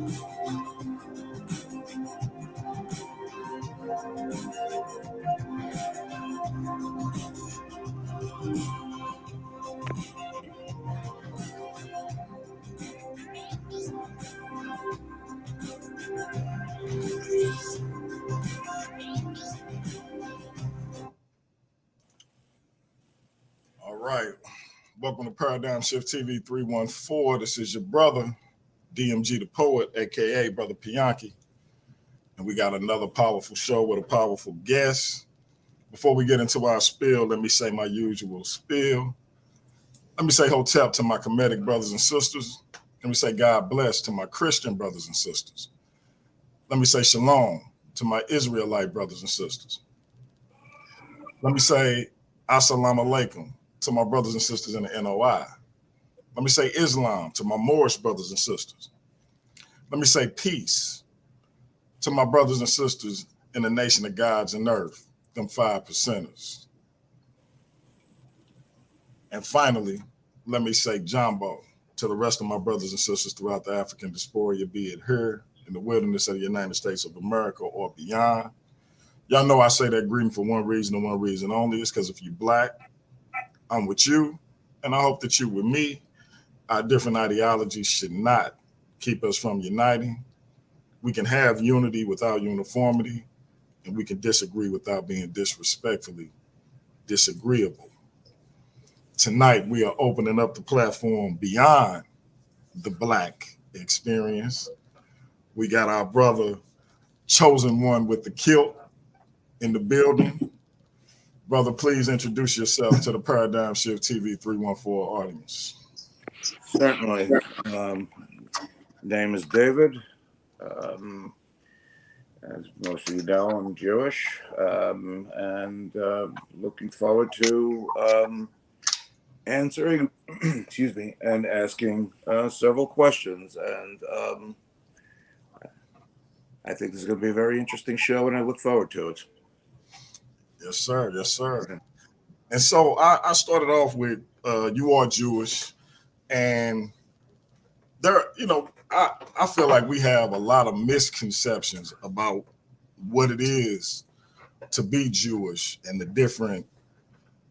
All right. Welcome to Paradigm Shift TV 314. This is your brother, DMG the Poet, aka Brother Pianki. And we got another powerful show with a powerful guest. Before we get into our spiel, let me say my usual spiel. Let me say hotep to my Kemetic brothers and sisters. Let me say God bless to my Christian brothers and sisters. Let me say shalom to my Israelite brothers and sisters. Let me say assalamu alaikum to my brothers and sisters in the NOI. Let me say Islam to my Moorish brothers and sisters. Let me say peace to my brothers and sisters in the nation of gods and earth, them 5%ers. And finally, let me say Jumbo to the rest of my brothers and sisters throughout the African diaspora, be it here in the wilderness of the United States of America or beyond. Y'all know I say that greeting for one reason and one reason only. It's because if you black, I'm with you, and I hope that you with me. Our different ideologies should not keep us from uniting. We can have unity without uniformity, and we can disagree without being disrespectfully disagreeable. Tonight, we are opening up the platform beyond the black experience. We got our brother, chosen one with the kilt, in the building. Brother, please introduce yourself to the Paradigm Shift TV 314 audience. Certainly. Name is David. As most of you know, I'm Jewish, and looking forward to answering, excuse me, and asking several questions. And I think this is going to be a very interesting show, and I look forward to it. Yes, sir. Yes, sir. And so I started off with you are Jewish, and there, I feel like we have a lot of misconceptions about what it is to be Jewish and the different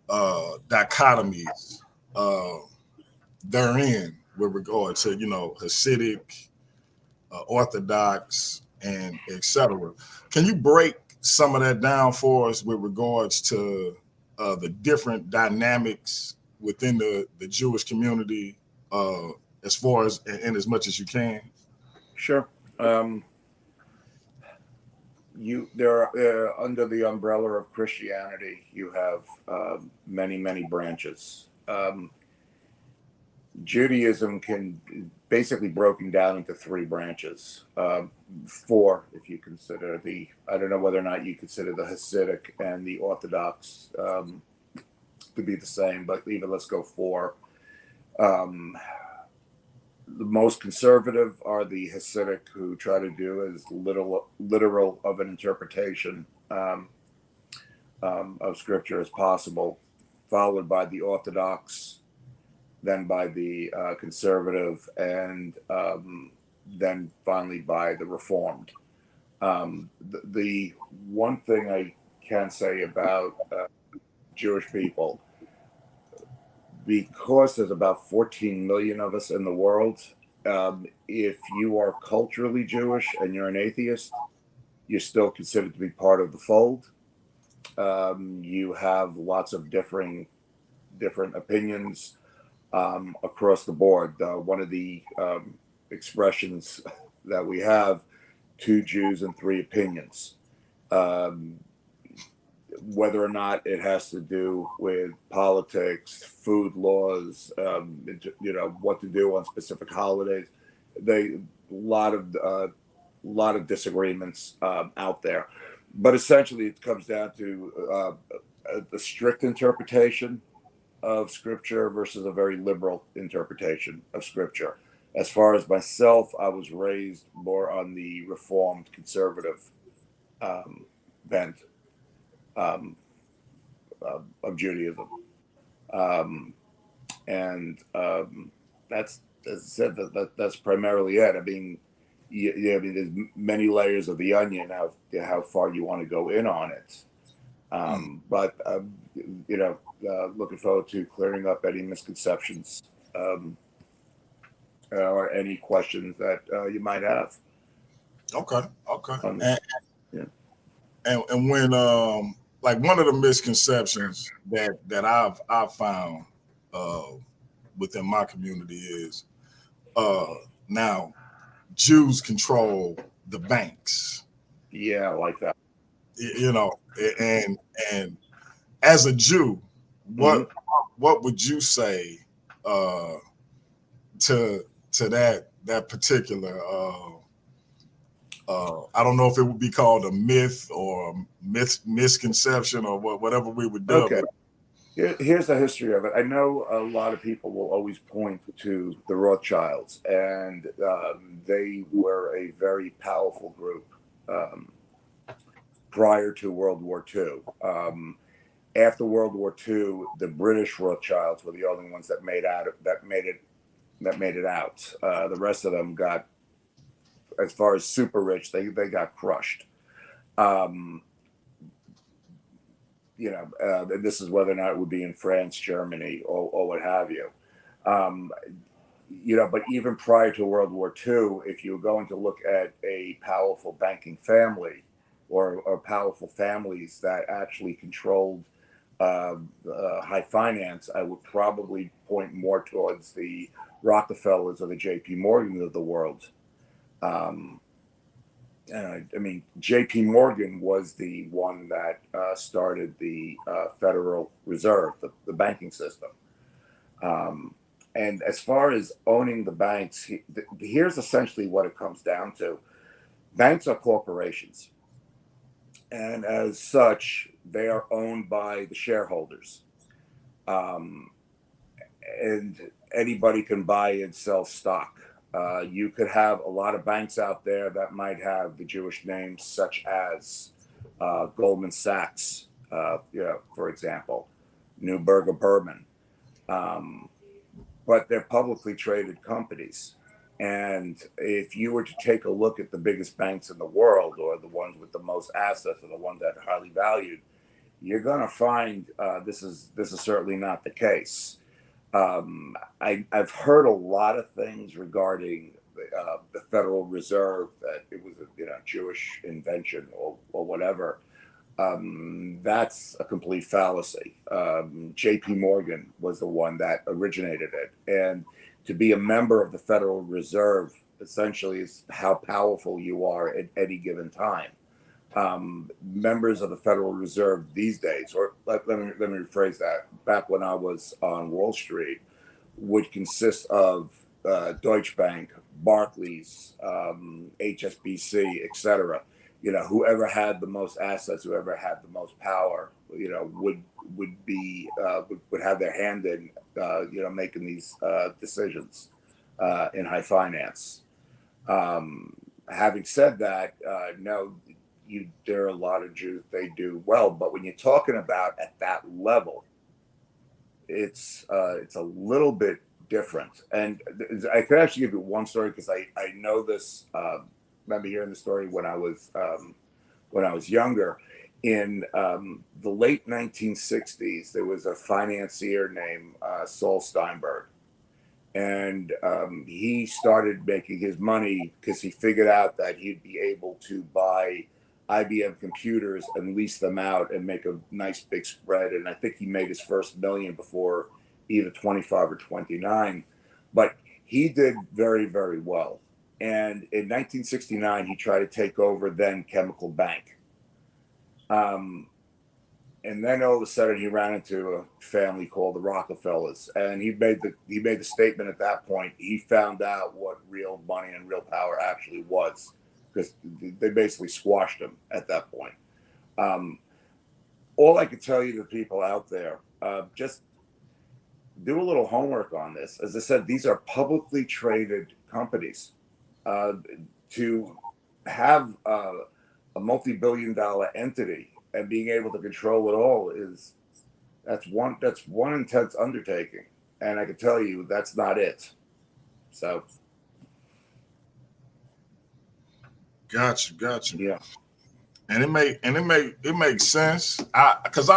dichotomies therein with regard to, Hasidic, Orthodox, and etc. Can you break some of that down for us with regards to the different dynamics within the Jewish community, as far as and as much as you can? Sure. There under the umbrella of Christianity, you have many branches. Judaism can basically broken down into three branches. Four, if you consider I don't know whether or not you consider the Hasidic and the Orthodox to be the same, but even let's go four. The most conservative are the Hasidic, who try to do as literal of an interpretation of Scripture as possible, followed by the Orthodox, then by the conservative, and then finally by the Reformed. The one thing I can say about Jewish people, because there's about 14 million of us in the world, if you are culturally Jewish and you're an atheist, you're still considered to be part of the fold. You have lots of different opinions across the board. One of the expressions that we have, 2 Jews and 3 opinions. Whether or not it has to do with politics, food laws, what to do on specific holidays, a lot of disagreements out there. But essentially, it comes down to a strict interpretation of Scripture versus a very liberal interpretation of Scripture. As far as myself, I was raised more on the Reformed conservative bent of Judaism, and that's, as I said, that's primarily it. I mean, yeah, I mean, there's many layers of the onion. How far you want to go in on it. But you know, looking forward to clearing up any misconceptions um, or any questions that you might have Okay, okay. on And this. Yeah. and when like one of the misconceptions that I've found uh within my community is uh now Jews control the banks. Yeah, I like that. You know, and and as a Jew, Hmm. what would you say uh to that particular I don't know if it would be called a myth or misconception or whatever we would dub Okay. it. Here's the history of it. I know a lot of people will always point to the Rothschilds, and they were a very powerful group um, prior to World War II. After World War II, the British Rothschilds were the only ones that made it out. The rest of them got, as far as super rich, they got crushed. Um, and this is whether or not it would be in France, Germany, or what have you. Um, but even prior to World War II, if you were going to look at a powerful banking family or powerful families that actually controlled high finance, I would probably point more towards the Rockefellers or the J.P. Morgans of the world. Um, I mean, J.P. Morgan was the one that started the Federal Reserve, the banking system. Um, and as far as owning the banks, here's essentially what it comes down to: banks are corporations, and as such, they are owned by the shareholders. Um, and anybody can buy and sell stock. You could have a lot of banks out there that might have the Jewish names, such as Goldman Sachs, for example, Neuberger Berman. Um, but they're publicly traded companies. And if you were to take a look at the biggest banks in the world, or the ones with the most assets, or the ones that are highly valued, you're going to find this is certainly not the case. I've heard a lot of things regarding the Federal Reserve, that it was a Jewish invention or whatever. That's a complete fallacy. J.P. Morgan was the one that originated it, and to be a member of the Federal Reserve essentially is how powerful you are at any given time. Members of the Federal Reserve these days, or let me rephrase that, back when I was on Wall Street, would consist of Deutsche Bank, Barclays, HSBC, etc. Whoever had the most assets, whoever had the most power, would have their hand in making these decisions in high finance. Having said that, no, there are a lot of Jews, they do well, but when you're talking about at that level, it's a little bit different. And I could actually give you one story, because I know this. Remember hearing the story when I was younger. In the late 1960s, there was a financier named Saul Steinberg, and he started making his money because he figured out that he'd be able to buy IBM computers and lease them out and make a nice big spread. And I think he made his first million before either 25 or 29. But he did very, very well. And in 1969, he tried to take over then Chemical Bank. Um, and then all of a sudden he ran into a family called the Rockefellers, and he made the statement at that point. He found out what real money and real power actually was, because they basically squashed him at that point. Um, all I can tell you to people out there, just do a little homework on this. As I said, these are publicly traded companies. Uh, to have a multi-billion-dollar entity and being able to control it all is that's one intense undertaking, and I can tell you that's not it. So got you. Yeah. And it makes sense. Because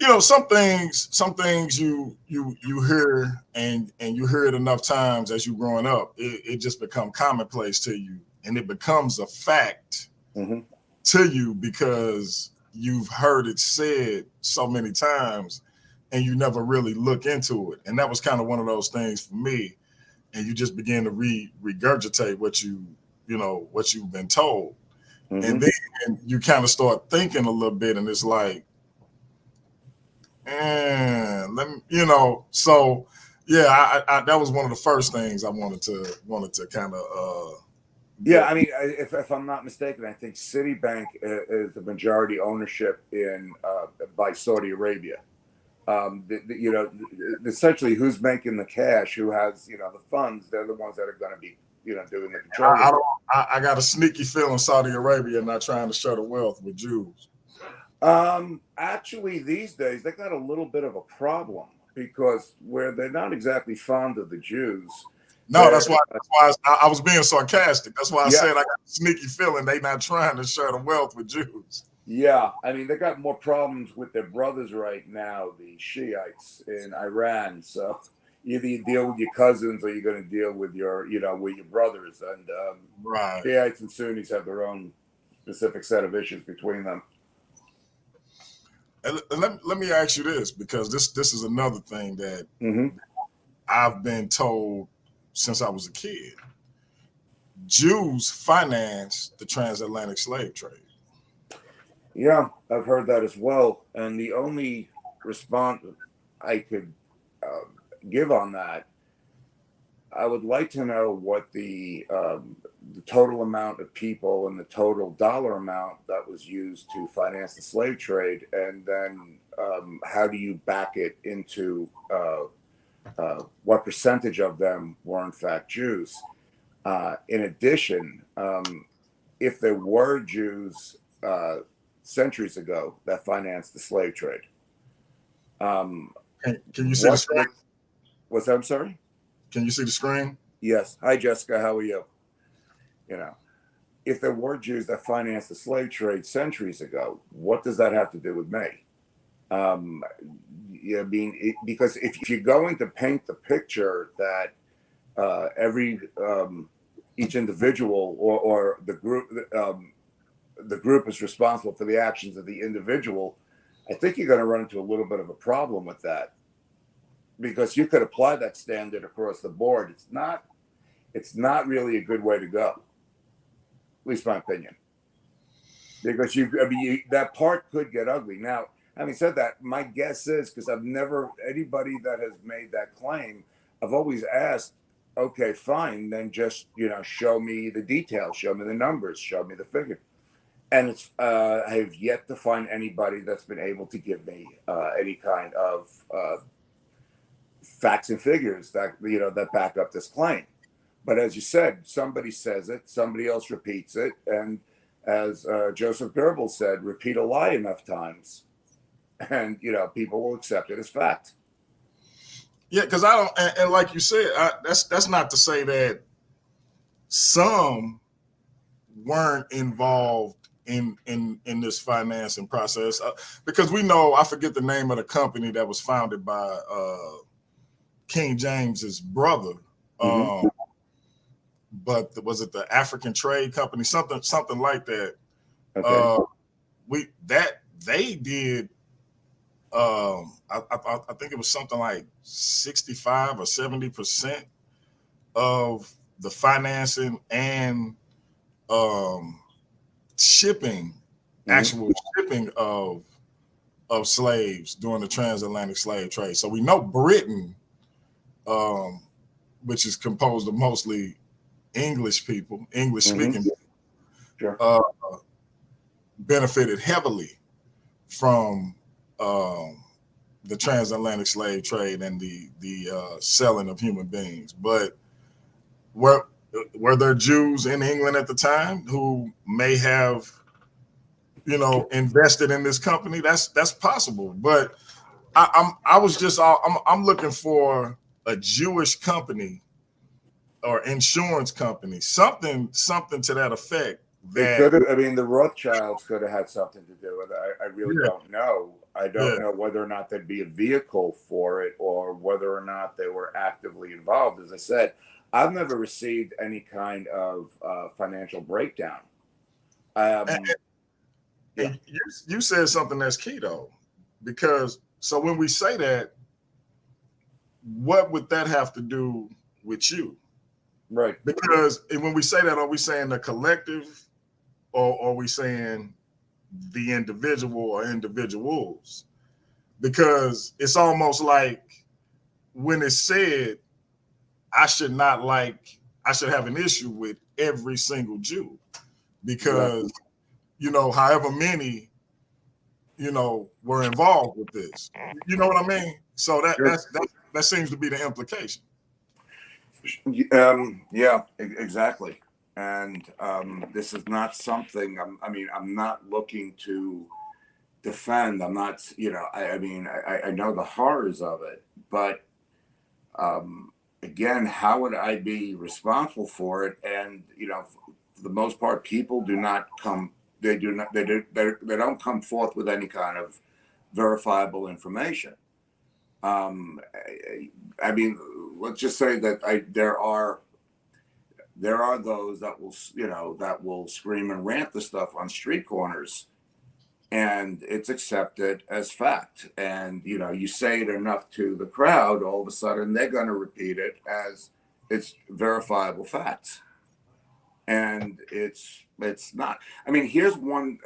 you know, some things you hear and you hear it enough times as you growing up, it just become commonplace to you, and it becomes a fact Mm-hmm. to you because you've heard it said so many times, and you never really look into it. And that was kind of one of those things for me. And you just begin to regurgitate what what you've been told, and Mm-hmm. then you kind of start thinking a little bit, and it's like, let me, so yeah, that was one of the first things I wanted to kind of Yeah, get. I mean, if I'm not mistaken, I think Citibank is the majority ownership in by Saudi Arabia. Essentially, who's making the cash, who has the funds, they're the ones that are going to be doing the I controlling. don't. I got a sneaky feeling Saudi Arabia not trying to share the wealth with Jews. Actually, these days they got a little bit of a problem because where they're not exactly fond of the Jews, No, they're that's why I was being sarcastic. That's why I yeah, said I got a sneaky feeling they not trying to share the wealth with Jews. yeah. I mean, they got more problems with their brothers right now, the Shiites in Iran. So either you deal with your cousins or you're going to deal with with your brothers. And Right. Shiites and Sunnis have their own specific set of issues between them. And let me ask you this, because this is another thing that Mm-hmm. I've been told since I was a kid. Jews financed the transatlantic slave trade. Yeah, I've heard that as well. And the only response I could give on that, I would like to know what the total amount of people and the total dollar amount that was used to finance the slave trade, and then how do you back it into what percentage of them were in fact Jews? In addition, if there were Jews centuries ago that financed the slave trade, um, Can you see the what screen? would was that? I'm sorry. Can you see the screen? Yes. Hi, Jessica. How are you? You know, if there were Jews that financed the slave trade centuries ago, what does that have to do with me? Yeah, because if you're going to paint the picture that every each individual or the group is responsible for the actions of the individual, I think you're going to run into a little bit of a problem with that, because you could apply that standard across the board. It's not really a good way to go, at least my opinion, because that part could get ugly. Now, having said that, my guess is, because I've never anybody that has made that claim, I've always asked, okay, fine, then just show me the details, show me the numbers, show me the figure. And I have yet to find anybody that's been able to give me any kind of facts and figures that back up this claim. But as you said, somebody says it, somebody else repeats it, and as Joseph Goebbels said, repeat a lie enough times, and people will accept it as fact. Yeah, because I don't, and like you said, that's not to say that some weren't involved in this financing process, because we know, I forget the name of the company that was founded by King James's brother. Mm-hmm. But was it the African Trade Company, something like that? Okay. They did. I think it was something like 65 or 70% of the financing and um, shipping, Mm-hmm. actual shipping of slaves during the transatlantic slave trade. So we know Britain, um, which is composed of mostly English people, English Mm-hmm. speaking, Sure. uh, benefited heavily from the transatlantic slave trade and the selling of human beings. But were were there Jews in England at the time who may have invested in this company? That's possible. But I'm looking for a Jewish company or insurance company, something to that effect, It that, could have. I mean, the Rothschilds could have had something to do with it. I really yeah, don't know. I yeah. don't know whether or not there'd be a vehicle for it, or whether or not they were actively involved. As I said, I've never received any kind of financial breakdown. And, Um, yeah, and you said something that's key though, because so when we say that, what would that have to do with you? right. Because when we say that, are we saying the collective, or are we saying the individual or individuals? Because it's almost like when it's said, I should not like, I should have an issue with every single Jew Exactly. because, however many, were involved with this. You know what I mean? So Sure. that seems to be the implication. Yeah, exactly. And this is not something. I mean, I'm not looking to defend. I'm not. I mean, I know the horrors of it, but um, again, how would I be responsible for it? And for the most part, people do not come. They do not. They don't come forth with any kind of verifiable information. I mean, let's just say that there are those that will scream and rant the stuff on street corners, and it's accepted as fact. And you say it enough to the crowd, all of a sudden they're going to repeat it as it's verifiable facts. And it's not. I mean, here's one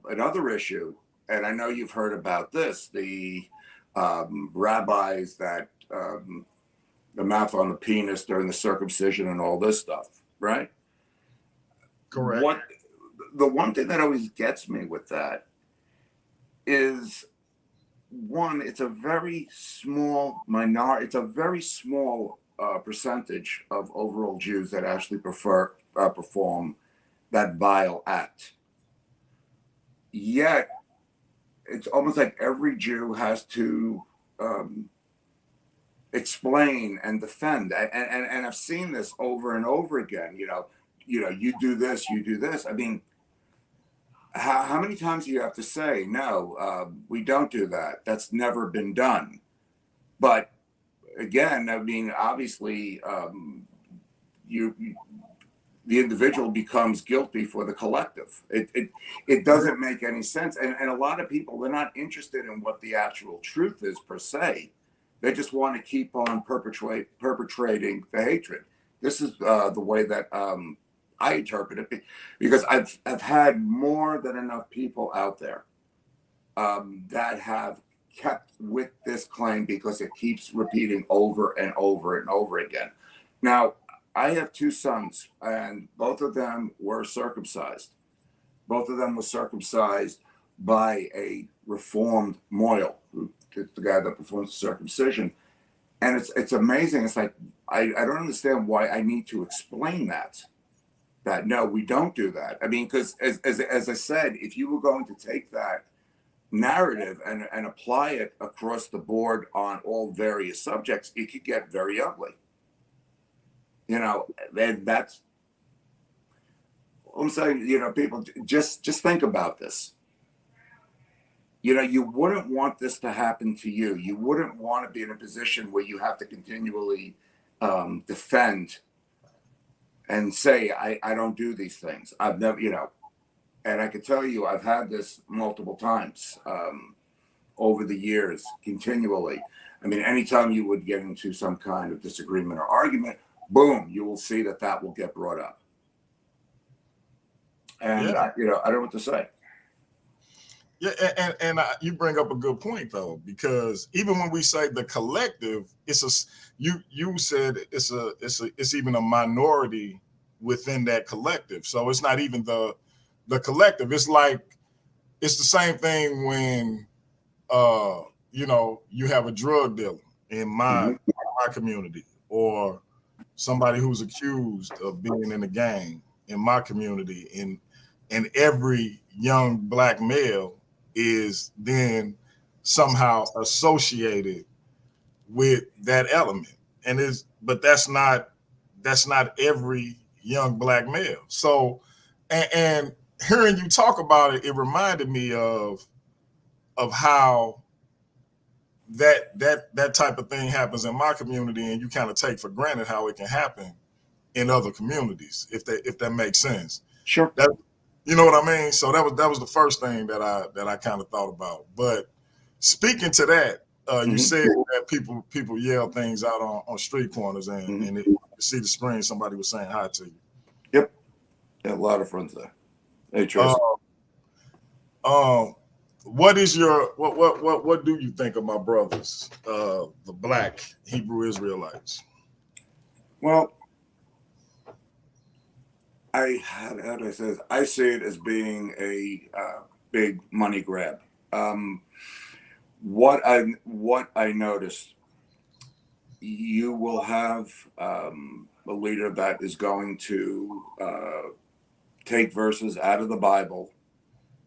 another issue, and I know you've heard about this: the rabbis that the mouth on the penis during the circumcision and all this stuff, right? Correct. What the one thing that always gets me with that is, one, it's a very small minority. It's a very small percentage of overall Jews that actually perform that vile act. Yet it's almost like every Jew has to um, explain and defend. And I've seen this over and over again. You do this, you do this. I mean, how many times do you have to say no? We don't do that. That's never been done. But again, I mean, obviously, you the individual becomes guilty for the collective. It doesn't make any sense. And a lot of people, they're not interested in what the actual truth is per se. They just want to keep on perpetrating the hatred. This is the way that I interpret it, because I've had more than enough people out there that have kept with this claim because it keeps repeating over and over and over again. Now, I have two sons, and both of them were circumcised. Both of them were circumcised by a reformed mohel, who is the guy that performs the circumcision. And it's amazing. It's like I don't understand why I need to explain that. That no, we don't do that. I mean, because as I said, if you were going to take that narrative and apply it across the board on all various subjects, it could get very ugly. And that's I'm saying. People, just think about this. You wouldn't want this to happen to you. You wouldn't want to be in a position where you have to continually defend and say, I don't do these things. I've never, and I can tell you, I've had this multiple times over the years, continually. I mean, anytime you would get into some kind of disagreement or argument, boom, you will see that will get brought up. And, Yeah. I don't know what to say. Yeah, and you bring up a good point though, because even when we say the collective, you said it's even a minority within that collective. So it's not even the collective. It's like it's the same thing when you have a drug dealer in my Mm-hmm. my community, or somebody who's accused of being in a gang in my community, and every young black male is then somehow associated with that element, and is but that's not every young black male. So and hearing you talk about it, it reminded me of how that type of thing happens in my community, and you kind of take for granted how it can happen in other communities, if that makes sense. Sure. That, you know what I mean? So that was the first thing that I kind of thought about. But speaking to that, you said that people yell things out on street corners, and you see the screen, somebody was saying hi to you. Yep. Got a lot of friends there. Hey, Uh, Tracy. what is your what do you think of my brothers, the Black Hebrew Israelites? Well, how do I say this? I see it as being a big money grab. What I noticed, you will have a leader that is going to take verses out of the Bible,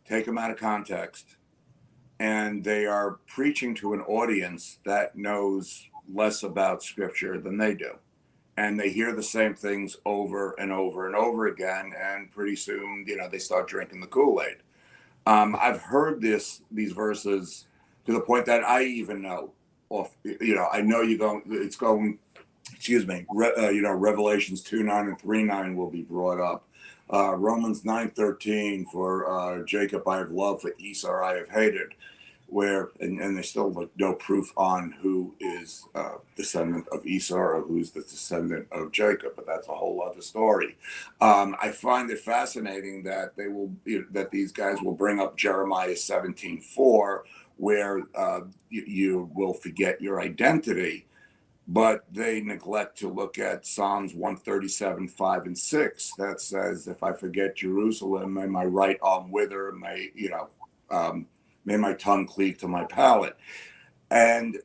take them out of context, and they are preaching to an audience that knows less about Scripture than they do. And they hear the same things over and over and over again, and pretty soon, they start drinking the Kool-Aid. I've heard these verses to the point that I even know off. I know it's going. Excuse me. Revelations 2:9 and 3:9 will be brought up. Romans 9:13, for Jacob I have loved, for Esau I have hated. And there's still no proof on who is descendant of Esau or who's the descendant of Jacob, but that's a whole other story. I find it fascinating that that these guys will bring up Jeremiah 17:4, where you will forget your identity, but they neglect to look at Psalms 137:5 and 6 that says, "If I forget Jerusalem, may my right arm wither, may my tongue cleave to my palate." And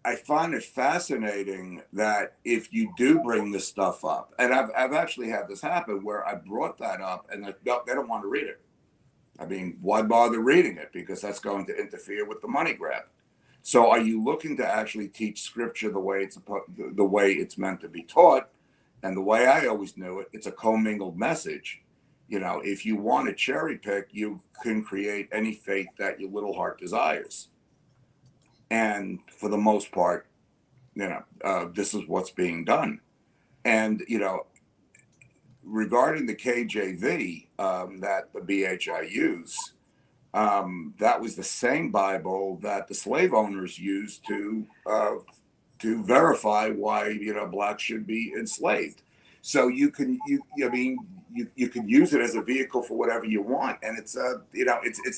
I find it fascinating that if you do bring this stuff up, and I've actually had this happen where I brought that up and they don't want to read it. I mean, why bother reading it? Because that's going to interfere with the money grab. So are you looking to actually teach Scripture the way it's meant to be taught? And the way I always knew it, it's a commingled message. If you want to cherry pick, you can create any faith that your little heart desires. And for the most part, this is what's being done. And, regarding the KJV that the BHI use, that was the same Bible that the slave owners used to verify why blacks should be enslaved. So you can use it as a vehicle for whatever you want, and it's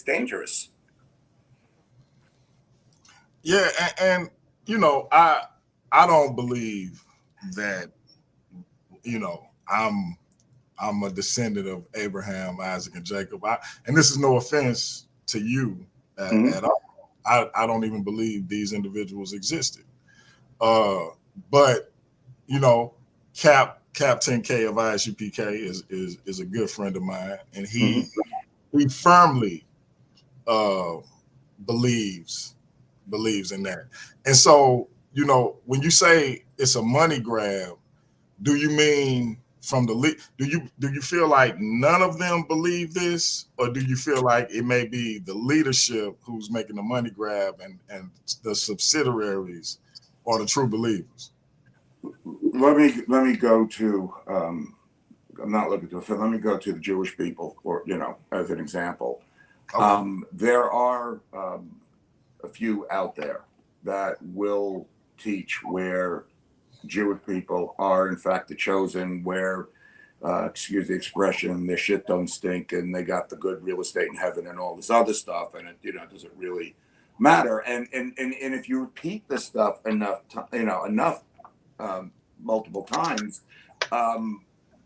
dangerous. Yeah, and I don't believe that I'm a descendant of Abraham, Isaac, and Jacob. And this is no offense to you at all. I don't even believe these individuals existed. But Cap 10K of ISUPK is a good friend of mine, and he firmly believes in that. And so, when you say it's a money grab, do you mean from the do you feel like none of them believe this, or do you feel like it may be the leadership who's making the money grab and the subsidiaries are the true believers? Let me go to I'm not looking to offend. Let me go to the Jewish people, or as an example. Okay. There are a few out there that will teach where Jewish people are in fact the chosen, where excuse the expression, their shit don't stink and they got the good real estate in heaven and all this other stuff, and it doesn't really matter. And if you repeat this stuff enough multiple times,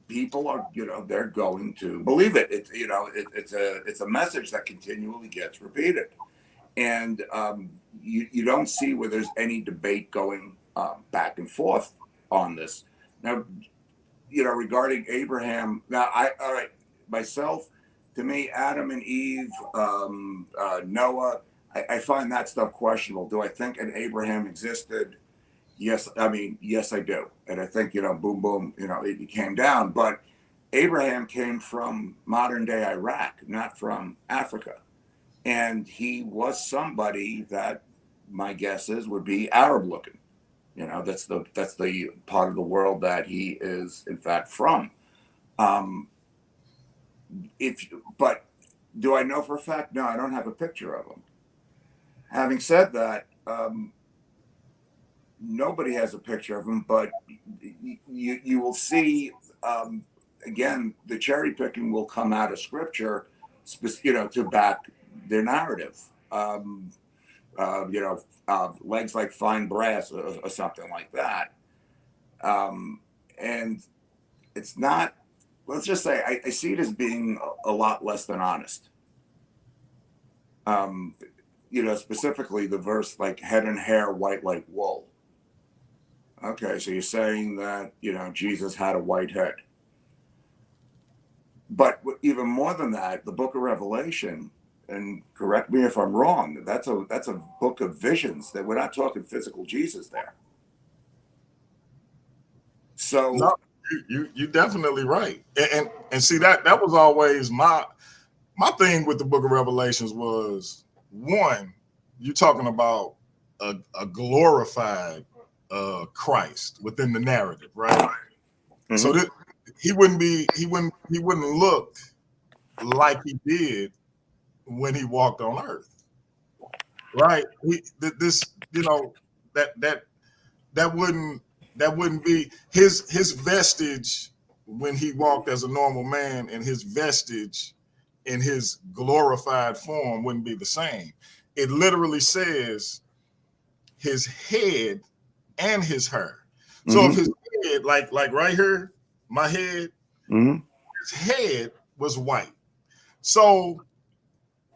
people are they're going to believe it. It's a message that continually gets repeated, and you don't see where there's any debate going back and forth on this. Now, regarding Abraham, all right, myself, to me, Adam and Eve, Noah, I find that stuff questionable. Do I think an Abraham existed? Yes, yes, I do. And I think, boom, boom, it came down. But Abraham came from modern day Iraq, not from Africa. And he was somebody that my guess is would be Arab looking. You know, that's the part of the world that he is in fact from. Um, but do I know for a fact? No, I don't have a picture of him. Having said that, nobody has a picture of him, but you will see, again, the cherry picking will come out of scripture, to back their narrative. Legs like fine brass, or something like that. And it's not, let's just say, I see it as being a lot less than honest. Specifically the verse like head and hair white like wool. Okay, so you're saying that, Jesus had a white head. But even more than that, the book of Revelation, and correct me if I'm wrong, that's a book of visions, that we're not talking physical Jesus there. So no, you definitely right. And see that was always my thing with the book of Revelations was, one, you're talking about a glorified Christ within the narrative, right? Mm-hmm. So that he wouldn't look like he did when he walked on earth, right? That wouldn't be his vestige when he walked as a normal man, and his vestige in his glorified form wouldn't be the same. It literally says his head and his hair. Mm-hmm. So if his head, like right here, my head, mm-hmm. his head was white. So,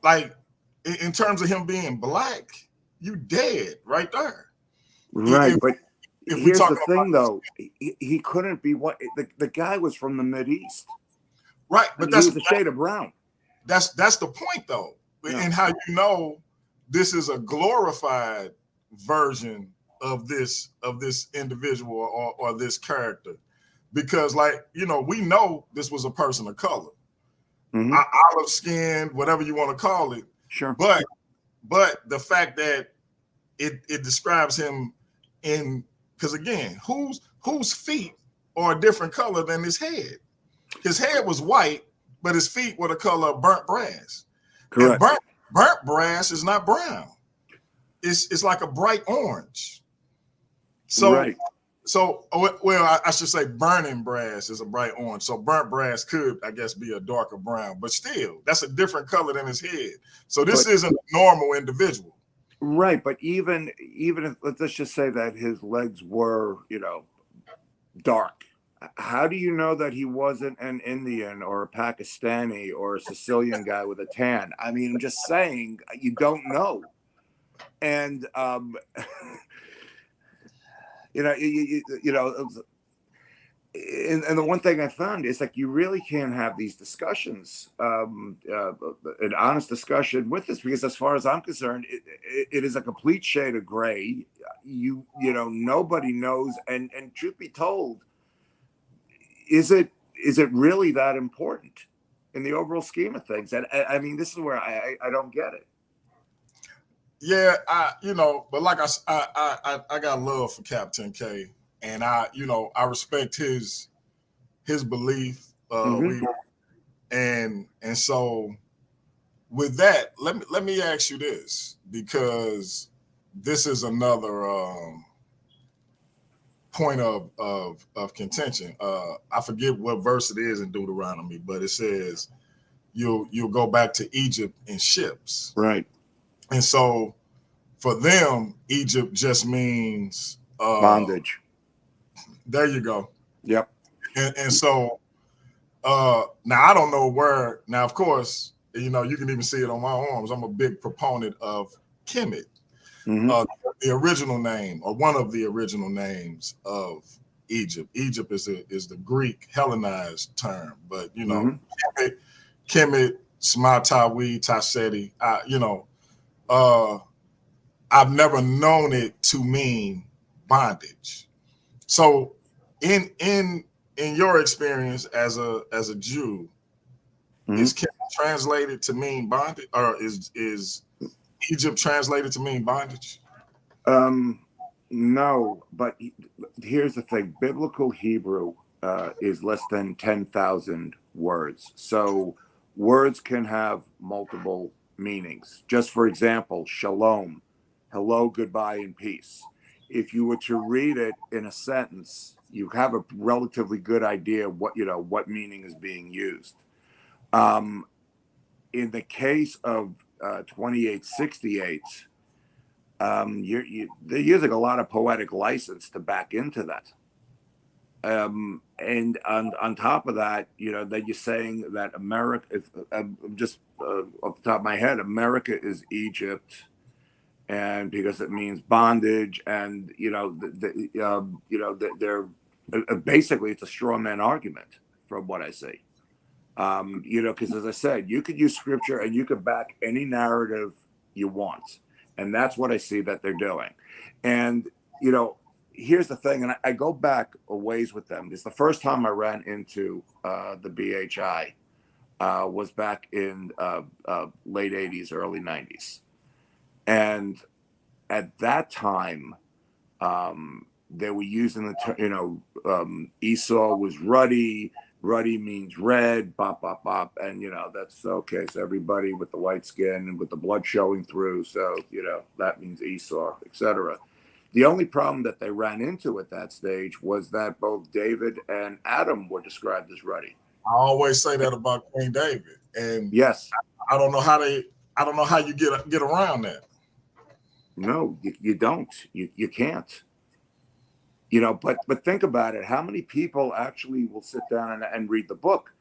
like, in terms of him being black, you dead right there. Right, but here's the thing, though. He couldn't be what the guy was from the Mideast. Right, but he was a shade of brown. That's the point, though, yeah. And how this is a glorified version of this individual or this character, because we know this was a person of color, mm-hmm. Olive skinned, whatever you want to call it. Sure, but the fact that it describes him in, because again, whose feet are a different color than his head? His head was white, but his feet were the color of burnt brass. Correct. And burnt brass is not brown. It's like a bright orange. So, right. I should say burning brass is a bright orange. So burnt brass could, I guess, be a darker brown, but still, that's a different color than his head. So this isn't a normal individual. Right, but even if, let's just say that his legs were, dark. How do you know that he wasn't an Indian or a Pakistani or a Sicilian guy with a tan? I mean, I'm just saying, you don't know. And and the one thing I found is like, you really can't have these discussions, an honest discussion with this, because as far as I'm concerned, it is a complete shade of gray. Nobody knows, and truth be told, is it really that important in the overall scheme of things? And I mean, this is where I don't get it. Yeah, but like I got love for Captain K, and I respect his belief. Mm-hmm. And so with that, let me ask you this, because this is another point of contention. I forget what verse it is in Deuteronomy, but it says you'll go back to Egypt in ships. Right. And so for them, Egypt just means bondage. There you go. Yep. And so now I don't know where. Now, of course, you can even see it on my arms. I'm a big proponent of Kemet, mm-hmm. The original name, or one of the original names of Egypt. Egypt is the Greek Hellenized term, but mm-hmm. Kemet, Smatawi, Taseti, I've never known it to mean bondage. So in in your experience as a Jew, is Kilt translated to mean bondage, or is Egypt translated to mean bondage? No, but here's the thing: biblical Hebrew is less than 10,000 words, so words can have multiple meanings. Just for example, shalom, hello, goodbye, and peace. If you were to read it in a sentence, you have a relatively good idea what meaning is being used. Um, in the case of 2868. They're using a lot of poetic license to back into that. And on top of that, that you're saying that America is just off the top of my head, America is Egypt, and because it means bondage, and they're basically it's a straw man argument from what I see. Because as I said, you could use scripture and you could back any narrative you want. And that's what I see that they're doing. And, here's the thing, and I go back a ways with them. It's the first time I ran into the BHI was back in late 80s, early 90s. And at that time, they were using the term, Esau was ruddy. Ruddy means red, bop, bop, bop. And, that's okay. So everybody with the white skin and with the blood showing through. So, that means Esau, etc. The only problem that they ran into at that stage was that both David and Adam were described as ruddy. I always say that about King David. And yes, I don't know how you get around that. No, you don't. You can't. But think about it. How many people actually will sit down and read the book?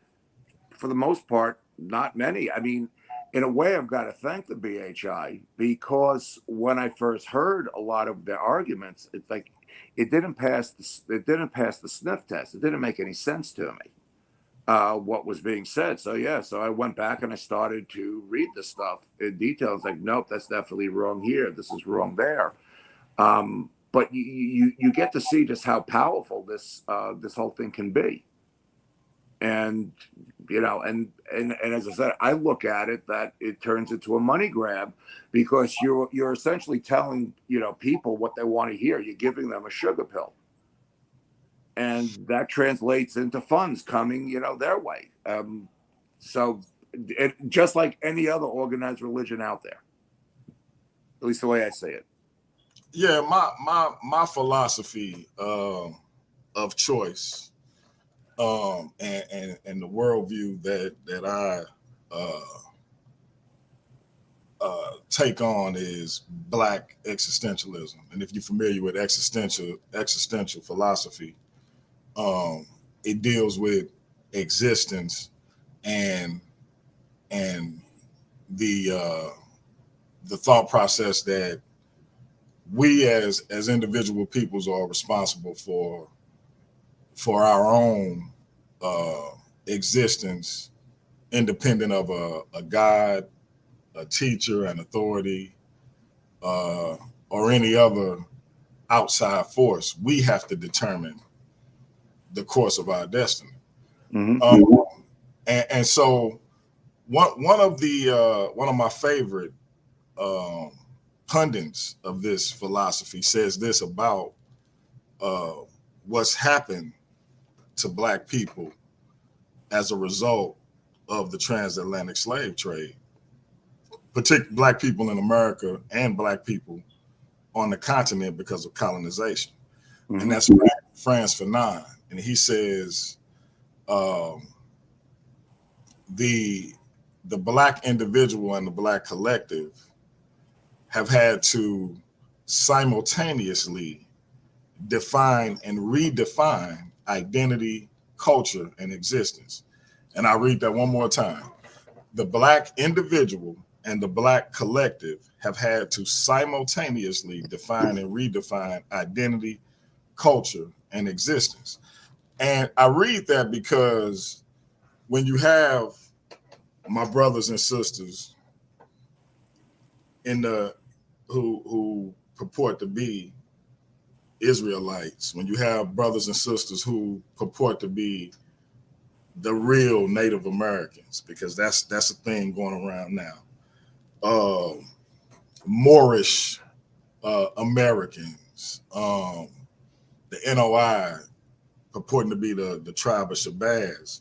For the most part, not many. I mean, in a way, I've got to thank the BHI, because when I first heard a lot of their arguments, it's like it didn't pass the sniff test. It didn't make any sense to me what was being said. So I went back and I started to read the stuff in detail. It's like, nope, that's definitely wrong here. This is wrong there. But you get to see just how powerful this whole thing can be. And and as I said, I look at it that it turns into a money grab, because you're essentially telling people what they want to hear. You're giving them a sugar pill, and that translates into funds coming their way. So just like any other organized religion out there, at least the way I see it. Yeah, my philosophy of choice, and the worldview that I take on is Black existentialism. And if you're familiar with existential philosophy, it deals with existence and the thought process that we as individual peoples are responsible for our own existence, independent of a God, a teacher, an authority, or any other outside force. We have to determine the course of our destiny. Mm-hmm. And so one of my favorite pundits of this philosophy says this about what's happened to Black people as a result of the transatlantic slave trade, particularly Black people in America and Black people on the continent because of colonization. Mm-hmm. And that's Frantz Fanon. And he says the Black individual and the Black collective have had to simultaneously define and redefine identity, culture, and existence. And I'll read that one more time. The Black individual and the Black collective have had to simultaneously define and redefine identity, culture, and existence. And I read that because when you have my brothers and sisters who purport to be Israelites, when you have brothers and sisters who purport to be the real Native Americans, because that's a thing going around now. Moorish Americans, the NOI purporting to be the tribe of Shabazz,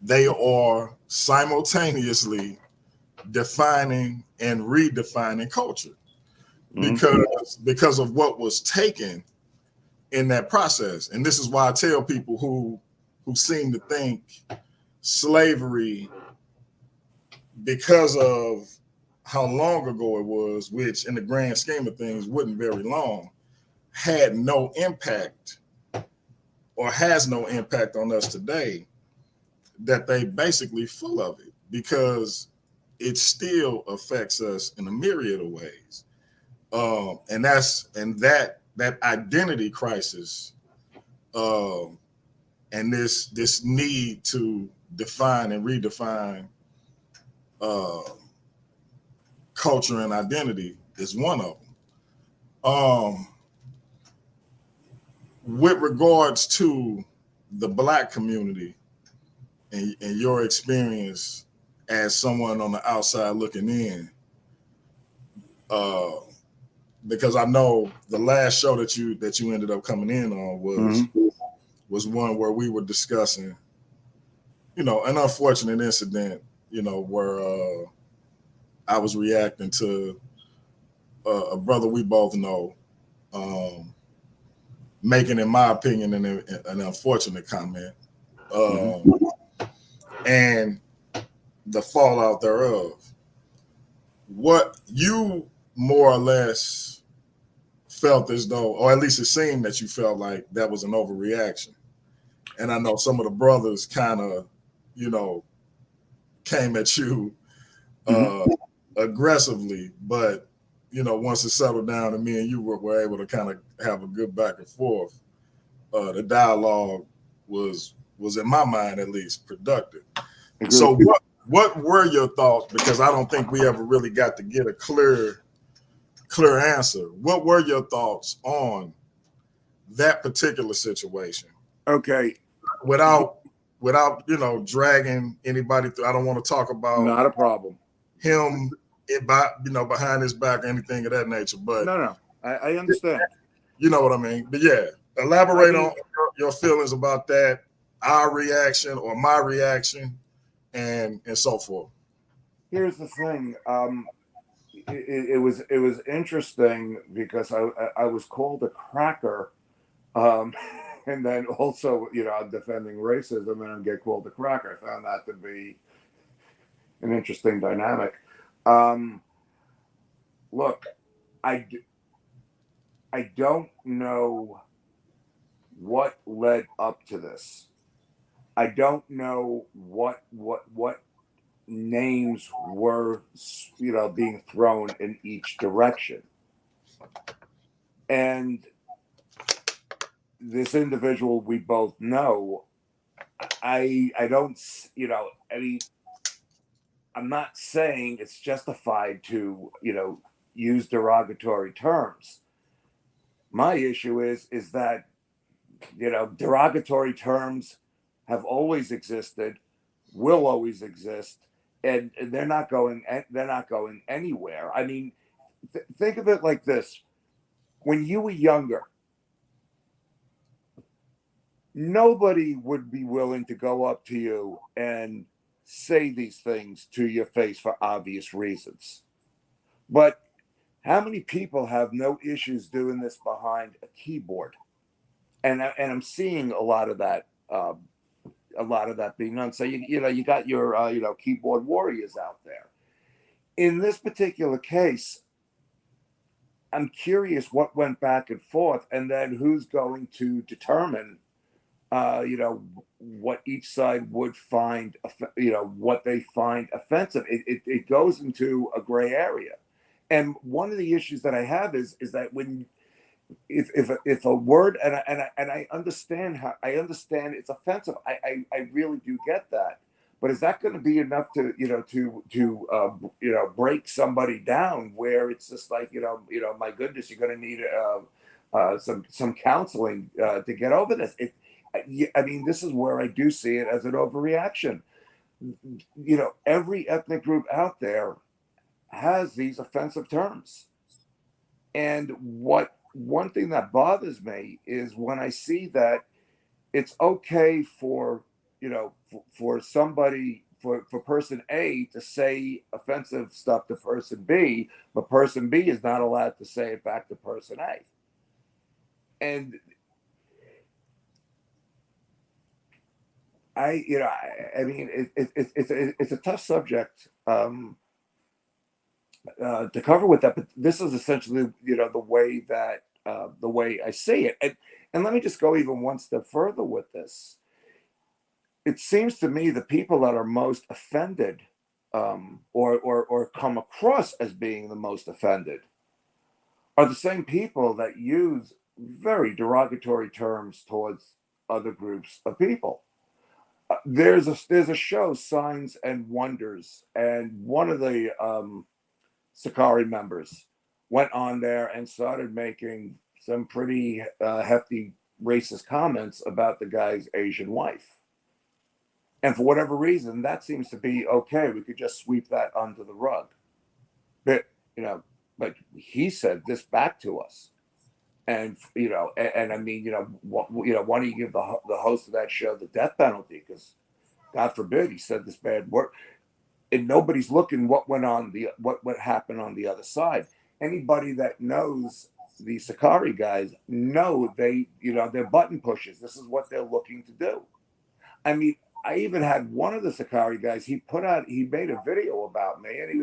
they are simultaneously defining and redefining culture because of what was taken in that process. And this is why I tell people who seem to think slavery, because of how long ago it was, which in the grand scheme of things wasn't very long, had no impact or has no impact on us today, that they basically full of it, because it still affects us in a myriad of ways. And that identity crisis, and this need to define and redefine culture and identity is one of them. With regards to the Black community and your experience as someone on the outside looking in, because I know the last show that you ended up coming in on was one where we were discussing, an unfortunate incident, where I was reacting to a brother we both know, making, in my opinion, an unfortunate comment, and the fallout thereof. What you more or less felt as though, or at least it seemed that you felt like that was an overreaction. And I know some of the brothers kind of, came at you aggressively, but once it settled down and me and you were able to kind of have a good back and forth, the dialogue was in my mind at least productive. Agreed. So what were your thoughts? Because I don't think we ever really got to get a clear answer. What were your thoughts on that particular situation? Okay. Without dragging anybody through, I don't want to talk about not a problem. Him behind his back or anything of that nature. But no, I understand. You know what I mean? But yeah, elaborate on your feelings about that, our reaction or my reaction, and so forth. Here's the thing. It was interesting because I was called a cracker, and then also I'm defending racism and I get called a cracker. I found that to be an interesting dynamic. Look, I don't know what led up to this. I don't know what names were being thrown in each direction. And this individual we both know, I don't, I mean, I'm not saying it's justified to, use derogatory terms. My issue is that, derogatory terms have always existed, will always exist, and they're not going anywhere. I mean, think of it like this. When you were younger, nobody would be willing to go up to you and say these things to your face for obvious reasons. But how many people have no issues doing this behind a keyboard? And I'm seeing a lot of that being done. So you got your keyboard warriors out there. In this particular case, I'm curious what went back and forth, and then who's going to determine what each side would find, what they find offensive. It goes into a gray area. And one of the issues that I have is that when if a word, and I understand it's offensive. I really do get that. But is that going to be enough to break somebody down, where it's just like, my goodness, you're going to need some counseling to get over this. I mean, this is where I do see it as an overreaction. You know, every ethnic group out there has these offensive terms. And one thing that bothers me is when I see that it's okay for, you know, for somebody, for person A to say offensive stuff to person B, but person B is not allowed to say it back to person A. And I mean, it's a tough subject to cover with that, but this is essentially, you know, the way I see it. And let me just go even one step further with this. It seems to me the people that are most offended, or come across as being the most offended, are the same people that use very derogatory terms towards other groups of people. There's a show, Signs and Wonders, and one of the Sakari members went on there and started making some pretty hefty racist comments about the guy's Asian wife. And for whatever reason, that seems to be okay. We could just sweep that under the rug. But, you know, but he said this back to us. And, you know, and I mean, you know, why don't you give the host of that show the death penalty? Because God forbid he said this bad word. And nobody's looking what went on what happened on the other side. Anybody that knows the Sakari guys know they're button pushers. This is what they're looking to do. I mean, I even had one of the Sakari guys, he made a video about me, and he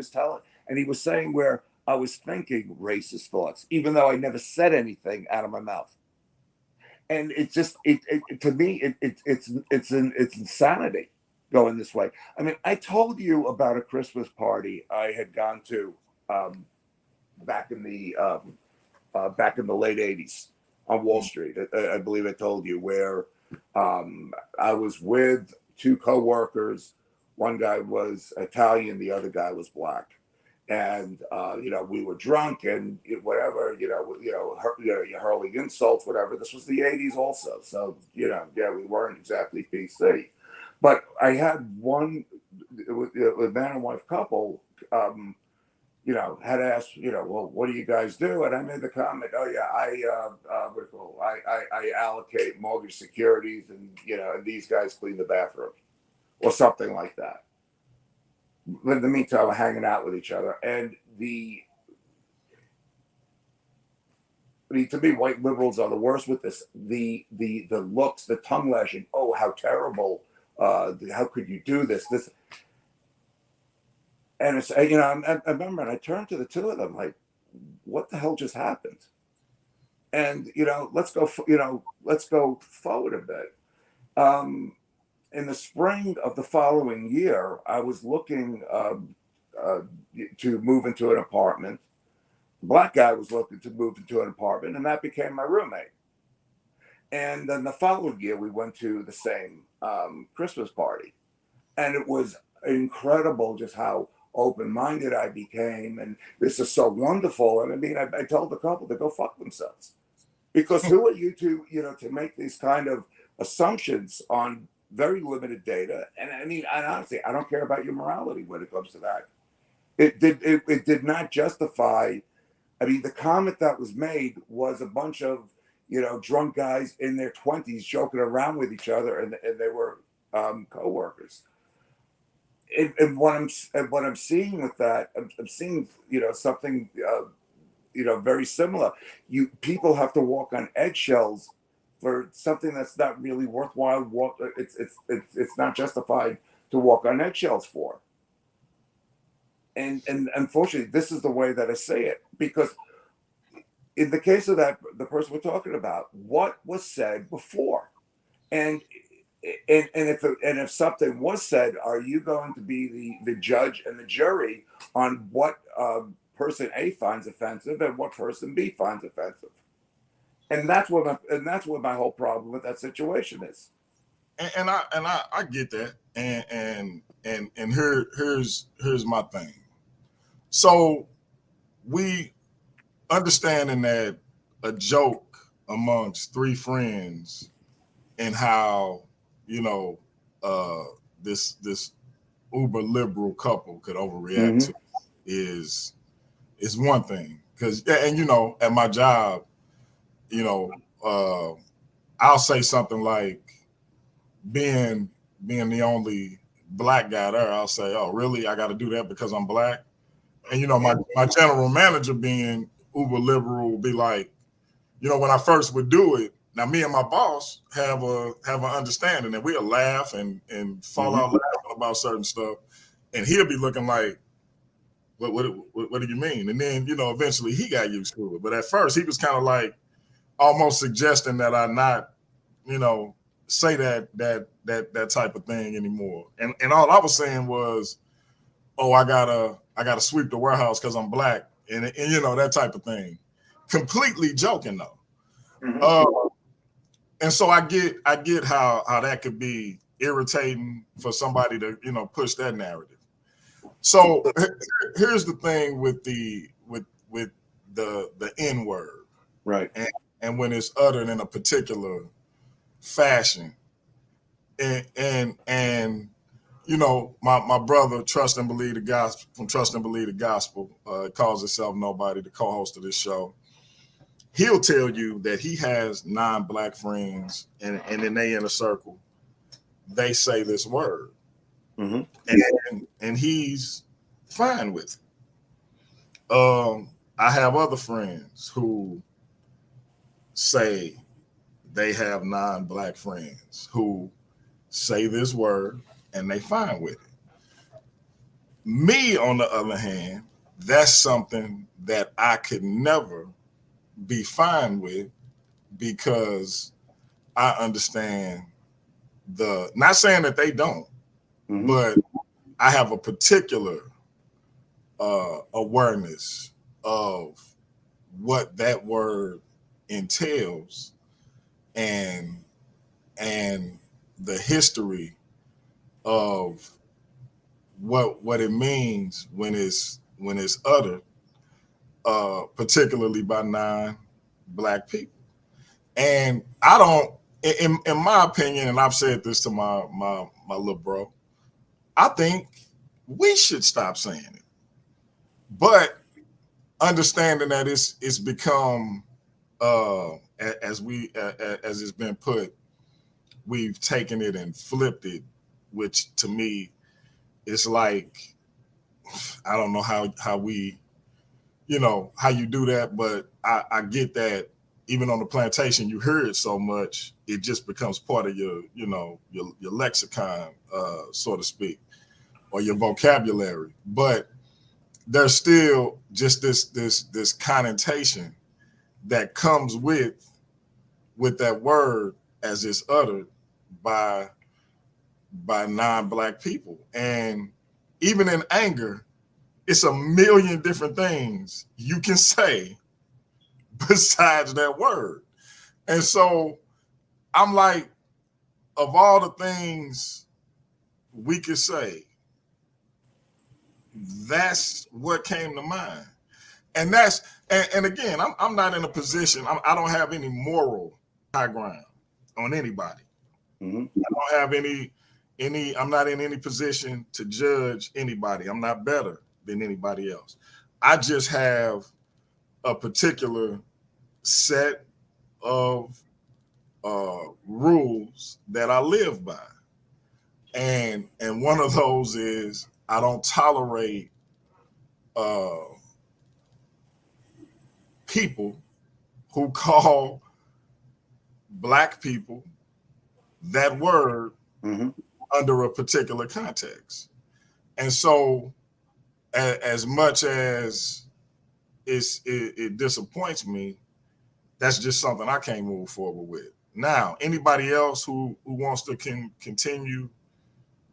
was saying where I was thinking racist thoughts, even though I never said anything out of my mouth. And it's just, to me, it's insanity going this way. I mean, I told you about a Christmas party I had gone to back in the late '80s on Wall Street. I believe I told you where I was with two coworkers. One guy was Italian, the other guy was black, and you know, we were drunk and whatever. You're hurling insults, whatever. This was the '80s, also, so you know, yeah, we weren't exactly PC. But I had one, a man and wife couple. You know, had asked, you know, well, what do you guys do? And I made the comment, oh yeah, I allocate mortgage securities, and you know, and these guys clean the bathroom, or something like that. But in the meantime, we're hanging out with each other, and to me, white liberals are the worst with this. The looks, the tongue lashing. Oh, how terrible! How could you do this? This. And it's, you know, I remember, and I turned to the two of them like, what the hell just happened? And, you know, let's go forward a bit. In the spring of the following year, I was looking to move into an apartment. The black guy was looking to move into an apartment, and that became my roommate. And then the following year, we went to the same Christmas party. And it was incredible just how open-minded I became, and this is so wonderful. And I mean, I told the couple to go fuck themselves, because who are you to make these kind of assumptions on very limited data? And I mean, honestly, I don't care about your morality when it comes to that. It did not justify. I mean, the comment that was made was a bunch of, you know, drunk guys in their 20s joking around with each other, and they were co-workers. And what I'm seeing with that, I'm seeing, you know, something you know, very similar. People have to walk on eggshells for something that's not really worthwhile. It's not justified to walk on eggshells for. And unfortunately, this is the way that I say it, because in the case of the person we're talking about, what was said before, and if something was said, are you going to be the judge and the jury on what person A finds offensive and what person B finds offensive? And that's what my whole problem with that situation is. And I get that, and here's my thing. So we understanding that a joke amongst three friends and how, you know, this uber liberal couple could overreact to is one thing. Because, and you know, at my job, you know, I'll say something like, being the only black guy there, I'll say, "Oh, really? I got to do that because I'm black?" And you know, my general manager, being uber liberal, will be like, you know, when I first would do it. Now, me and my boss have an understanding, and we'll laugh and fall out laughing about certain stuff, and he'll be looking like, what do you mean? And then, you know, eventually he got used to it. But at first, he was kind of like almost suggesting that I not, you know, say that type of thing anymore. And all I was saying was, oh, I gotta sweep the warehouse because I'm black, and you know, that type of thing. Completely joking though. And so I get how that could be irritating for somebody to, you know, push that narrative. So here's the thing with the N word, Right. and when it's uttered in a particular fashion, and you know, my brother Trust and Believe the Gospel from Trust and Believe the Gospel, calls himself Nobody, the co-host of this show. He'll tell you that he has 9 black friends, and then they in a circle, they say this word, and he's fine with it. I have other friends who say they have 9 black friends who say this word and they fine with it. Me, on the other hand, that's something that I could never be fine with, because I understand not saying that they don't, but I have a particular awareness of what that word entails, and the history of what it means when it's uttered, particularly by 9 black people. And I don't, in my opinion, and I've said this to my little bro, I think we should stop saying it. But understanding that it's become, as it's been put, we've taken it and flipped it, which to me is like, I don't know how we, you know, how you do that, but I get that even on the plantation, you hear it so much, it just becomes part of your, you know, your lexicon, so to speak, or your vocabulary. But there's still just this connotation that comes with that word as it's uttered by 9 black people. And even in anger, it's a million different things you can say besides that word. And so I'm like, of all the things we could say, that's what came to mind. And that's, and again, I'm not in a position, I don't have any moral high ground on anybody. I don't have any, I'm not in any position to judge anybody. I'm not better than anybody else. I just have a particular set of rules that I live by. And one of those is I don't tolerate people who call black people that word under a particular context. And so as much as it disappoints me, that's just something I can't move forward with. Now, anybody else who wants to continue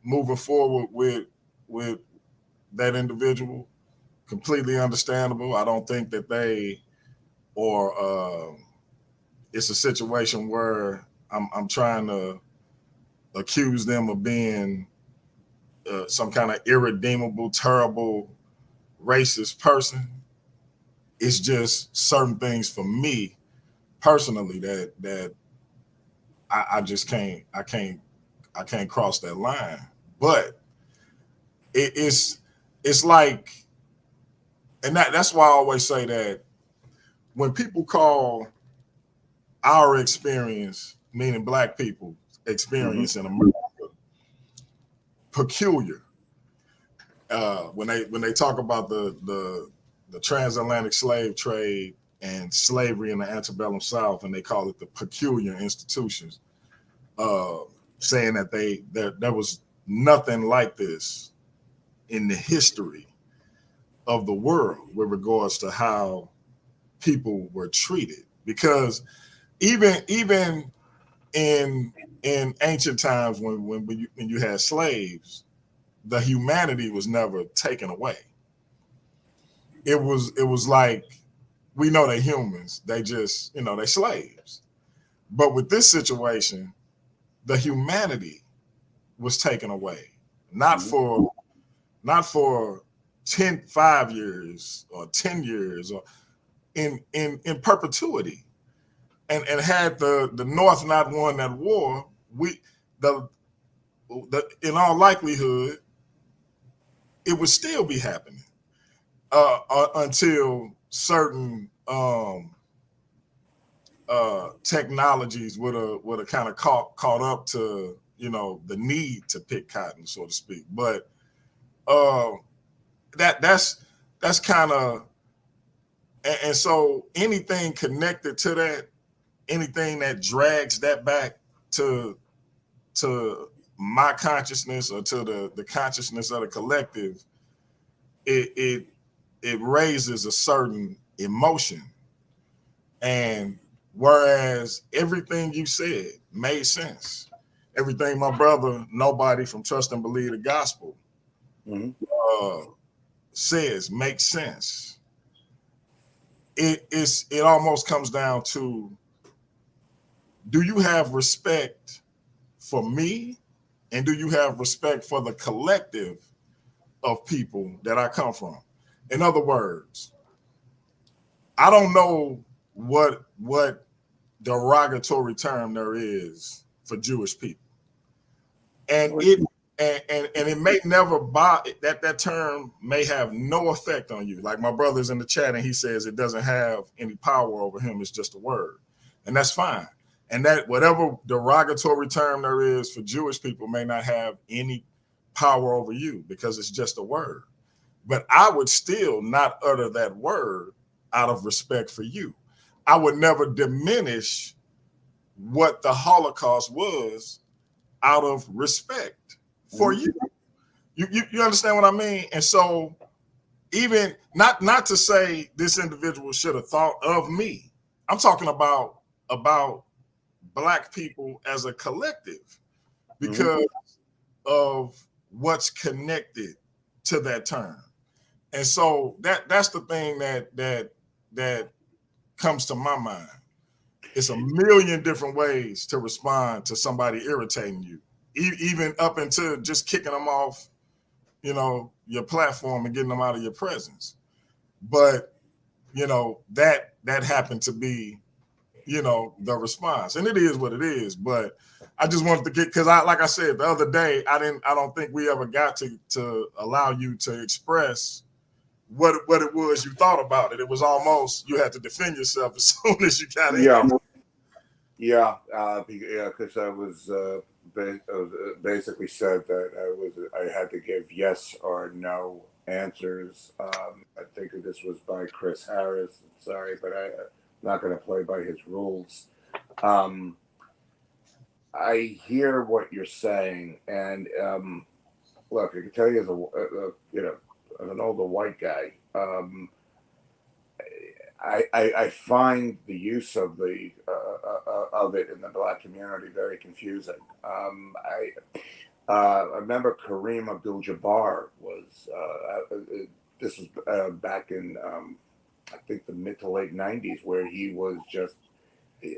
moving forward with that individual, completely understandable. I don't think that they, or it's a situation where I'm trying to accuse them of being some kind of irredeemable, terrible, racist person. It's just certain things for me personally that I just can't cross that line. But it's like, and that's why I always say that when people call our experience, meaning Black people experience in America, peculiar, when they talk about the transatlantic slave trade and slavery in the antebellum South, and they call it the peculiar institutions, saying that there was nothing like this in the history of the world with regards to how people were treated. Because even in ancient times when you had slaves, the humanity was never taken away. It was like, we know they're humans, they just, they slaves. But with this situation, the humanity was taken away, not for 5 years or 10 years, or in perpetuity. And had the North not won that war, the in all likelihood, it would still be happening until certain technologies would have kind of caught up to the need to pick cotton, so to speak. But that's kind of, and so anything connected to that, anything that drags that back to my consciousness or to the consciousness of the collective, it raises a certain emotion. And whereas everything you said made sense, everything my brother Nobody from Trust and Believe the Gospel says makes sense. It almost comes down to, do you have respect for me, and do you have respect for the collective of people that I come from? In other words, I don't know what derogatory term there is for Jewish people, and it may never that term may have no effect on you. Like my brother's in the chat, and he says it doesn't have any power over him. It's just a word, and that's fine. And that whatever derogatory term there is for Jewish people may not have any power over you because it's just a word. But I would still not utter that word out of respect for you. I would never diminish what the Holocaust was out of respect for you. You understand what I mean? And so, even not to say this individual should have thought of me. I'm talking about Black people as a collective because of what's connected to that term. And so that's the thing that comes to my mind. It's a million different ways to respond to somebody irritating you, even up into just kicking them off, your platform and getting them out of your presence. But that happened to be the response, and it is what it is. But I just wanted to get, because like I said the other day, I don't think we ever got to allow you to express what it was you thought about it. It was almost you had to defend yourself as soon as you got in. Because I was basically said that I had to give yes or no answers. I think this was by Chris Harris. I'm sorry, but I'm not going to play by his rules. I hear what you're saying, and look, I can tell you as an older white guy, I find the use of it in the Black community very confusing. I remember Kareem Abdul-Jabbar was this was back in I think the mid to late '90s, where he was just,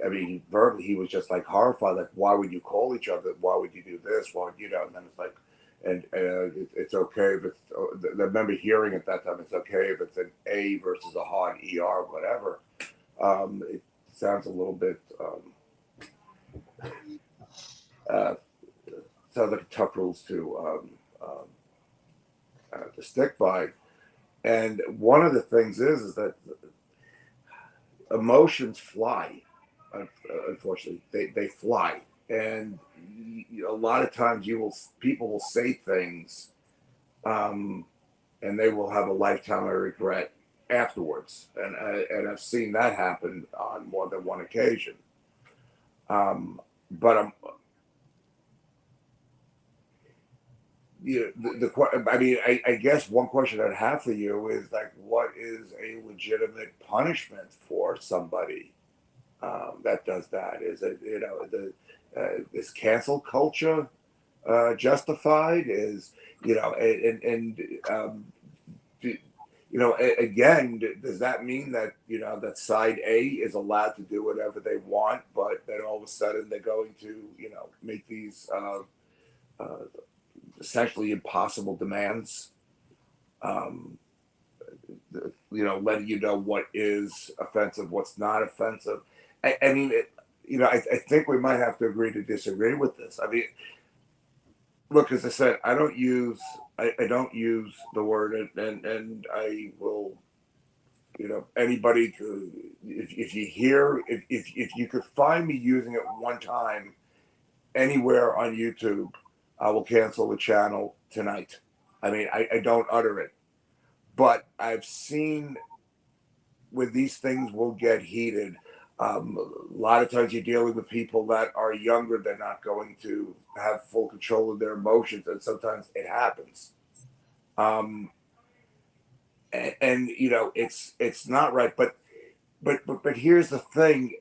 I mean, verbally he was just like horrified, like, why would you call each other? Why would you do this? Why would And then it's like, and it's okay if it's. I remember hearing at that time, it's okay if it's an A versus a hard ER, whatever. sounds a little bit uh, sounds like tough rules to stick by. And one of the things is that emotions fly. Unfortunately, they fly, and a lot of times people will say things, um, and they will have a lifetime of regret afterwards. And I've seen that happen on more than one occasion. But I mean, I guess one question I'd have for you is like, what is a legitimate punishment for somebody that does that? Is it, is cancel culture justified? Is, again, does that mean that, that side A is allowed to do whatever they want, but then all of a sudden they're going to, make these uh, essentially impossible demands, um, letting you know what is offensive, what's not offensive. I mean, I think we might have to agree to disagree with this. I mean, look, as I said, I don't use the word, and I will, anybody could, if you hear, if you could find me using it one time anywhere on YouTube, I will cancel the channel tonight. I mean, I don't utter it, but I've seen when these things will get heated. A lot of times you're dealing with people that are younger. They're not going to have full control of their emotions, and sometimes it happens. Um, and it's not right. But here's the thing: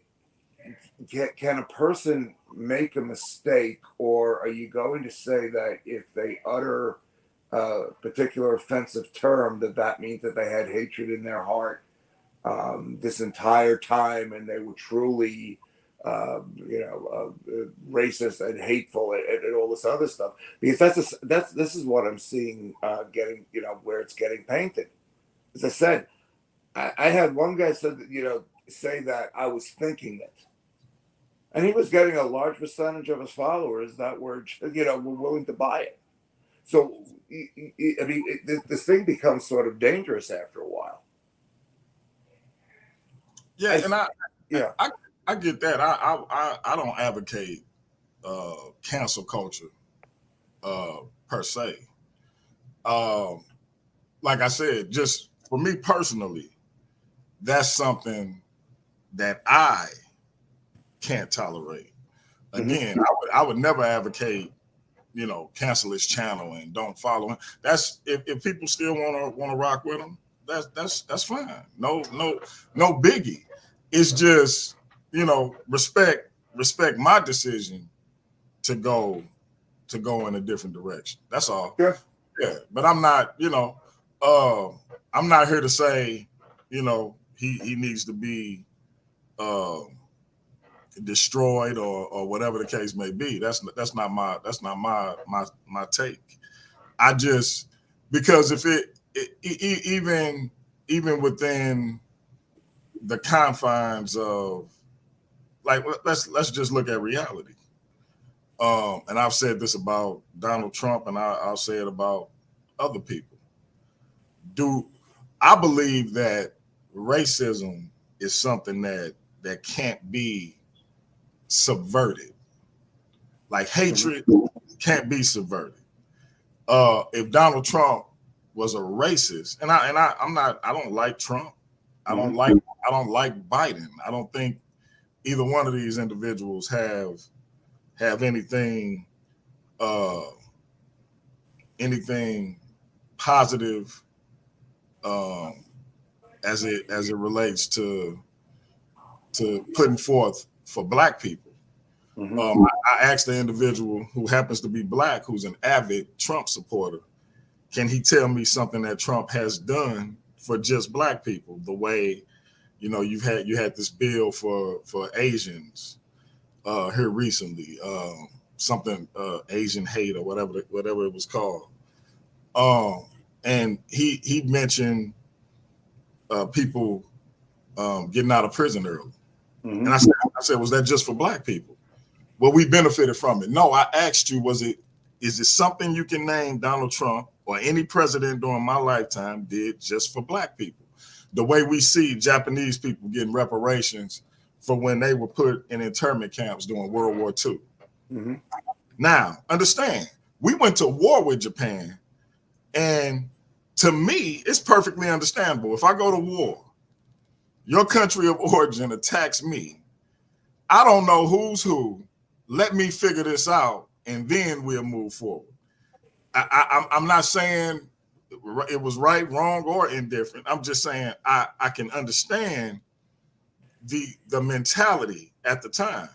can a person make a mistake, or are you going to say that if they utter a particular offensive term, that means that they had hatred in their heart this entire time, and they were truly, racist and hateful, and all this other stuff? Because this is what I'm seeing getting, where it's getting painted. As I said, I had one guy said that, say that I was thinking it. And he was getting a large percentage of his followers that were willing to buy it. So, I mean, this thing becomes sort of dangerous after a while. Yeah, and Yeah. I get that. I don't advocate cancel culture per se. Um, like I said, just for me personally, that's something that I can't tolerate. Again, I would never advocate, cancel his channel and don't follow him. That's if people still want to rock with him, that's fine. No biggie. It's just, respect my decision to go in a different direction. That's all. Yeah. Yeah, but I'm not, I'm not here to say, he needs to be uh, destroyed or whatever the case may be. That's not my take. I just, because if even within the confines of, like, let's just look at reality. And I've said this about Donald Trump, and I'll say it about other people. I believe that racism is something that can't be subverted. Like hatred can't be subverted. If Donald Trump was a racist, I don't like Trump. I don't like Biden. I don't think either one of these individuals have anything positive as it relates to putting forth for Black people. I asked the individual who happens to be Black, who's an avid Trump supporter, can he tell me something that Trump has done for just Black people? The way, you had this bill for Asians here recently, something Asian hate or whatever it was called. And he mentioned people getting out of prison early. And I said, was that just for black people? Well, we benefited from it. No, I asked you, is it something you can name Donald Trump or any president during my lifetime did just for black people? The way we see Japanese people getting reparations for when they were put in internment camps during World War II. Mm-hmm. Now, understand, we went to war with Japan, and to me, it's perfectly understandable. If I go to war, your country of origin attacks me, I don't know who's who. Let me figure this out, and then we'll move forward. I'm not saying it was right, wrong, or indifferent. I'm just saying I can understand the mentality at the time.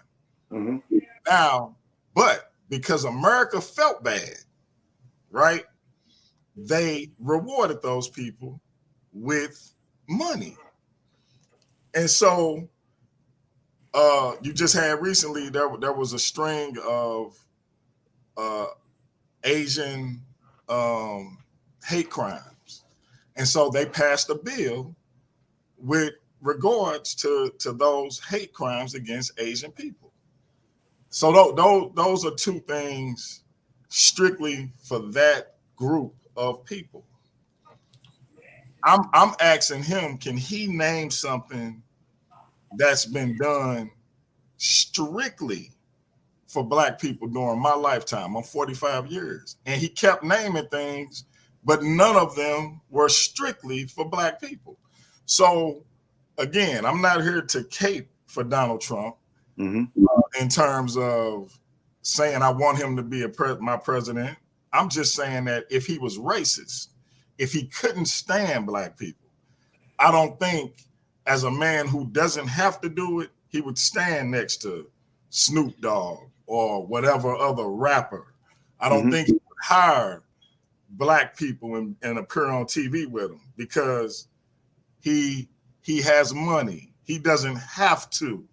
Mm-hmm. Now, but because America felt bad, right? They rewarded those people with money. And so you just had recently, there was a string of Asian hate crimes. And so they passed a bill with regards to those hate crimes against Asian people. So those are two things strictly for that group of people. I'm asking him, can he name something that's been done strictly for black people during my lifetime? I'm 45 years. And he kept naming things, but none of them were strictly for black people. So again, I'm not here to cape for Donald Trump in terms of saying I want him to be my president. I'm just saying that if he was racist, if he couldn't stand black people, I don't think as a man who doesn't have to do it, he would stand next to Snoop Dogg or whatever other rapper. I don't think he would hire black people and appear on TV with him because he has money. He doesn't have to.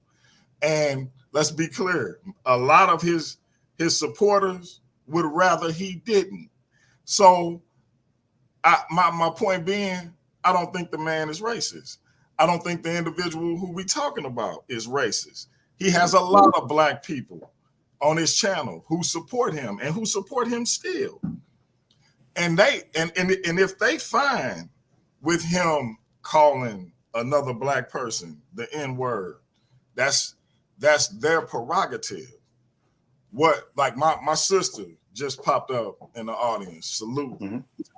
And let's be clear, a lot of his supporters would rather he didn't. So my point being, I don't think the man is racist. I don't think the individual who we talking about is racist. He has a lot of black people on his channel who support him and who support him still. And if they find with him calling another black person the N-word, that's their prerogative. What, like my sister just popped up in the audience, salute,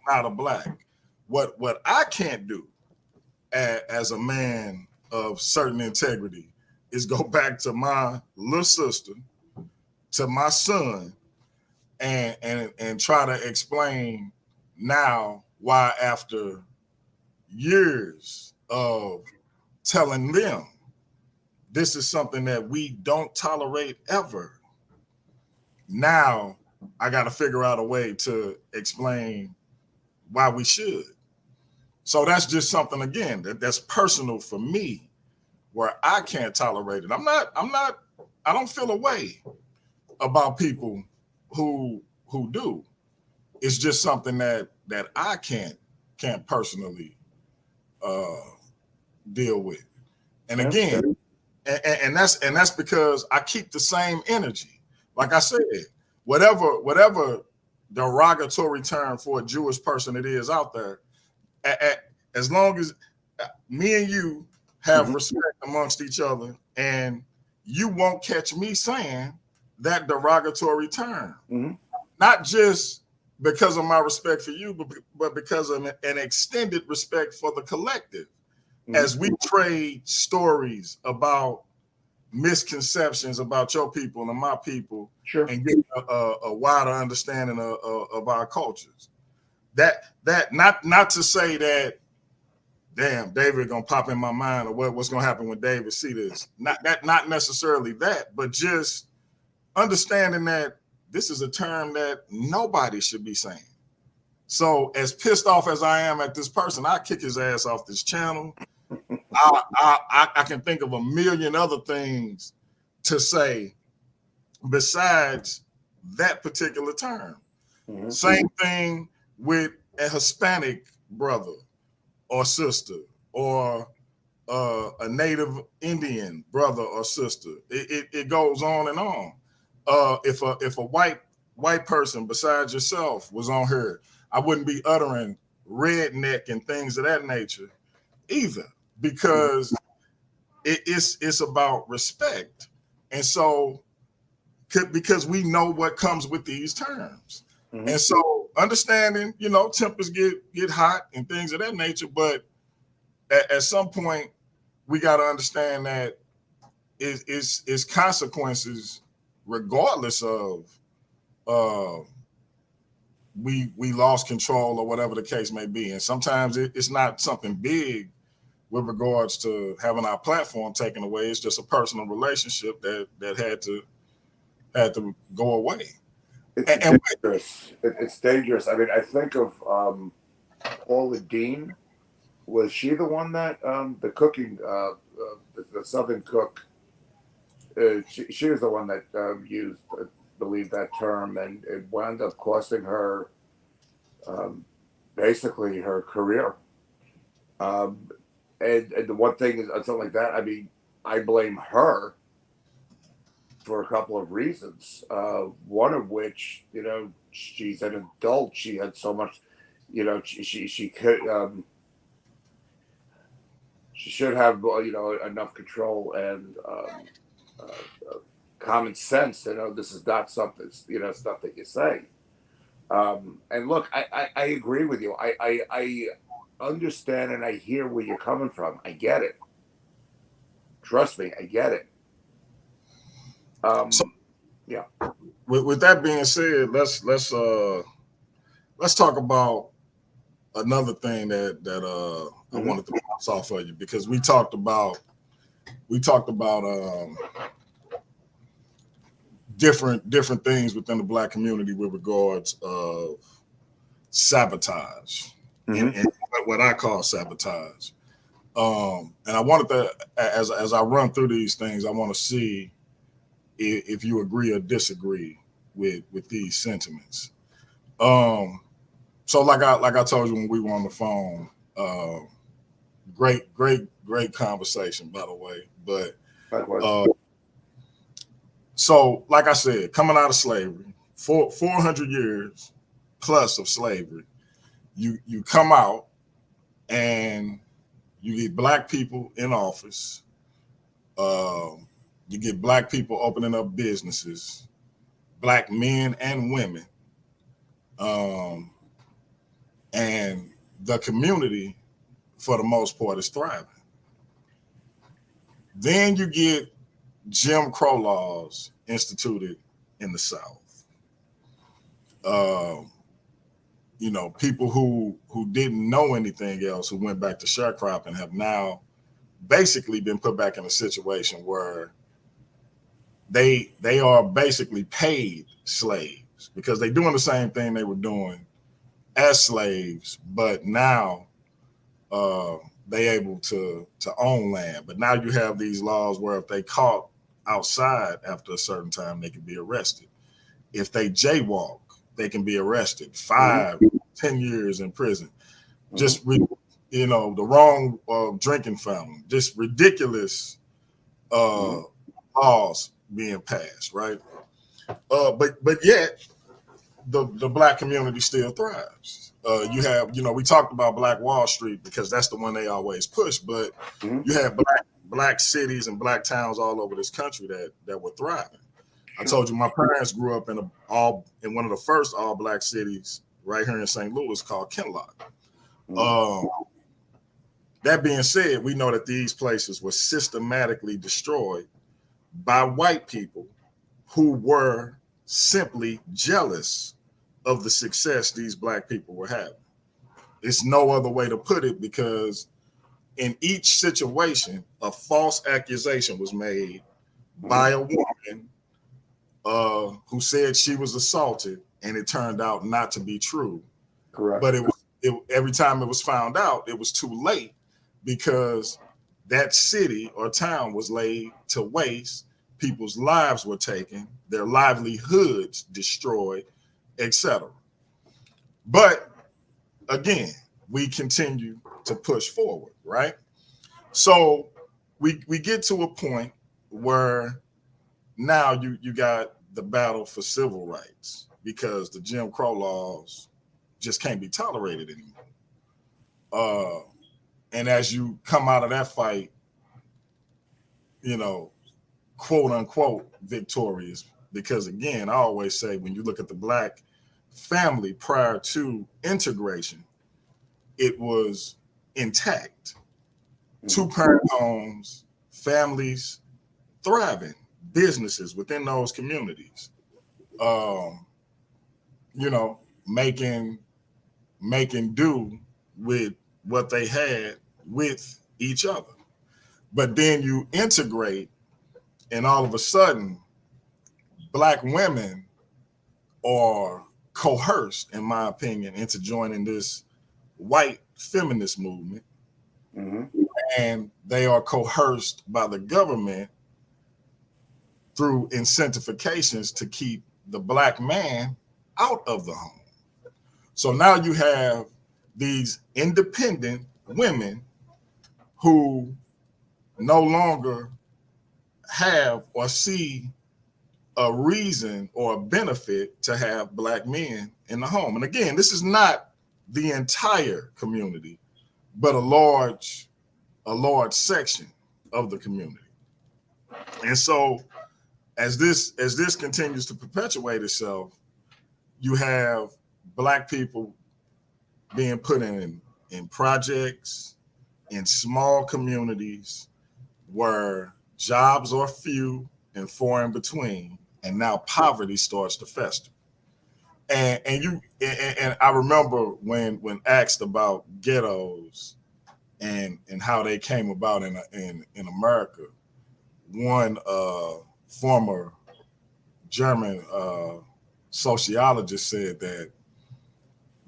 not a black. What I can't do as a man of certain integrity is go back to my little sister, to my son, and try to explain now why, after years of telling them this is something that we don't tolerate ever, now I got to figure out a way to explain why we should. So that's just something, again, that's personal for me, where I can't tolerate it. I don't feel a way about people who do. It's just something that I can't personally deal with. And again, and that's because I keep the same energy. Like I said, whatever derogatory term for a Jewish person it is out there, as long as me and you have respect amongst each other, and you won't catch me saying that derogatory term, not just because of my respect for you, but because of an extended respect for the collective. As we trade stories about misconceptions about your people and my people, and get a wider understanding of our cultures. That not to say that, damn, David gonna pop in my mind, or what's gonna happen when David see this. Not necessarily that, but just understanding that this is a term that nobody should be saying. So as pissed off as I am at this person, I kick his ass off this channel. I can think of a million other things to say besides that particular term. Same thing with a Hispanic brother or sister, or a native Indian brother or sister. It goes on and on. If a white person besides yourself was on here, I wouldn't be uttering redneck and things of that nature either, because it's about respect. And so, because we know what comes with these terms. Mhm. And so understanding, tempers get hot and things of that nature, but at some point we got to understand that it's consequences regardless of we lost control or whatever the case may be. And sometimes it's not something big with regards to having our platform taken away. It's just a personal relationship that had to go away. It's dangerous. It's dangerous. I mean, I think of Paula Dean. Was she the one that the cooking, the Southern cook? She was the one that used, I believe, that term, and it wound up costing her basically her career. And the one thing is something like that. I mean, I blame her for a couple of reasons. One of which, she's an adult. She had so much, she could. She should have, enough control and common sense to know this is not something, stuff that you say. And look, I agree with you. I understand and I hear where you're coming from. I get it. Trust me, I get it. So, yeah. With that being said, let's talk about another thing that I wanted to bounce off of you, because we talked about different things within the Black community with regards of sabotage, and what I call sabotage. And I wanted to, as I run through these things, I want to see if you agree or disagree with these sentiments. So like I told you when we were on the phone, great conversation, by the way. But so like I said, coming out of slavery, 400 years plus of slavery, you come out and you get Black people in office. You get Black people opening up businesses, Black men and women, and the community, for the most part, is thriving. Then you get Jim Crow laws instituted in the South. People who didn't know anything else, who went back to sharecropping, have now basically been put back in a situation where they are basically paid slaves, because they're doing the same thing they were doing as slaves, but now they able to own land. But now you have these laws where if they caught outside after a certain time, they can be arrested. If they jaywalk, they can be arrested 5, 10 years in prison. Just the wrong drinking fountain, just ridiculous laws being passed, right? But yet the Black community still thrives. You have, we talked about Black Wall Street because that's the one they always push, but you have black cities and Black towns all over this country that were thriving. I told you my parents grew up in one of the first all Black cities right here in St. Louis called Kinloch. That being said, we know that these places were systematically destroyed by white people who were simply jealous of the success these Black people were having. It's no other way to put it, because in each situation, a false accusation was made by a woman who said she was assaulted, and it turned out not to be true. Correct. But every time it was found out, it was too late, because that city or town was laid to waste. People's lives were taken, their livelihoods destroyed, etc. But again, we continue to push forward, right? So we get to a point where now you got the battle for civil rights because the Jim Crow laws just can't be tolerated anymore. And as you come out of that fight, you know, quote unquote victorious, because again, I always say when you look at the black family prior to integration, it was intact. Two-parent homes, families thriving, businesses within those communities, you know, making do with what they had with each other. But then you integrate, and all of a sudden, black women are coerced, in my opinion, into joining this white feminist movement. Mm-hmm. And they are coerced by the government through incentivizations to keep the black man out of the home. So now you have these independent women who no longer have or see a reason or a benefit to have black men in the home. And again, this is not the entire community, but a large section of the community. And so as this continues to perpetuate itself, you have black people being put in projects, in small communities where jobs are few and far in between, and now poverty starts to fester. And I remember when asked about ghettos and how they came about in America, one former German sociologist said that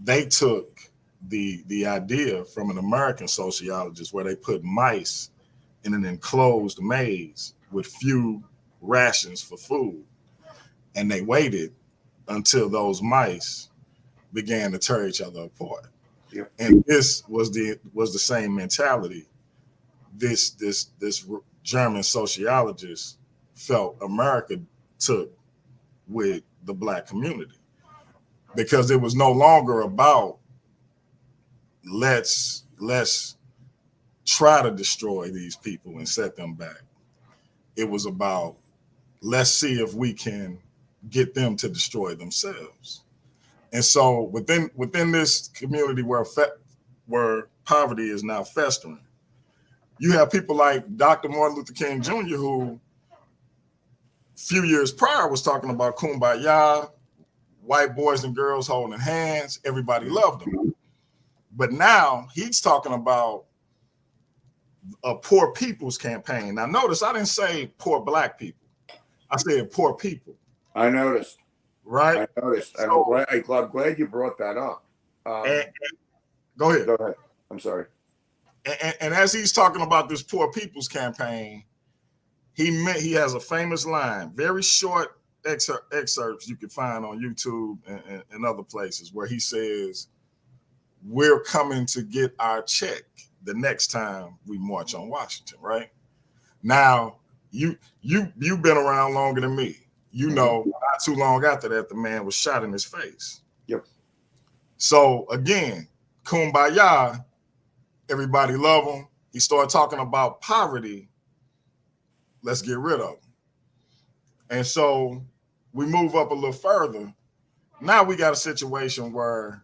they took the idea from an American sociologist where they put mice in an enclosed maze with few rations for food, and they waited until those mice began to tear each other apart. Yep. And this was the same mentality this German sociologist felt America took with the black community, because it was no longer about let's try to destroy these people and set them back. It was about let's see if we can get them to destroy themselves. And so within this community where poverty is now festering, you have people like Dr. Martin Luther King Jr., who a few years prior was talking about kumbaya, white boys and girls holding hands, everybody loved them. But now he's talking about a poor people's campaign. Now notice I didn't say poor black people. I said poor people. I noticed. Right? I noticed. And So, I'm glad you brought that up. and go ahead. Go ahead. I'm sorry. And as he's talking about this poor people's campaign, he has a famous line, very short excerpts you can find on YouTube and other places, where he says, "We're coming to get our check the next time we march on Washington." Right? Now, you've been around longer than me. You know, not too long after that, the man was shot in his face. Yep. So again, kumbaya, everybody love him. He started talking about poverty. Let's get rid of them. And so we move up a little further. Now we got a situation where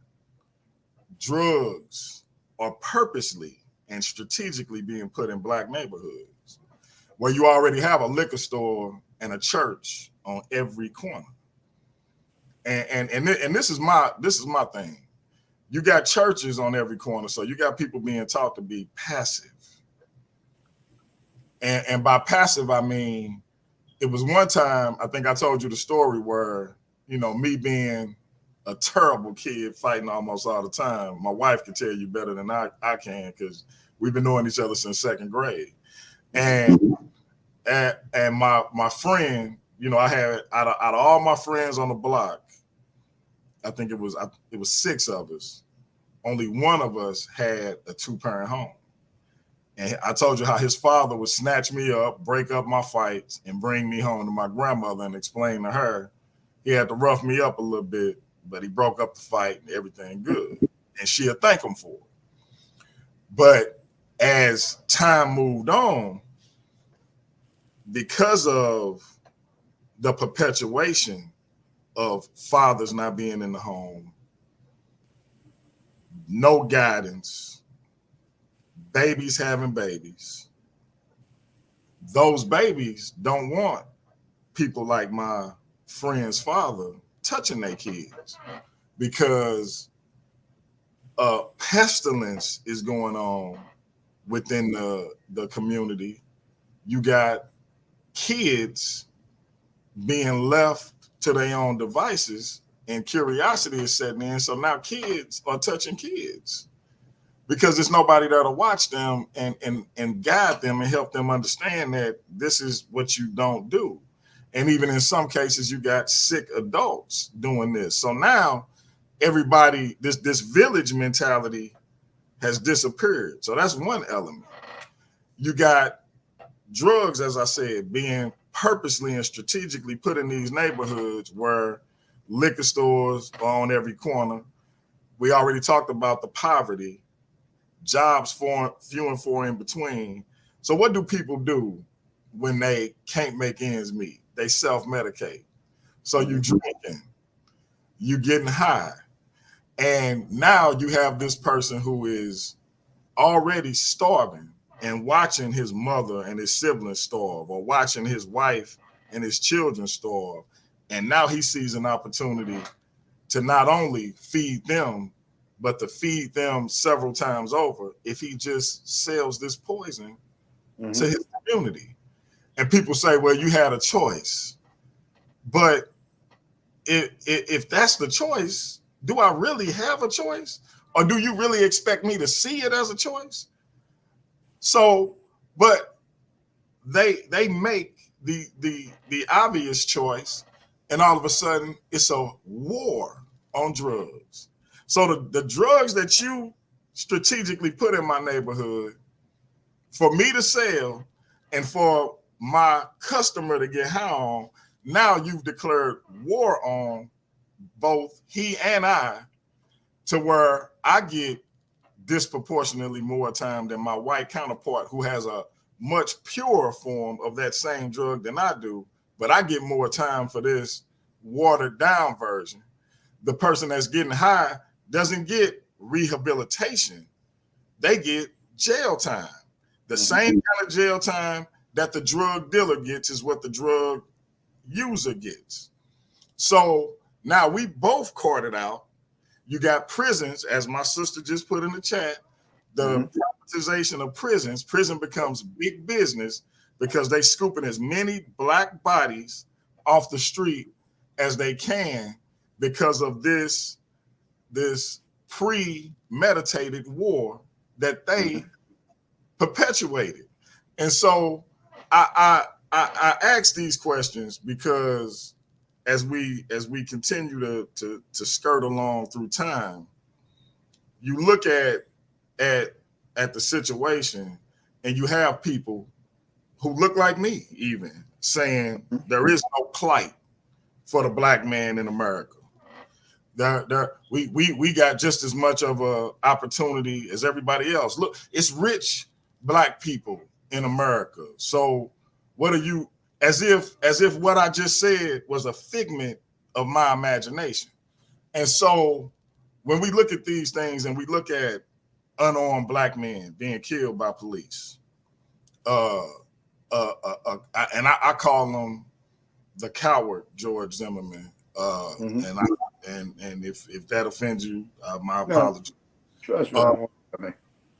drugs are purposely and strategically being put in black neighborhoods, where you already have a liquor store and a church on every corner. And this is my thing. You got churches on every corner, so you got people being taught to be passive. And by passive, I mean, it was one time, I think I told you the story where, you know, me being a terrible kid fighting almost all the time, my wife can tell you better than I can, because we've been knowing each other since second grade. And my friend, you know, I had out of all my friends on the block, I think it was 6 of us. Only one of us had a 2-parent home. And I told you how his father would snatch me up, break up my fights, and bring me home to my grandmother and explain to her he had to rough me up a little bit, but he broke up the fight and everything good. And she'll thank him for it. But as time moved on, because of the perpetuation of fathers not being in the home, no guidance, babies having babies, those babies don't want people like my friend's father touching their kids because pestilence is going on within the community. You got kids being left to their own devices and curiosity is setting in. So now kids are touching kids because there's nobody that'll watch them and guide them and help them understand that this is what you don't do. And even in some cases, you got sick adults doing this. So now everybody, this village mentality has disappeared. So that's one element. You got drugs, as I said, being purposely and strategically put in these neighborhoods where liquor stores are on every corner. We already talked about the poverty, jobs few and far in between. So what do people do when they can't make ends meet? They self-medicate. So you drinking, you getting high. And now you have this person who is already starving and watching his mother and his siblings starve, or watching his wife and his children starve. And now he sees an opportunity to not only feed them, but to feed them several times over if he just sells this poison to his community. And people say, well, you had a choice. But if that's the choice, do I really have a choice? Or do you really expect me to see it as a choice? So, but they make the obvious choice, and all of a sudden it's a war on drugs. So the drugs that you strategically put in my neighborhood for me to sell and for my customer to get high on, now you've declared war on both he and I, to where I get disproportionately more time than my white counterpart who has a much purer form of that same drug than I do, but I get more time for this watered down version. The person that's getting high doesn't get rehabilitation. They get jail time. The same kind of jail time that the drug dealer gets is what the drug user gets. So now we both carted out. You got prisons, as my sister just put in the chat, the privatization of prisons. Prison becomes big business because they scooping as many black bodies off the street as they can because of this premeditated war that they perpetuated. And so I ask these questions because as we continue to skirt along through time, you look at the situation and you have people who look like me even saying there is no plight for the black man in America. We got just as much of a opportunity as everybody else. Look, it's rich black people in America. So what are you, as if what I just said was a figment of my imagination. And so when we look at these things and we look at unarmed black men being killed by police, and I call them the coward George Zimmerman. And if that offends you, my apologies. Trust me.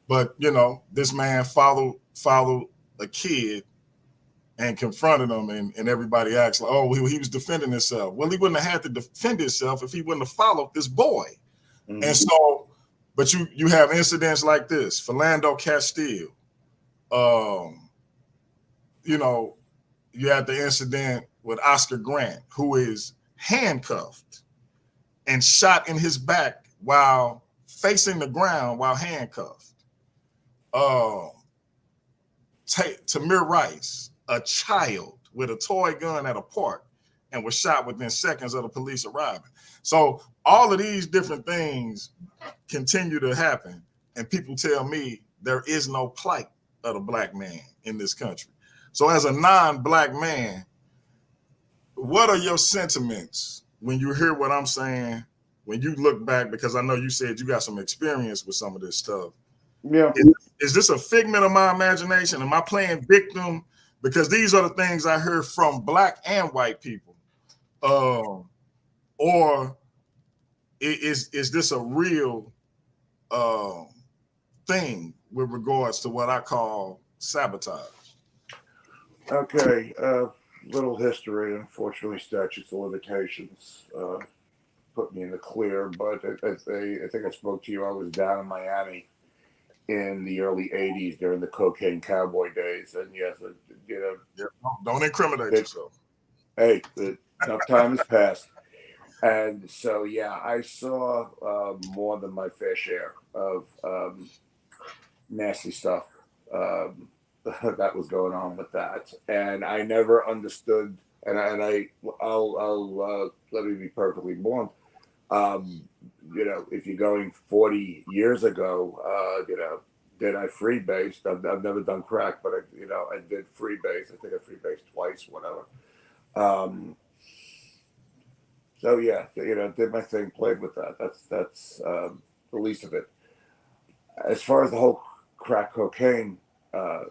But you know, this man followed a kid and confronted him, and everybody acts like, oh, he was defending himself. Well, he wouldn't have had to defend himself if he wouldn't have followed this boy. And so, but you have incidents like this, Philando Castile. You know, you had the incident with Oscar Grant, who is handcuffed and shot in his back while facing the ground while handcuffed. Tamir Rice, a child with a toy gun at a park, and was shot within seconds of the police arriving. So all of these different things continue to happen, and people tell me there is no plight of the black man in this country. So as a non-black man, what are your sentiments when you hear what I'm saying, when you look back, because I know you said you got some experience with some of this stuff. Yeah. Is this a figment of my imagination? Am I playing victim? Because these are the things I heard from black and white people. Or is this a real thing with regards to what I call sabotage? Okay. Little history. Unfortunately, statutes of limitations put me in the clear. But I think I spoke to you. I was down in Miami in the early '80s during the cocaine cowboy days, and yes, you know, Yeah, don't incriminate yourself. Hey, the tough time has passed. And so, yeah, I saw more than my fair share of nasty stuff that was going on with that, and I never understood. I'll let me be perfectly blunt. Um, you know, if you're going 40 years ago, you know, did I freebase? I've never done crack, but I did freebase. I think I freebased twice, whatever. Um, so yeah, did my thing, played with that. That's the least of it. As far as the whole crack cocaine, uh,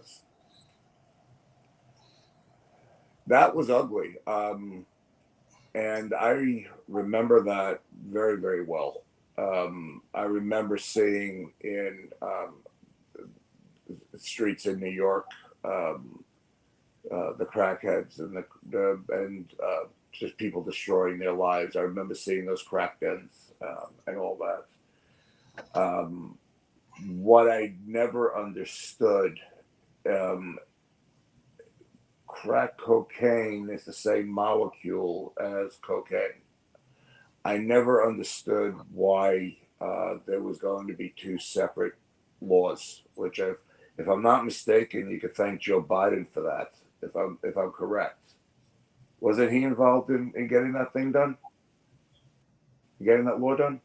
that was ugly, and I remember that very, very well. I remember seeing in streets in New York the crackheads and just people destroying their lives. I remember seeing those crack dens and all that. What I never understood, um, crack cocaine is the same molecule as cocaine. I never understood why there was going to be two separate laws. Which, if I'm not mistaken, you could thank Joe Biden for that. If I'm correct, wasn't he involved in getting that thing done, getting that law done?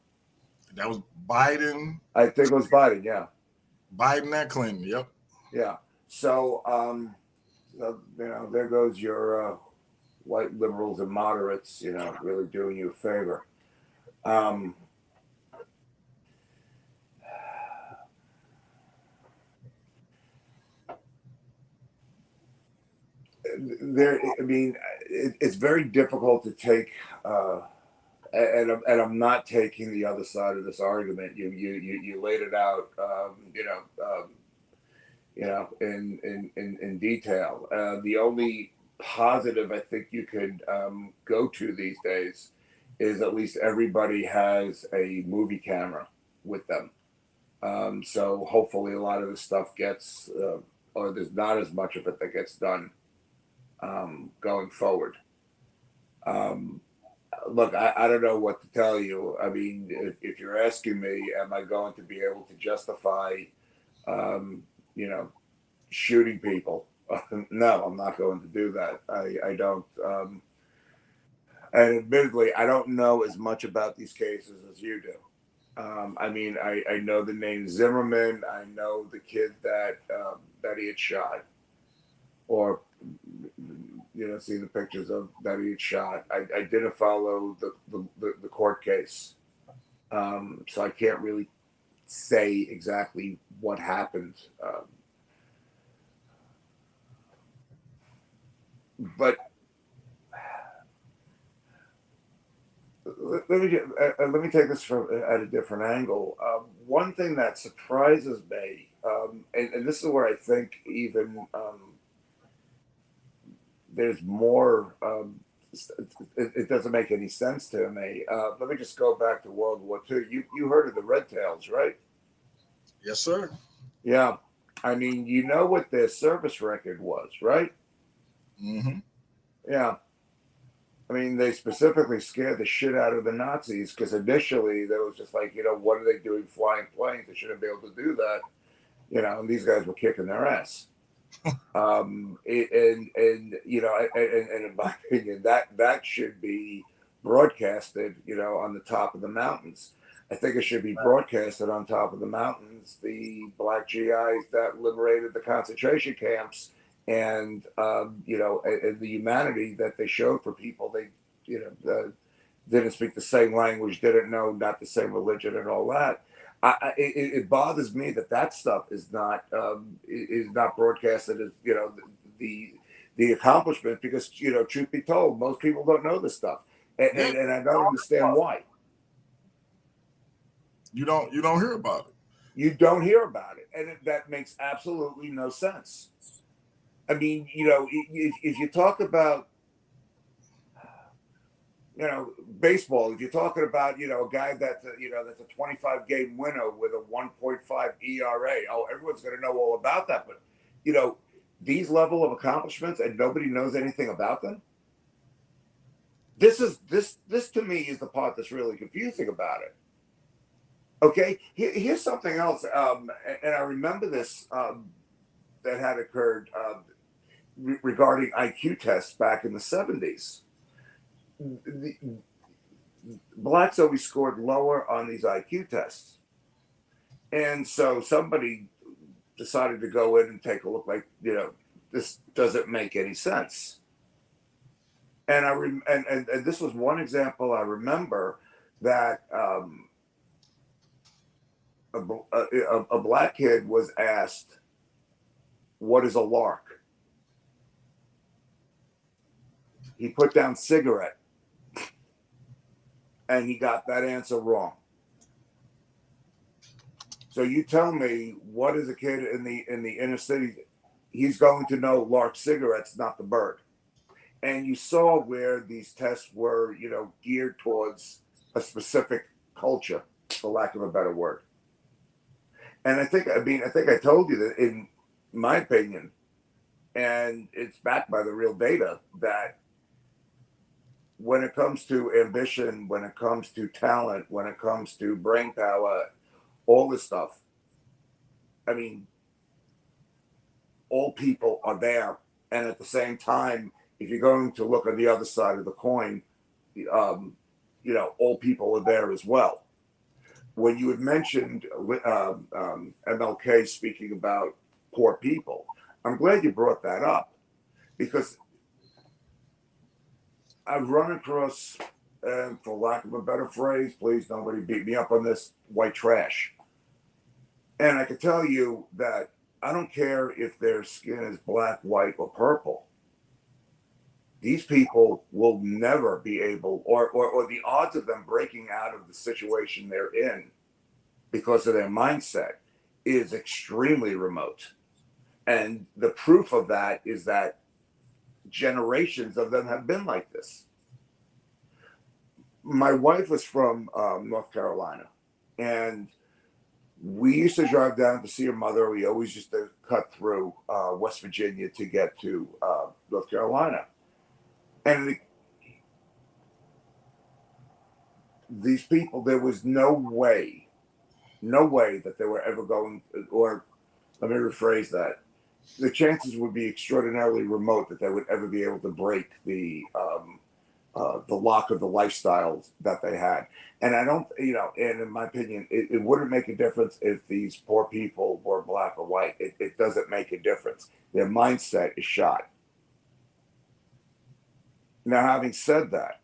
That was Biden. I think it was Biden. Yeah, Biden and Clinton. Yep. yeah. So, there goes your white liberals and moderates. Really doing you a favor. Um, it's very difficult to take, and I'm not taking the other side of this argument. You laid it out, in detail. The only positive I think you could go to these days is at least everybody has a movie camera with them. So hopefully a lot of the stuff gets, or there's not as much of it that gets done going forward. Um, Look, I don't know what to tell you. I mean, if you're asking me, am I going to be able to justify, um, you know, shooting people? No, I'm not going to do that. I don't. And admittedly, I don't know as much about these cases as you do. I mean, I know the name Zimmerman. I know the kid that he had shot, or see the pictures of that he had shot. I didn't follow the court case, so I can't really say exactly what happened. But let me take this from at a different angle. One thing that surprises me, and this is where I think even there's more. It doesn't make any sense to me. Let me just go back to World War II. You heard of the Red Tails, right? Yes, sir. Yeah. I mean, you know what their service record was, right? Mm-hmm. Yeah. I mean, they specifically scared the shit out of the Nazis because initially there was just like, what are they doing flying planes? They shouldn't be able to do that. And these guys were kicking their ass. And you know, and in my opinion, that should be broadcasted, you know, on the top of the mountains. I think it should be broadcasted on top of the mountains. The black GIs that liberated the concentration camps, and you know, and the humanity that they showed for people they, you know, didn't speak the same language, didn't know, not the same religion, and all that. It bothers me that that stuff is not broadcasted as, you know, the the accomplishment, because, you know, truth be told, most people don't know this stuff, Yeah, and I don't understand why. you don't hear about it. You don't hear about it, and that makes absolutely no sense. I mean, you know, if you talk about, you know, baseball, if you're talking about, you know, a guy that's a, you know, that's a 25 game winner with a 1.5 ERA, oh, everyone's going to know all about that. But, you know, these level of accomplishments and nobody knows anything about them. This to me is the part that's really confusing about it. Okay, here's something else, and I remember this, that had occurred, regarding IQ tests back in the 70s. The, blacks always scored lower on these IQ tests. And so somebody decided to go in and take a look, like, you know, this doesn't make any sense. And and this was one example I remember, that a black kid was asked, "What is a lark?" He put down cigarette, and he got that answer wrong. So you tell me, what is a kid in the inner city? He's going to know lark cigarettes, not the bird. And you saw where these tests were, you know, geared towards a specific culture, for lack of a better word. And I think I told you that, in my opinion, and it's backed by the real data, that when it comes to ambition, when it comes to talent, when it comes to brain power, all this stuff, I mean, all people are there. And at the same time, if you're going to look on the other side of the coin, um, you know, all people are there as well. When you had mentioned MLK speaking about poor people, I'm glad you brought that up, because I've run across, and for lack of a better phrase, please nobody beat me up on this, white trash. And I can tell you that I don't care if their skin is black, white, or purple. These people will never be able, or the odds of them breaking out of the situation they're in because of their mindset is extremely remote. And the proof of that is that generations of them have been like this. My wife was from North Carolina, and we used to drive down to see her mother. We always used to cut through West Virginia to get to North Carolina. And these people, there was no way that they were ever going, or let me rephrase that. The chances would be extraordinarily remote that they would ever be able to break the lock of the lifestyles that they had. And I don't, you know, and in my opinion, it wouldn't make a difference if these poor people were black or white. It doesn't make a difference. Their mindset is shot. Now, having said that,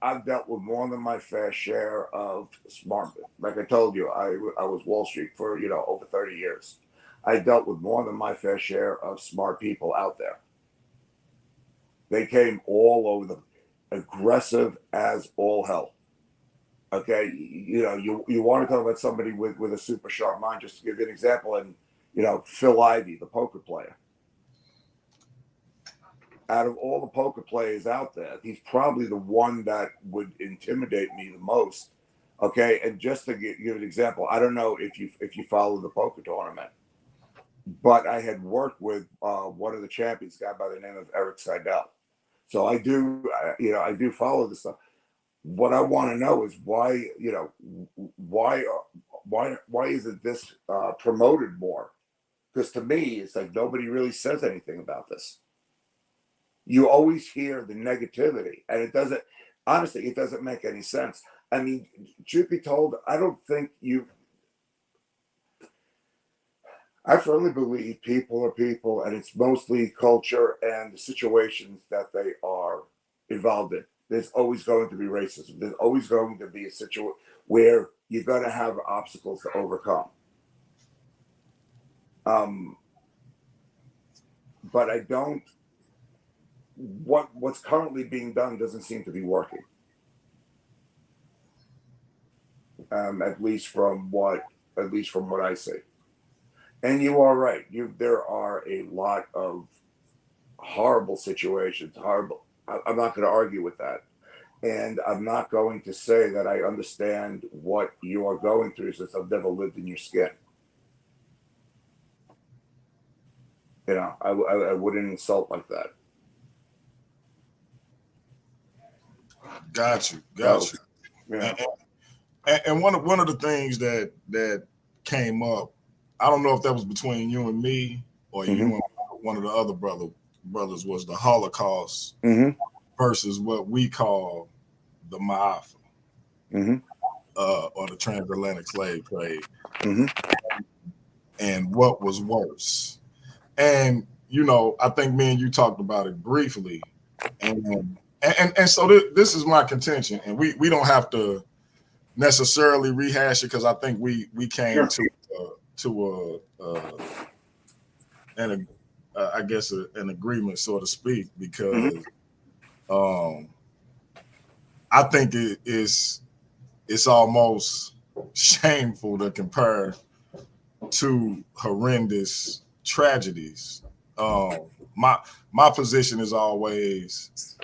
I've dealt with more than my fair share of smart. Like I told you, I was Wall Street for, you know, over 30 years. I dealt with more than my fair share of smart people out there. They came all over the, aggressive as all hell. Okay, you know, you want to talk about somebody with a super sharp mind. Just to give you an example, and, you know, Phil Ivey, the poker player. Out of all the poker players out there, he's probably the one that would intimidate me the most. Okay, and just to give an example, I don't know if you follow the poker tournament, but I had worked with one of the champions, a guy by the name of Eric Seidel. So I do, you know, I do follow this stuff. What I want to know is why, you know, why isn't this promoted more? Because to me, it's like nobody really says anything about this. You always hear the negativity, and it doesn't, honestly, it doesn't make any sense. I mean, truth be told, I firmly believe people are people, and it's mostly culture and the situations that they are involved in. There's always going to be racism. There's always going to be a situation where you're going to have obstacles to overcome. But I don't. What's currently being done doesn't seem to be working. At least from what I see. And you are right. There are a lot of horrible situations. Horrible. I'm not going to argue with that, and I'm not going to say that I understand what you are going through since I've never lived in your skin. You know, I wouldn't insult like that. Got you. So, yeah. And one of the things that came up, I don't know if that was between you and me or you and one of the other brothers, was the Holocaust versus what we call the Ma'afa, or the transatlantic slave trade, and what was worse. And I think me and you talked about it briefly, and so this is my contention, and we don't have to necessarily rehash it because I think we came to I guess an agreement, so to speak, because I think it's almost shameful to compare two horrendous tragedies. My position is always,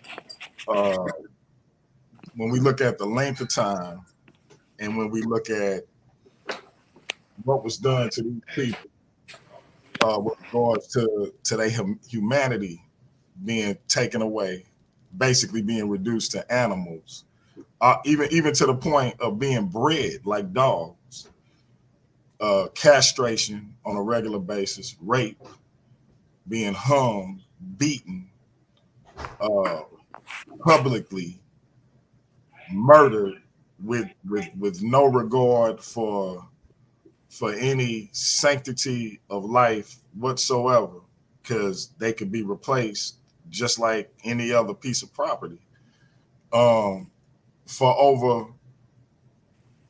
when we look at the length of time and when we look at what was done to these people, with regards to their humanity being taken away, basically being reduced to animals, even to the point of being bred like dogs, castration on a regular basis, rape, being hung, beaten, publicly murdered with no regard for any sanctity of life whatsoever, because they could be replaced just like any other piece of property, for over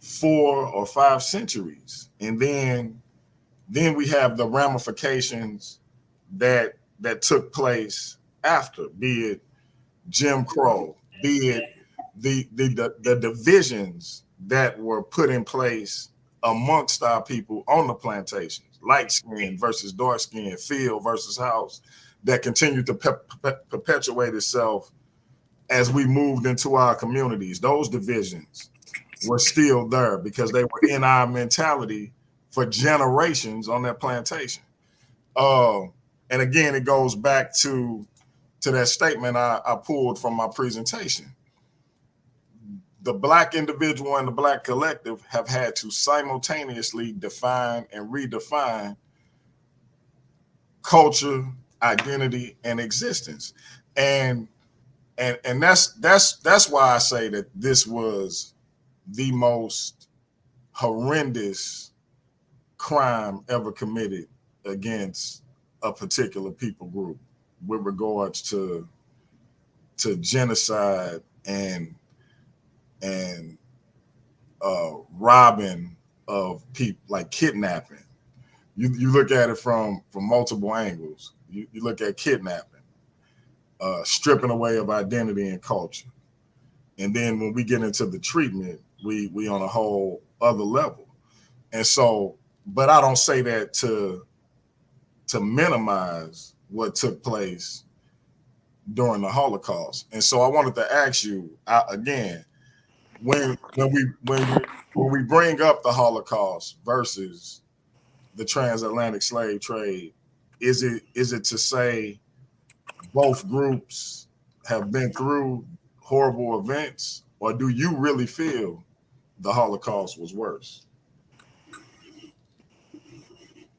4 or 5 centuries. And then we have the ramifications that took place after, be it Jim Crow, be it the divisions that were put in place amongst our people on the plantations, light skin versus dark skin, field versus house, that continued to perpetuate itself as we moved into our communities. Those divisions were still there because they were in our mentality for generations on that plantation. And again, it goes back to that statement I pulled from my presentation. The Black individual and the Black collective have had to simultaneously define and redefine culture, identity, and existence. And that's why I say that this was the most horrendous crime ever committed against a particular people group with regards to genocide and robbing of people, like kidnapping. You look at it from multiple angles. You look at kidnapping, stripping away of identity and culture, and then when we get into the treatment, we on a whole other level. And so, but I don't say that to minimize what took place during the Holocaust. And so I wanted to ask you again, when we bring up the Holocaust versus the transatlantic slave trade, is it to say both groups have been through horrible events, or do you really feel the Holocaust was worse?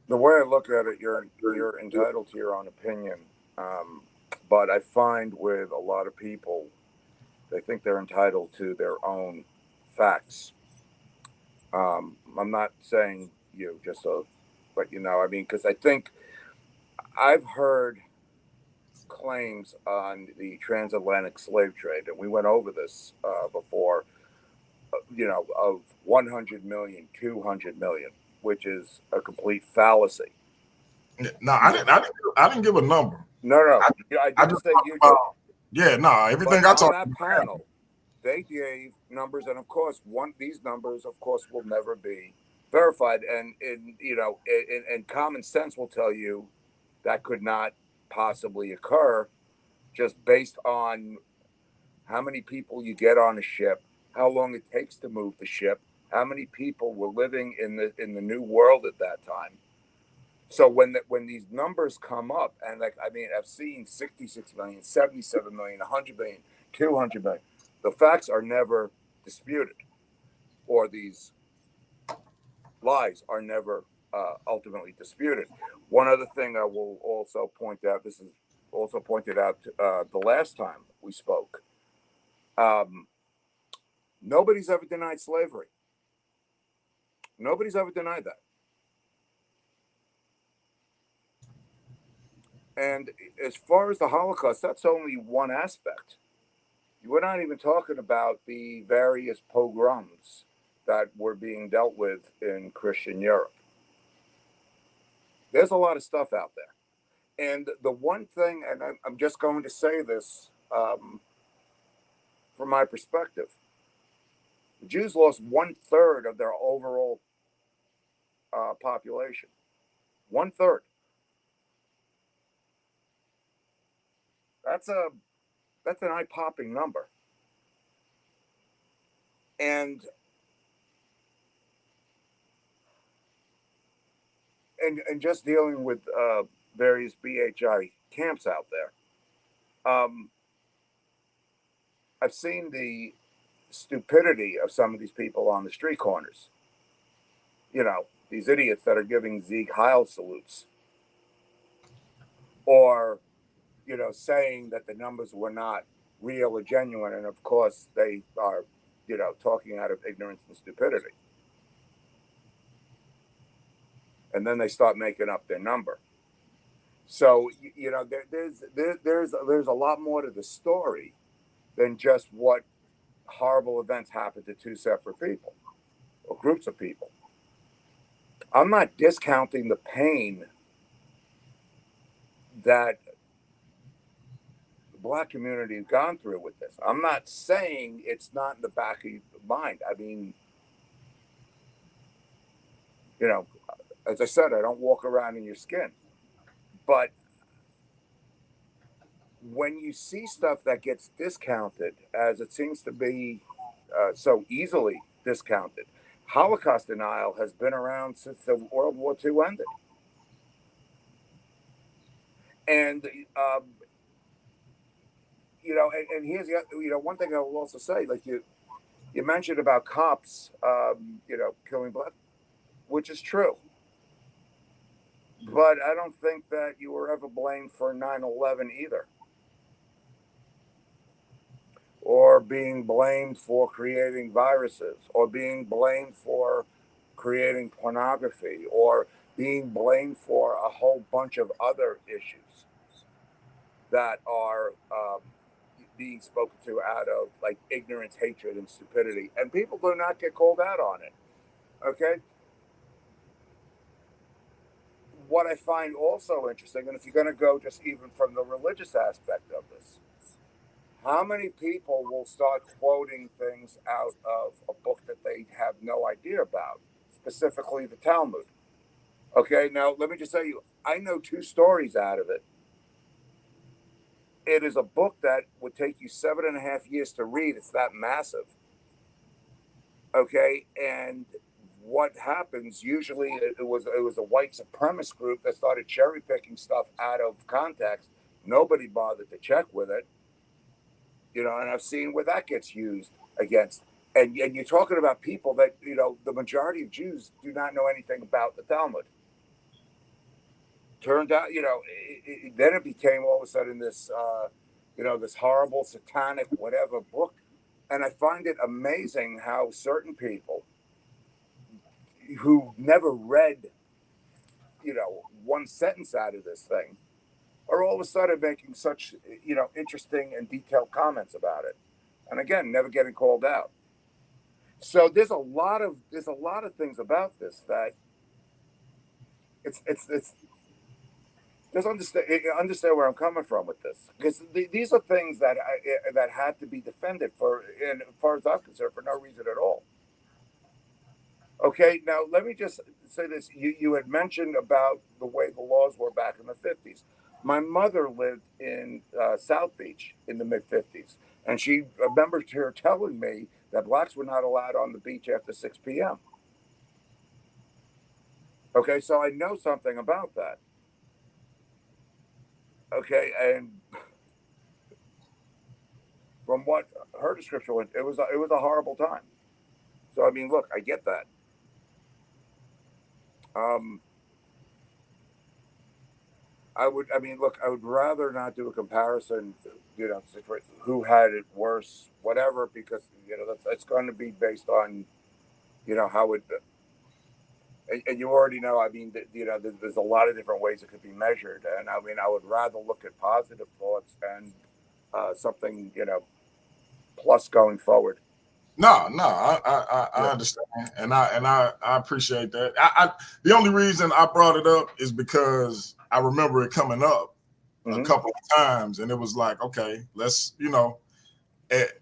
The way I look at it, you're entitled to your own opinion, but I find with a lot of people, they think they're entitled to their own facts. I'm not saying you just so, but I mean, because I think I've heard claims on the transatlantic slave trade, and we went over this before, of 100 million, 200 million, which is a complete fallacy. No, I didn't give a number. No, I I didn't just say talked you did. about, yeah, no, everything But I on talked that about. panel, they gave numbers, and of course, these numbers, of course, will never be verified, and common sense will tell you that could not possibly occur, just based on how many people you get on a ship, how long it takes to move the ship, how many people were living in the new world at that time. So when these numbers come up, and like, I mean, I've seen 66 million, 77 million, 100 million, 200 million. The facts are never disputed, or these lies are never ultimately disputed. One other thing I will also point out, this is also pointed out the last time we spoke. Um, Nobody's ever denied slavery. Nobody's ever denied that. And as far as the Holocaust, that's only one aspect. We're not even talking about the various pogroms that were being dealt with in Christian Europe. There's a lot of stuff out there. And the one thing, and I'm just going to say this from my perspective, the Jews lost 1/3 of their overall population. 1/3. That's a that's an eye-popping number. And just dealing with various BHI camps out there, I've seen the stupidity of some of these people on the street corners. These idiots that are giving Sieg Heil salutes, or saying that the numbers were not real or genuine, and of course they are, talking out of ignorance and stupidity, and then they start making up their number. So there's a lot more to the story than just what horrible events happened to two separate people or groups of people. I'm not discounting the pain that the Black community has gone through with this. I'm not saying it's not in the back of your mind. I mean, you know, as I said, I don't walk around in your skin. But when you see stuff that gets discounted, as it seems to be so easily discounted, Holocaust denial has been around since the World War II ended. And and here's the one thing I will also say, like you mentioned about cops, killing black, which is true. But I don't think that you were ever blamed for 9/11 either, or being blamed for creating viruses, or being blamed for creating pornography, or being blamed for a whole bunch of other issues that are being spoken to out of like ignorance, hatred, and stupidity. And people do not get called out on it. Okay. What I find also interesting, and if you're going to go just even from the religious aspect of this, how many people will start quoting things out of a book that they have no idea about, specifically the Talmud? Okay, now let me just tell you, I know two stories out of it. It is a book that would take you 7.5 years to read. It's that massive. Okay, and what happens usually, it was a white supremacist group that started cherry picking stuff out of context. Nobody bothered to check with it, and I've seen where that gets used against. And you're talking about people that the majority of Jews do not know anything about the Talmud. turned out, then it became all of a sudden this, this horrible satanic whatever book. And I find it amazing how certain people who never read, one sentence out of this thing are all of a sudden making such, interesting and detailed comments about it. And again, never getting called out. So there's a lot of things about this that it's just understand where I'm coming from with this, because these are things that that had to be defended for, and as far as I'm concerned, for no reason at all. Okay, now let me just say this: you had mentioned about the way the laws were back in the 50s. My mother lived in South Beach in the mid 50s, and she remembers her telling me that blacks were not allowed on the beach after 6 p.m. Okay, so I know something about that. Okay, and from what her description was, it was a horrible time. So I mean, look, I get that. Um, I would rather not do a comparison, who had it worse, whatever, because that's going to be based on, how it, and you already know. I mean, there's a lot of different ways it could be measured, and I mean, I would rather look at positive thoughts and something, plus going forward. No, I understand, and I appreciate that. The only reason I brought it up is because I remember it coming up a couple of times, and it was like, okay, let's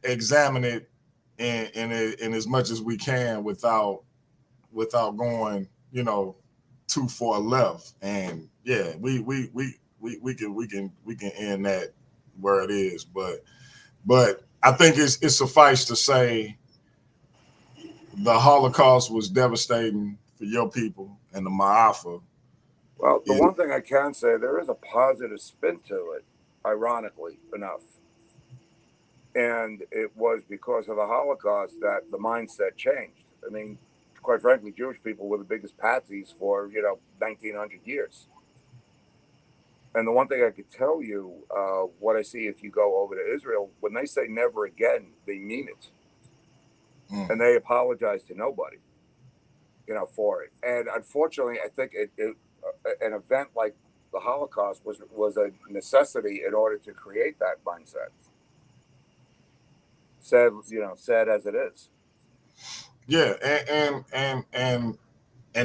examine it in as much as we can without going too far left. And yeah, we can end that where it is, but I think it's suffice to say the Holocaust was devastating for your people, and the Ma'afa. Well, the one thing I can say, there is a positive spin to it, ironically enough. And it was because of the Holocaust that the mindset changed. I mean, quite frankly, Jewish people were the biggest patsies for, 1900 years. And the one thing I could tell you, what I see if you go over to Israel, when they say never again, they mean it. And they apologize to nobody, for it. And unfortunately, I think an event like the Holocaust was a necessity in order to create that mindset. Sad as it is. Yeah, and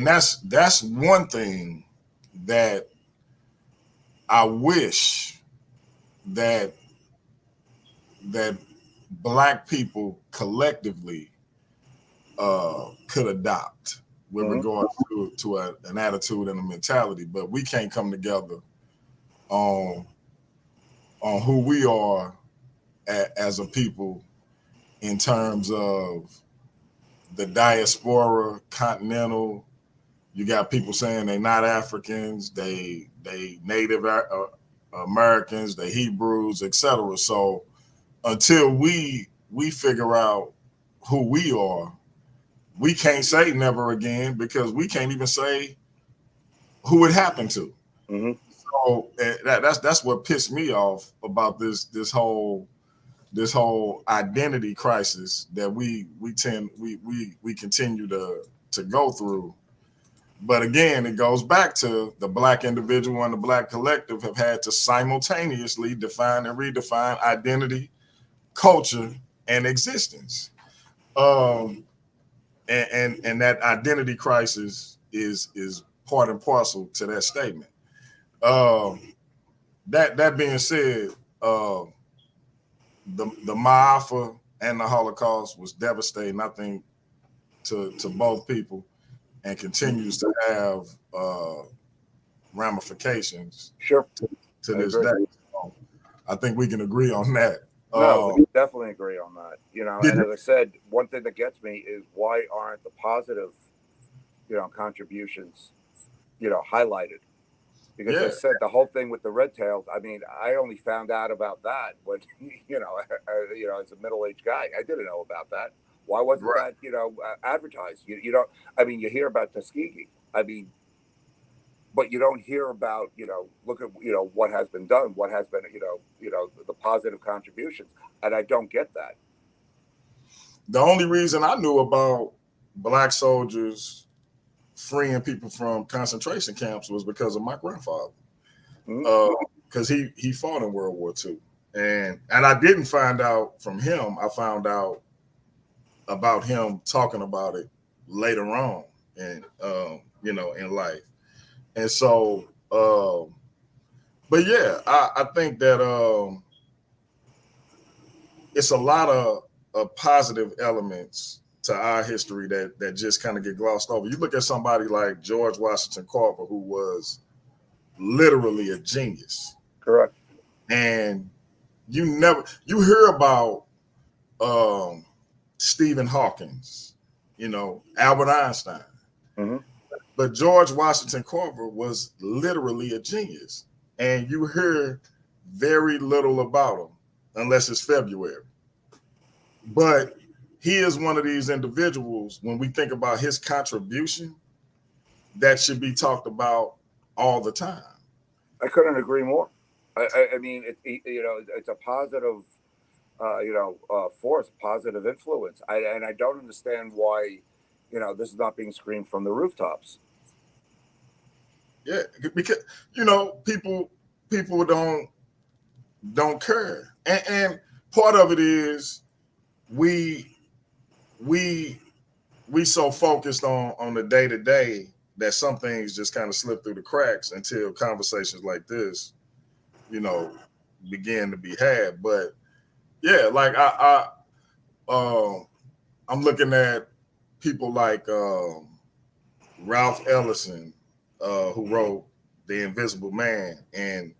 that's one thing that I wish that black people collectively could adopt with regard to an attitude and a mentality, but we can't come together on who we are as a people in terms of the diaspora, continental. You got people saying they're not Africans, they Native Americans, they Hebrews, etc. So until we figure out who we are, we can't say never again, because we can't even say who it happened to. So that's what pissed me off about this whole identity crisis that we continue to go through. But again, it goes back to the black individual and the black collective have had to simultaneously define and redefine identity, culture, and existence. And that identity crisis is part and parcel to that statement. That being said, the Ma'afa and the Holocaust was devastating, I think, to both people, and continues to have ramifications to this day. So I think we can agree on that. No, we definitely agree on that. And as I said, one thing that gets me is why aren't the positive, contributions, highlighted? Because I said the whole thing with the red tails. I mean, I only found out about that when, as a middle-aged guy, I didn't know about that. Why wasn't that, advertised? You don't. I mean, you hear about Tuskegee. I mean, but you don't hear about, look at, what has been done, what has been, the positive contributions. And I don't get that. The only reason I knew about black soldiers freeing people from concentration camps was because of my grandfather. Because he fought in World War II. And I didn't find out from him. I found out about him talking about it later on and in life. And so but yeah, I think that it's a lot of positive elements to our history that just kind of get glossed over. You look at somebody like George Washington Carver, who was literally a genius. Correct. And you hear about Stephen Hawkins, Albert Einstein. Mm-hmm. But George Washington Carver was literally a genius. And you hear very little about him unless it's February. But he is one of these individuals, when we think about his contribution, that should be talked about all the time. I couldn't agree more. I mean, it's a positive, force, positive influence. And I don't understand why, this is not being screamed from the rooftops. Yeah, because people don't care, and part of it is we so focused on the day to day that some things just kind of slip through the cracks until conversations like this, begin to be had. But yeah, like I'm looking at people like Ralph Ellison, who wrote The Invisible Man, and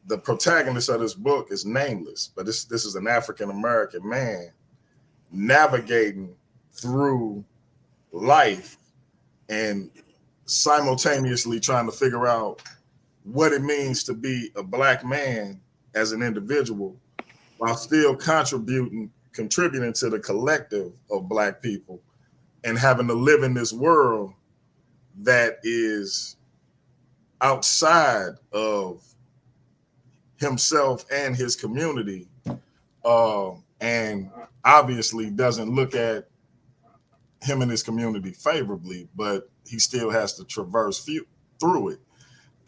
the protagonist of this book is nameless, but this is an African American man navigating through life and simultaneously trying to figure out what it means to be a black man as an individual while still contributing to the collective of black people and having to live in this world that is outside of himself and his community, and obviously doesn't look at him and his community favorably, but he still has to traverse through it.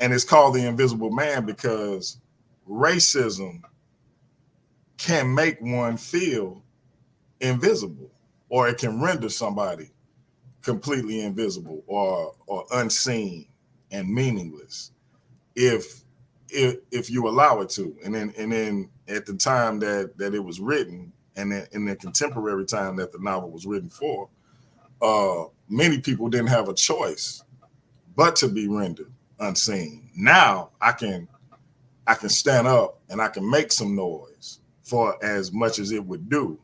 And it's called The Invisible Man because racism can make one feel invisible, or it can render somebody completely invisible or unseen and meaningless if you allow it to. And then at the time that it was written, and then in the contemporary time that the novel was written for, many people didn't have a choice but to be rendered unseen. Now I can stand up and I can make some noise for as much as it would do.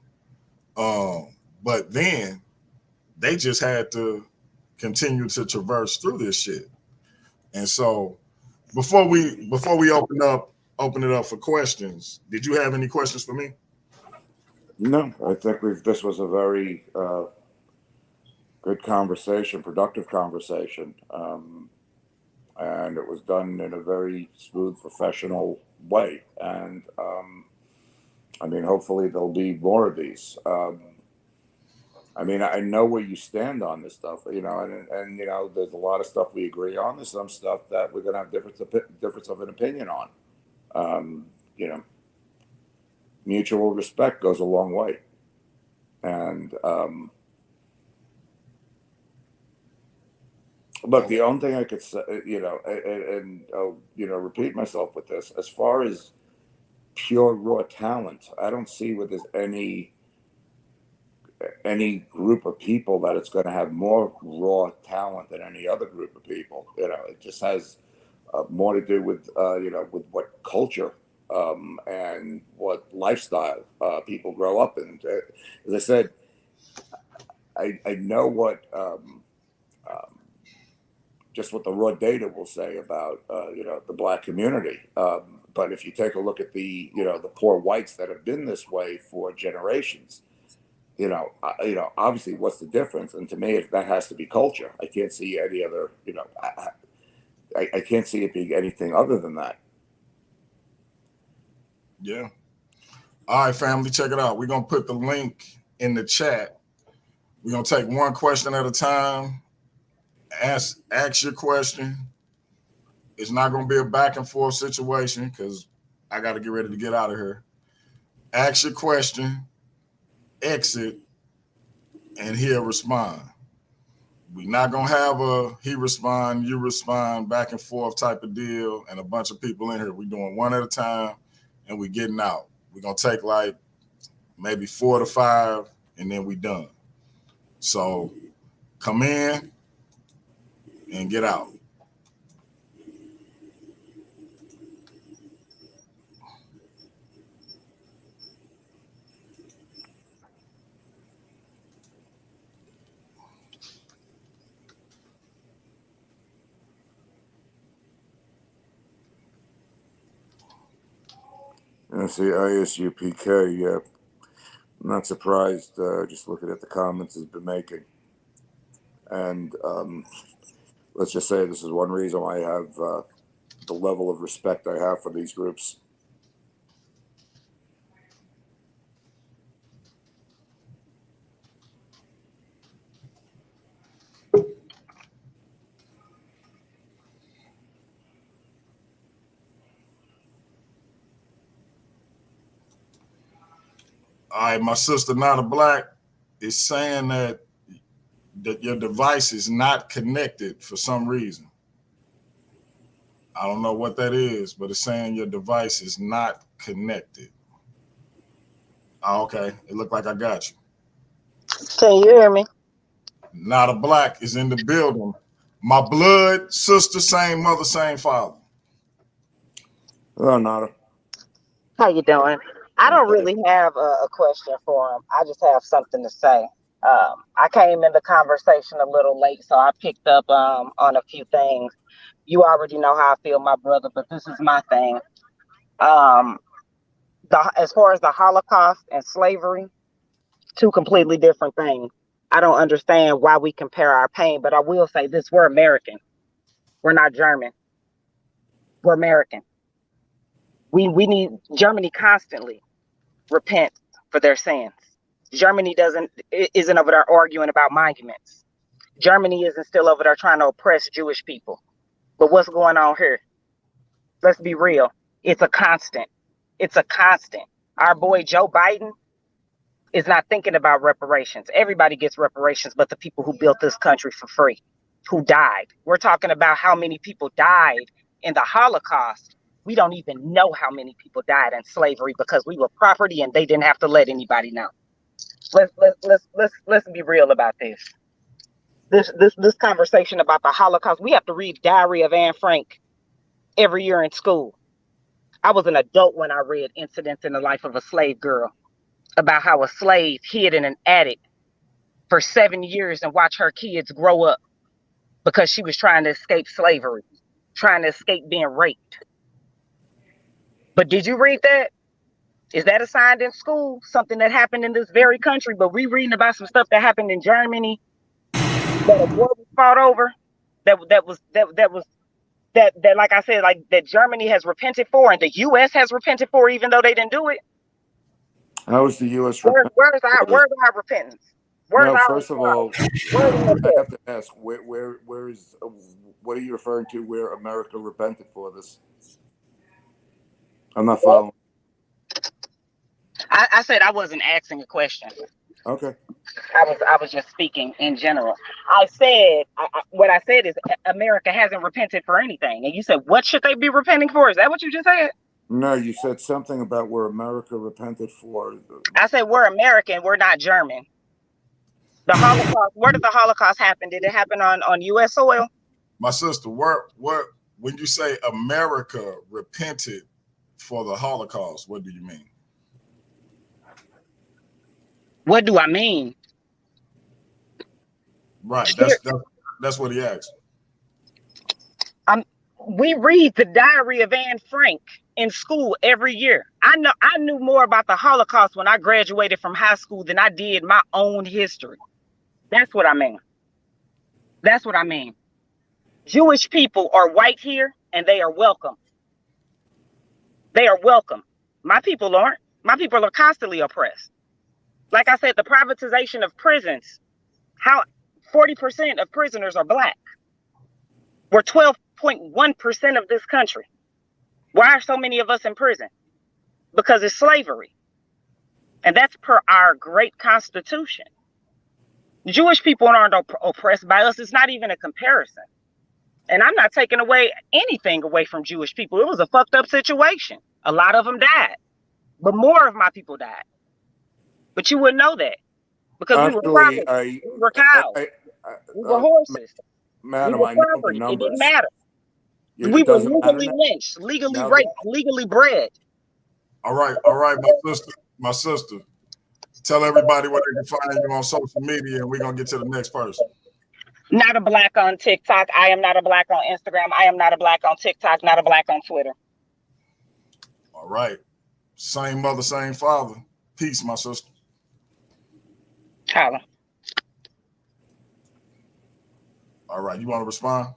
But then they just had to continue to traverse through this shit. And so before we open it up for questions, did you have any questions for me? No, I think this was a very good conversation, productive conversation. And it was done in a very smooth, professional way. And I mean, hopefully there'll be more of these. I mean, I know where you stand on this stuff, and there's a lot of stuff we agree on. There's some stuff that we're going to have difference of an opinion on. Mutual respect goes a long way. And look, the only thing I could say, and I'll, repeat myself with this, as far as pure raw talent, I don't see where there's any group of people that it's going to have more raw talent than any other group of people. It just has more to do with with what culture and what lifestyle people grow up in. As I said, I know what just what the raw data will say about the black community. But if you take a look at the the poor whites that have been this way for generations, obviously, what's the difference? And to me, that has to be culture. I can't see any other. I can't see it being anything other than that. Yeah. All right, family, check it out. We're going to put the link in the chat. We're going to take one question at a time. Ask your question. It's not going to be a back and forth situation because I got to get ready to get out of here. Ask your question, exit, and he'll respond. We're not going to have a he respond, you respond, back and forth type of deal and a bunch of people in here. We're doing one at a time and we're getting out. We're going to take like maybe 4 to 5 and then we done. So come in and get out. I see ISUPK. Yeah, I'm not surprised. Just looking at the comments he's been making, and let's just say this is one reason why I have the level of respect I have for these groups. All right, my sister, Not a Black, is saying that your device is not connected for some reason. I don't know what that is, but it's saying your device is not connected. Oh, okay, it looked like I got you. Can you hear me? Not a Black is in the building. My blood sister, same mother, same father. Oh, Nada. How you doing? I don't really have a question for him. I just have something to say. I came in the conversation a little late, so I picked up on a few things. You already know how I feel, my brother, but this is my thing. Um, as far as the Holocaust and slavery, two completely different things. I don't understand why we compare our pain, but I will say this: we're American. We're not German. We're American. We need Germany constantly repent for their sins. Germany isn't over there arguing about monuments. Germany isn't still over there trying to oppress Jewish people. But what's going on here? Let's be real. It's a constant. It's a constant. Our boy Joe Biden is not thinking about reparations. Everybody gets reparations, but the people who built this country for free, who died. We're talking about how many people died in the Holocaust. We don't even know how many people died in slavery because we were property and they didn't have to let anybody know. Let's be real about this. This conversation about the Holocaust. We have to read Diary of Anne Frank every year in school. I was an adult when I read Incidents in the Life of a Slave Girl about how a slave hid in an attic for 7 years and watched her kids grow up because she was trying to escape slavery, trying to escape being raped. But did you read that? Is that assigned in school? Something that happened in this very country, but we reading about some stuff that happened in Germany that a war was fought over. That like I said, like that Germany has repented for and the U.S. has repented for, even though they didn't do it. How is the U.S. Where's our repentance? No, first of all, I have to ask, where is, what are you referring to where America repented for this? I'm not following. I said I wasn't asking a question. Okay. I was just speaking in general. I said what I said is America hasn't repented for anything, and you said what should they be repenting for? Is that what you just said? No, you said something about where America repented for. I said we're American. We're not German. The Holocaust. Where did the Holocaust happen? Did it happen on U.S. soil? My sister, when you say America repented for the Holocaust, what do you mean? What do I mean? Right. That's what he asked. We read the Diary of Anne Frank in school every year. I knew more about the Holocaust when I graduated from high school than I did my own history. That's what I mean. That's what I mean. Jewish people are white here and they are welcome. They are welcome. My people aren't. My people are constantly oppressed. Like I said, the privatization of prisons, how 40% of prisoners are black. We're 12.1% of this country. Why are so many of us in prison? Because it's slavery. And that's per our great constitution. Jewish people aren't oppressed by us. It's not even a comparison. And I'm not taking away anything away from Jewish people. It was a fucked up situation. A lot of them died, but more of my people died. But you wouldn't know that because we were Actually, property. We were cows. We were horses. We madam, were I know the property. It didn't numbers. matter. We It were doesn't matter legally now. lynched, legally Now raped, legally bred. All right, my sister. Tell everybody where they can find you on social media, and we're gonna get to the next person. Not a black on TikTok. I am not a black on Instagram. I am not a black on TikTok. Not a black on Twitter. All right. Same mother, same father. Peace, my sister. Holla. All right. You want to respond?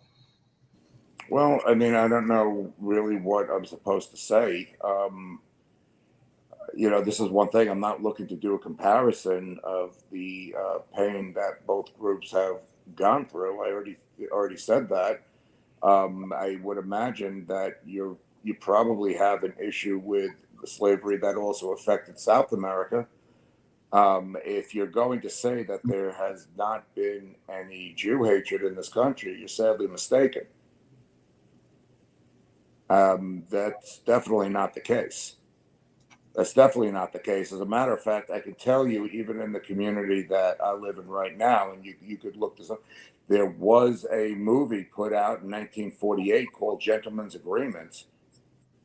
Well, I mean, I don't know really what I'm supposed to say. You know, this is one thing. I'm not looking to do a comparison of the pain that both groups have gone through. I already said that. I would imagine that you probably have an issue with the slavery that also affected South America. If you're going to say that there has not been any Jew hatred in this country, you're sadly mistaken. That's definitely not the case. That's definitely not the case. As a matter of fact, I can tell you, even in the community that I live in right now, and you could look this up, there was a movie put out in 1948 called Gentleman's Agreement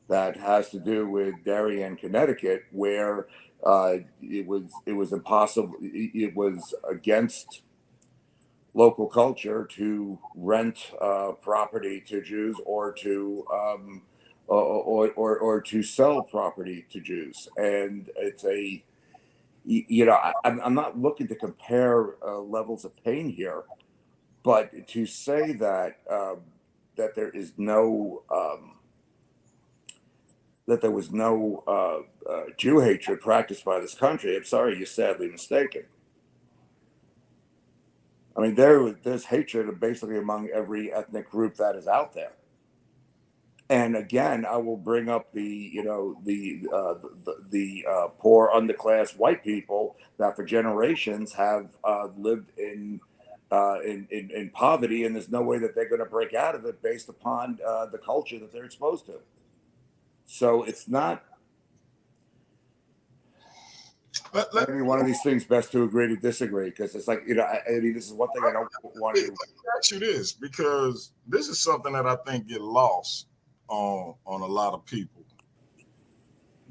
that has to do with Darien, Connecticut, where it was impossible. It was against local culture to rent property to Jews or to or to sell property to Jews, and it's a I'm not looking to compare levels of pain here, but to say that that there is no that there was no Jew hatred practiced by this country, I'm sorry, you're sadly mistaken. I mean, there's hatred basically among every ethnic group that is out there. And again, I will bring up the poor underclass white people that for generations have lived in poverty, and there's no way that they're going to break out of it based upon the culture that they're exposed to. So it's not maybe one of these things best to agree to disagree, because it's like, I mean, this is one thing I don't want to ask you this, because this is something that I think get lost on a lot of people.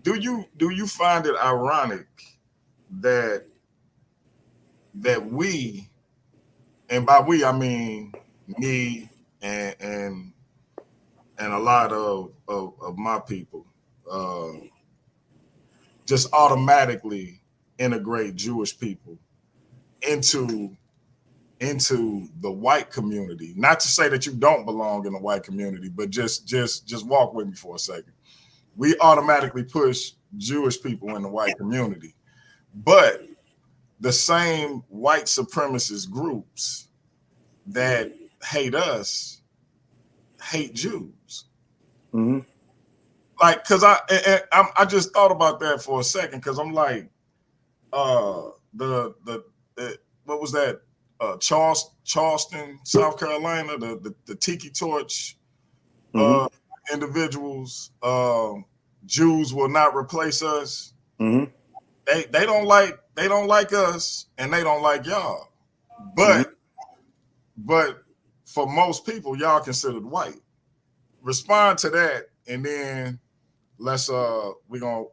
Do you find it ironic that we, and by we I mean me and a lot of my people, just automatically integrate Jewish people into the white community? Not to say that you don't belong in the white community, but just walk with me for a second. We automatically push Jewish people in the white community, but the same white supremacist groups that hate us hate Jews. Mm-hmm. Like, because I just thought about that for a second, because I'm like, the what was that? Charleston, South Carolina, the Tiki Torch individuals. Jews will not replace us. Mm-hmm. They don't like us, and they don't like y'all. But for most people, y'all considered white. Respond to that, and then let's we got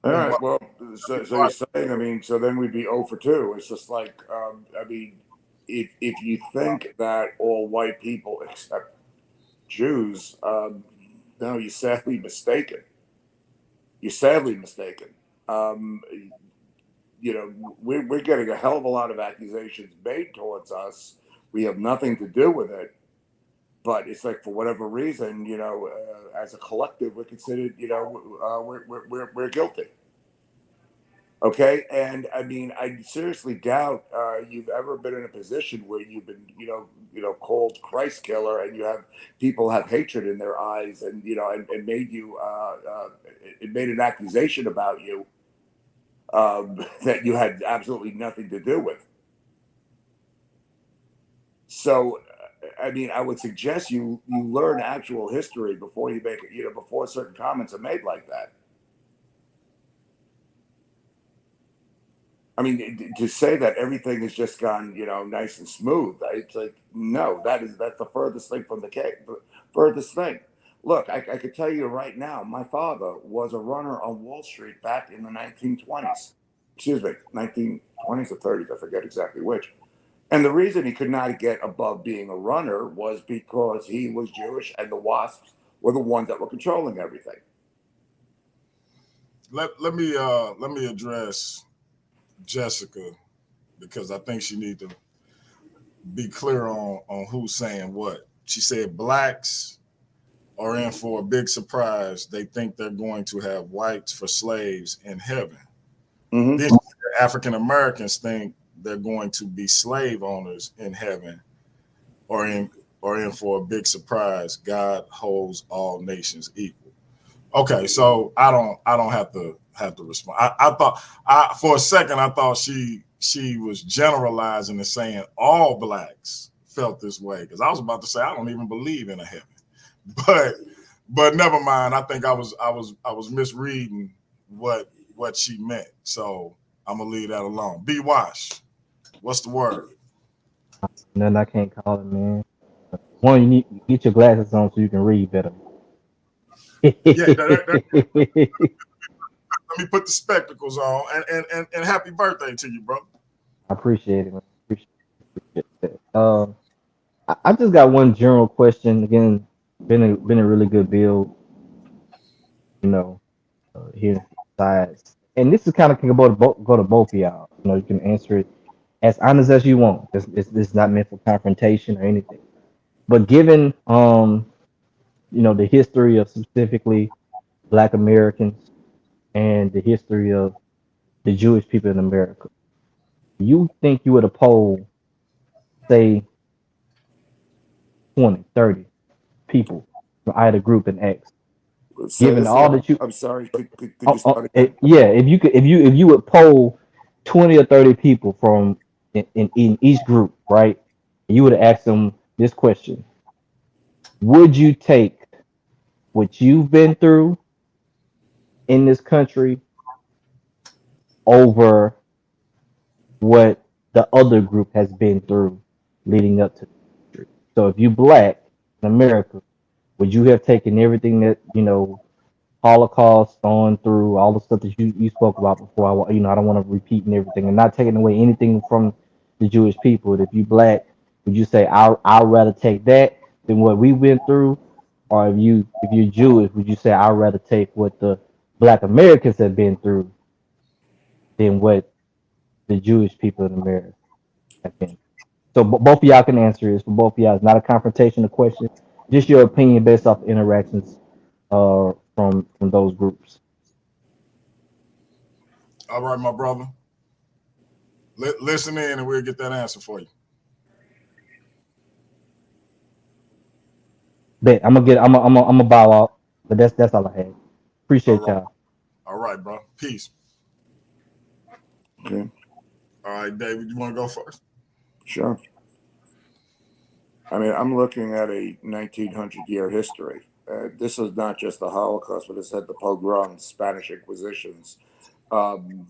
All right. Well, so you're saying, I mean, so then we'd be 0 for 2. It's just like, I mean, if you think that all white people except Jews, no, you're sadly mistaken. You're sadly mistaken. We're getting a hell of a lot of accusations made towards us. We have nothing to do with it. but it's like for whatever reason, as a collective, we're considered, we're guilty. Okay, and I mean, I seriously doubt you've ever been in a position where you've been, called Christ killer, and you have people have hatred in their eyes, and and made you, it made an accusation about you that you had absolutely nothing to do with. So, I mean, I would suggest you learn actual history before you make it, before certain comments are made like that. I mean, to say that everything has just gone, nice and smooth, it's like, no, that's the furthest thing from the case, furthest thing. Look, I could tell you right now, my father was a runner on Wall Street back in the 1920s. Excuse me, 1920s or 30s, I forget exactly which. And the reason he could not get above being a runner was because he was Jewish, and the WASPs were the ones that were controlling everything. Let me address Jessica, because I think she need to be clear on who's saying what. She said blacks are in for a big surprise. They think they're going to have whites for slaves in heaven. Mm-hmm. Then African Americans think they're going to be slave owners in heaven, or in for a big surprise. God holds all nations equal. Okay, so I don't have to respond. I thought for a second I thought she was generalizing and saying all blacks felt this way, because I was about to say I don't even believe in a heaven, but never mind. I think I was misreading what she meant. So I'm gonna leave that alone. Be Wash, what's the word? Nothing I can't call it, man. One, you need to get your glasses on so you can read better. Yeah, let me put the spectacles on, and happy birthday to you, bro. I appreciate it, man. Appreciate it. I just got one general question. Again, been a really good build, you know, here sides. And this is kind of can go to both of y'all. You can answer it as honest as you want. It's not meant for confrontation or anything. But given the history of specifically Black Americans and the history of the Jewish people in America, you think you would have polled, say, 20, 30 people from either group and X, Say given this all again. that you, I'm sorry. Could you start again? yeah, if you would poll 20 or 30 people from in each group, right? You would have asked them this question: would you take what you've been through in this country over what the other group has been through leading up to the country? So if you black in America, would you have taken everything that Holocaust on through all the stuff that you spoke about before? I don't want to repeat and everything, and not taking away anything from the Jewish people. But if you black, would you say I'd rather take that than what we went through? Or if you're Jewish, would you say I'd rather take what the Black Americans have been through than what the Jewish people in America have been? So both of y'all can answer this. For both of y'all, it's not a confrontational question. Just your opinion based off interactions from those groups. All right, my brother. Listen in, and we'll get that answer for you. Bet I'm gonna bow out, but that's all I had. All Appreciate right, y'all. all right, bro. Peace. Okay, All right, David, you want to go first? sure. I mean, I'm looking at a 1900-year history. This is not just the Holocaust, but this had the pogroms, Spanish Inquisitions. Um,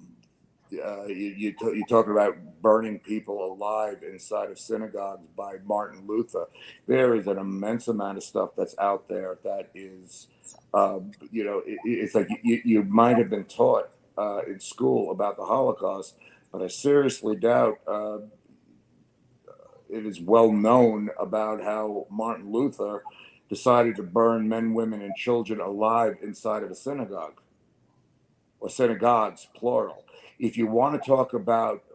you're talking about burning people alive inside of synagogues by Martin Luther. There is an immense amount of stuff that's out there that is, it's like you might have been taught in school about the Holocaust, but I seriously doubt it is well known about how Martin Luther decided to burn men, women, and children alive inside of a synagogue, or synagogues, plural. If you want to talk about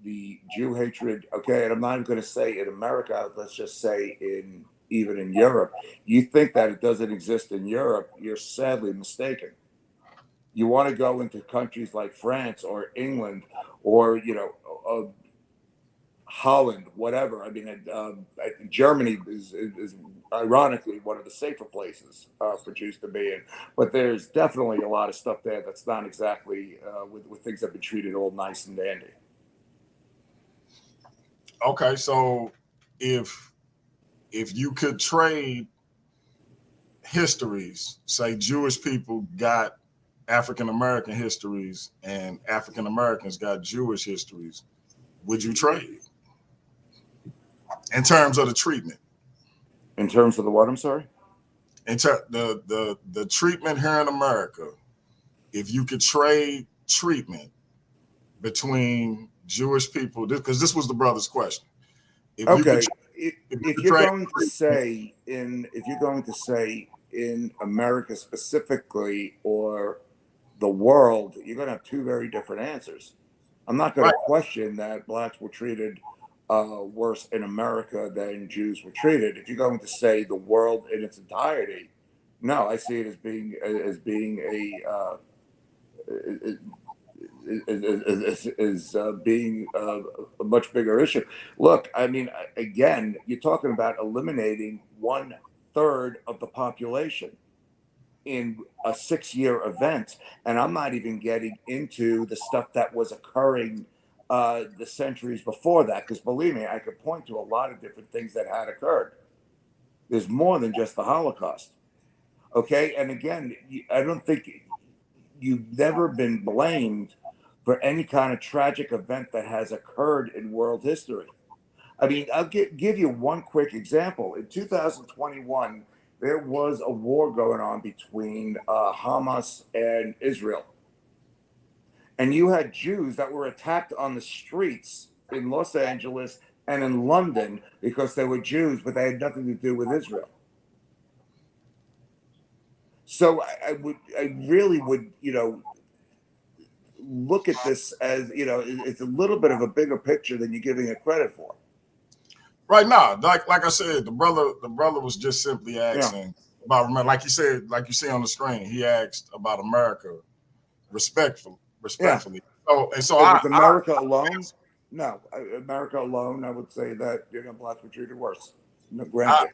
the Jew hatred, okay, and I'm not even going to say in America, let's just say in even in Europe. You think that it doesn't exist in Europe, you're sadly mistaken. You want to go into countries like France or England or, Holland, whatever. I mean, Germany is ironically one of the safer places for Jews to be in. But there's definitely a lot of stuff there that's not exactly with things that have been treated all nice and dandy. Okay, so if you could trade histories, say Jewish people got African American histories and African Americans got Jewish histories, would you trade in terms of the treatment? In terms of the what? I'm sorry. The treatment here in America, if you could trade treatment between Jewish people, because this was the brother's question. If you could, Okay, if you're going to say in America specifically or the world, you're going to have two very different answers. I'm not going to question that blacks were treated worse in America than Jews were treated. If you're going to say the world in its entirety, no, I see it as being being a much bigger issue. Look, I mean, again, you're talking about eliminating 1/3 of the population in a 6-year event, and I'm not even getting into the stuff that was occurring the centuries before that, because believe me, I could point to a lot of different things that had occurred. There's more than just the Holocaust. Okay, and again, I don't think you've never been blamed for any kind of tragic event that has occurred in world history. I mean, I'll give you one quick example. In 2021, there was a war going on between Hamas and Israel. And you had Jews that were attacked on the streets in Los Angeles and in London because they were Jews, but they had nothing to do with Israel. So I really would, look at this as, it's a little bit of a bigger picture than you're giving it credit for. Right now, like I said, the brother was just simply asking about, remember, like you said, like you see on the screen, he asked about America respectfully. Yeah. So America alone? No, America alone, I would say that blacks were treated worse. No, granted.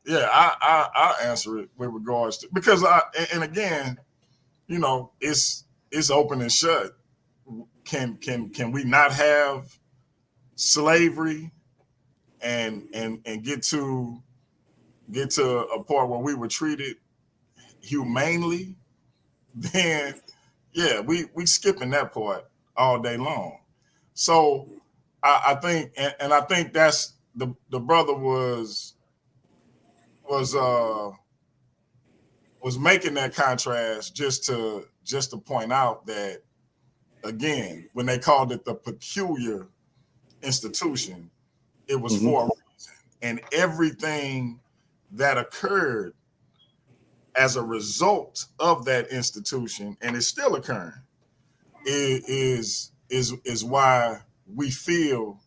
I answer it with regards to, because and again, it's open and shut. Can we not have slavery and get to a part where we were treated humanely? Then we skipping that part all day long. So I think, and I think that's the brother was making that contrast just to point out that, again, when they called it the peculiar institution, it was for a reason, and everything that occurred as a result of that institution, and it's still occurring, is why we feel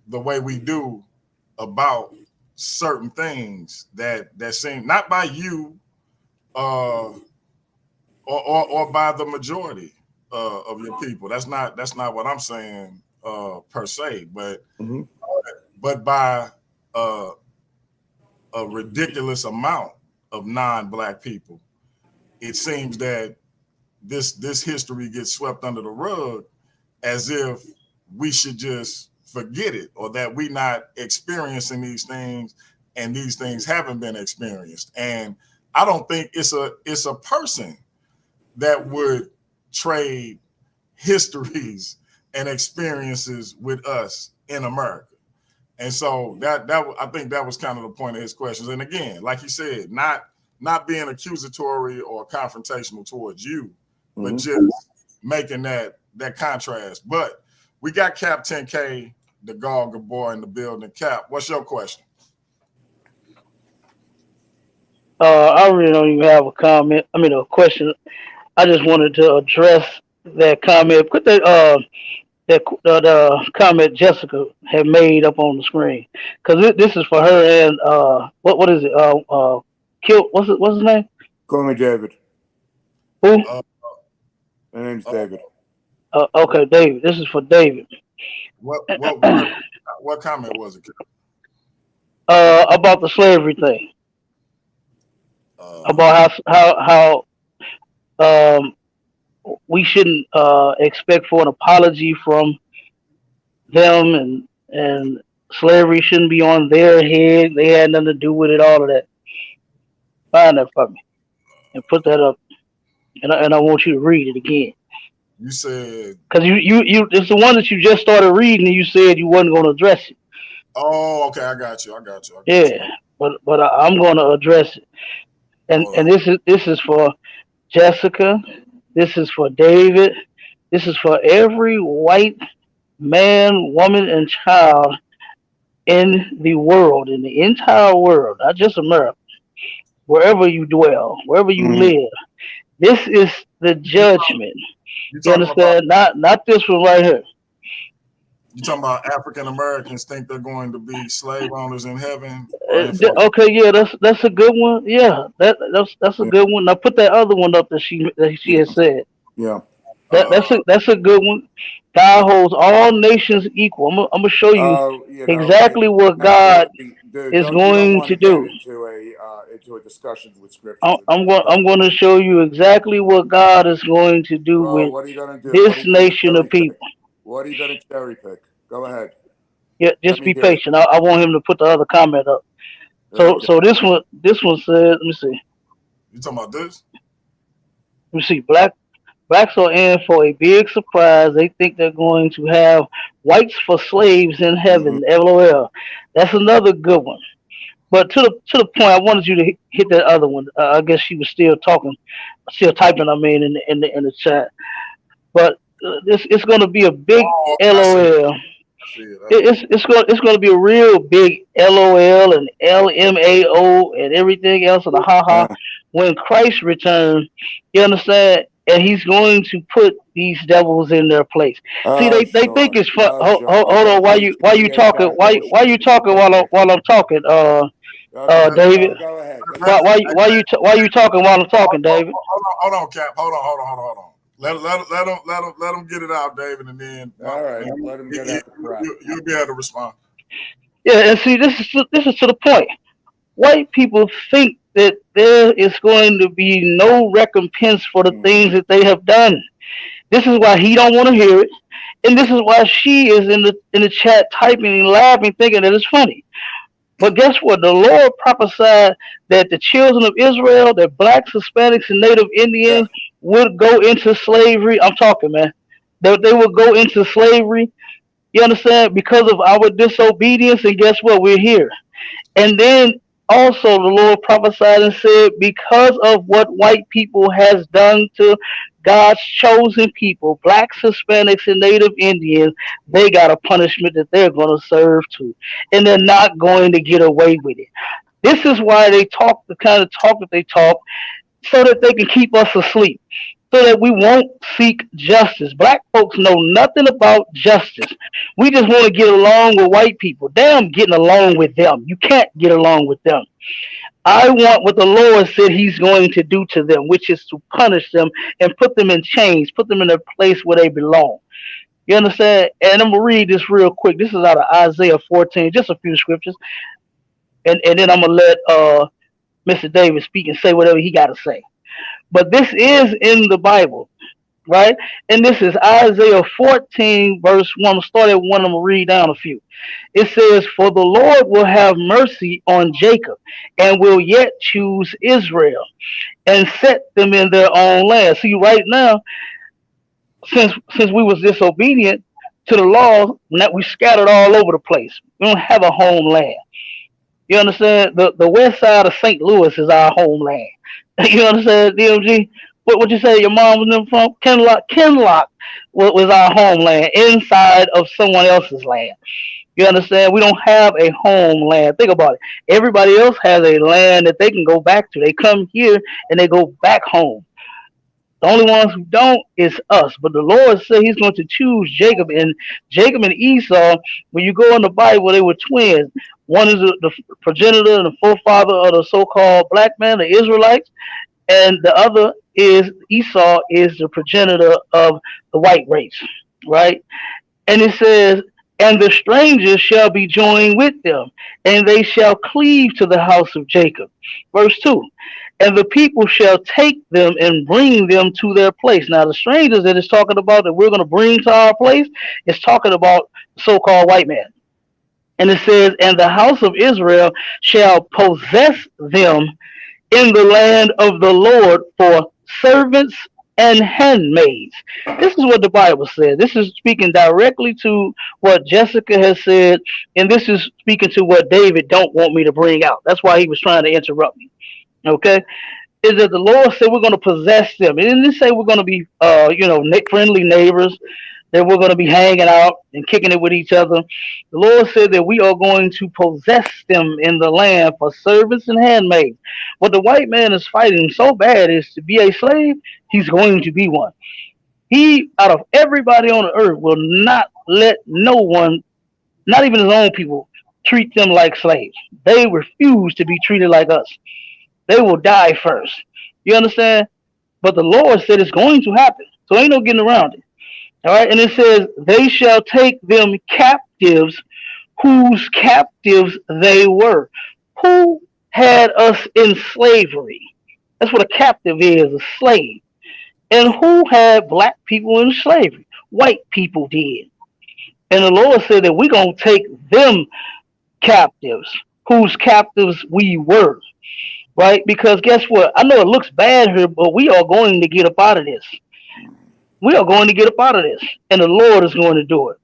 the way we do about certain things that seem, not by you or by the majority of your people. That's not what I'm saying per se, but by a ridiculous amount of non-black people. It seems that this history gets swept under the rug as if we should just forget it, or that we not experiencing these things and these things haven't been experienced. And I don't think it's a person that would trade histories and experiences with us in America. And so that I think that was kind of the point of his questions. And again, like he said, not being accusatory or confrontational towards you, but just making that contrast. But we got Cap 10K, the Gauger boy in the building. Cap, what's your question? I really don't even have a comment. I mean, a question. I just wanted to address that comment. Put that the comment Jessica had made up on the screen, because this is for her and what is it? Kilt. What's his name? Call me David. Who? My name's David. Okay, David. This is for David. What comment was it? About the slavery thing. About how we shouldn't expect for an apology from them, and slavery shouldn't be on their head. They had nothing to do with it. All of that. Find that for me and put that up. And I want you to read it again. You said, because you it's the one that you just started reading, and you said you wasn't going to address it. oh, okay, I got you. Yeah, but I'm going to address it. And this is for Jessica. This is for David. This is for every white man, woman, and child in the world, in the entire world, not just America. Wherever you dwell, wherever you live, this is the judgment. You understand? Not this one right here. You talking about African Americans think they're going to be slave owners in heaven? Okay, yeah, that's a good one. Yeah, that's a good one. Now put that other one up that she has said. Yeah, that's a good one. God holds all nations equal. I'm gonna show you exactly what God is going to do. Into a discussion with scripture. I'm going to show you exactly what God is going to do with this nation of people. What are you going to cherry pick? Go ahead. Yeah, just be patient. I want him to put the other comment up. So this one says, let me see. You talking about this? Let me see. Blacks are in for a big surprise. They think they're going to have whites for slaves in heaven. LOL. That's another good one. But to the point, I wanted you to hit that other one. I guess she was still typing. I mean, in the chat. But it's going to be a big LOL. It's going to be a real big LOL and LMAO and everything else and a haha when Christ returns. You understand? And he's going to put these devils in their place. See, they think it's fun. Hold on, why you talking? Why you talking while I'm talking? David. Go ahead. Why you talking while I'm talking, David? Hold on, Cap. Hold on. Let him get it out, David, and then all right, let him get out the crap. You'll be able to respond. Yeah, and see, this is to the point. White people think that there is going to be no recompense for the things that they have done. This is why he don't want to hear it, and this is why she is in the chat typing and laughing, thinking that it's funny. But guess what? The Lord prophesied that the children of Israel, that blacks, Hispanics, and Native Indians would go into slavery. I'm talking, man. That they would go into slavery. You understand? Because of our disobedience. And guess what? We're here. And then also the Lord prophesied and said, because of what white people has done to God's chosen people, blacks, Hispanics, and Native Indians, they got a punishment that they're going to serve too. And they're not going to get away with it. This is why they talk the kind of talk that they talk, so that they can keep us asleep, so that we won't seek justice. Black folks know nothing about justice. We just want to get along with white people. Damn, getting along with them. You can't get along with them. I want what the Lord said he's going to do to them, which is to punish them and put them in chains, put them in a place where they belong. You understand? And I'm going to read this real quick. This is out of Isaiah 14, just a few scriptures. And then I'm going to let Mr. David speak and say whatever he got to say. But this is in the Bible, right? And this is Isaiah 14, verse 1. I'm start at 1. I'm going to read down a few. It says, for the Lord will have mercy on Jacob and will yet choose Israel and set them in their own land. See, right now, since we was disobedient to the law, we scattered all over the place. We don't have a homeland. You understand? The west side of St. Louis is our homeland. You understand, DMG? What you say your mom was in from? Kenlock was our homeland inside of someone else's land. You understand? We don't have a homeland. Think about it. Everybody else has a land that they can go back to. They come here and they go back home. The only ones who don't is us. But the Lord said He's going to choose Jacob. And Jacob and Esau, when you go in the Bible, they were twins. One is the progenitor and the forefather of the so-called black man, the Israelites, and the other is Esau is the progenitor of the white race, right? And it says, and the strangers shall be joined with them, and they shall cleave to the house of Jacob. Verse 2. And the people shall take them and bring them to their place. Now, the strangers that it's talking about that we're going to bring to our place is talking about so-called white man. And it says, and the house of Israel shall possess them in the land of the Lord for servants and handmaids. This is what the Bible says. This is speaking directly to what Jessica has said, and this is speaking to what David don't want me to bring out. That's why he was trying to interrupt me. Okay, is that the Lord said we're going to possess them. It didn't say we're going to be, friendly neighbors, that we're going to be hanging out and kicking it with each other. The Lord said that we are going to possess them in the land for servants and handmaids. What the white man is fighting so bad is to be a slave. He's going to be one. He, out of everybody on the earth, will not let no one, not even his own people, treat them like slaves. They refuse to be treated like us. They will die first. You understand? But the Lord said it's going to happen. So ain't no getting around it. All right. And it says, they shall take them captives whose captives they were. Who had us in slavery? That's what a captive is, a slave. And who had black people in slavery? White people did. And the Lord said that we're going to take them captives, whose captives we were. Right? Because guess what? I know it looks bad here, but we are going to get up out of this. We are going to get up out of this. And the Lord is going to do it.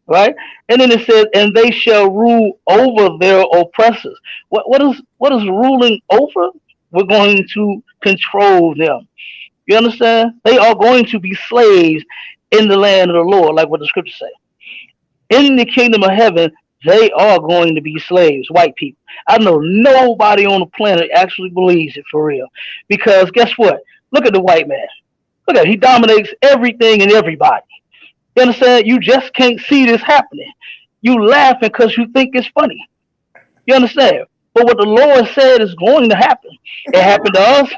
Right? And then it says, and they shall rule over their oppressors. What is ruling over? We're going to control them. You understand? They are going to be slaves in the land of the Lord, like what the scriptures say. In the kingdom of heaven, they are going to be slaves, white people. I know nobody on the planet actually believes it for real. Because guess what? Look at the white man. Look at him. He dominates everything and everybody. You understand? You just can't see this happening. You laughing because you think it's funny. You understand? But what the Lord said is going to happen. It happened to us,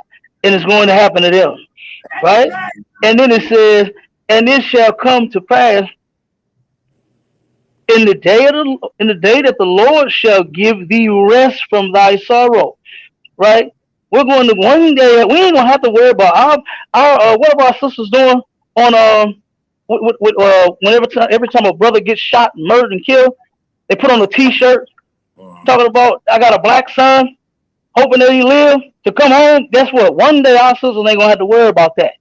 and it's going to happen to them. Right? And then it says, and it shall come to pass in the day that the Lord shall give thee rest from thy sorrow. Right? We're going to one day. We ain't gonna have to worry about our what are our sisters doing on every time a brother gets shot, murdered, and killed, they put on a T-shirt talking about I got a black son, hoping that he live to come home. Guess what? One day our sisters ain't gonna have to worry about that.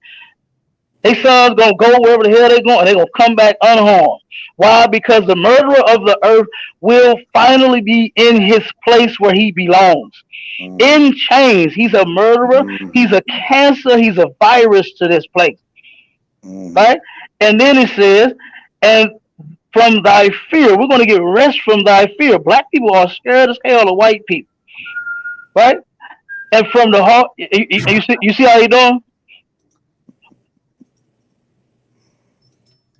They sons gonna go wherever the hell they going, and they gonna come back unharmed. Why? Because the murderer of the earth will finally be in his place where he belongs. In chains. He's a murderer. He's a cancer. He's a virus to this place. Right? And then it says, and from thy fear, we're going to get rest from thy fear. Black people are scared as hell of white people. Right? And from the heart, you see how you doing?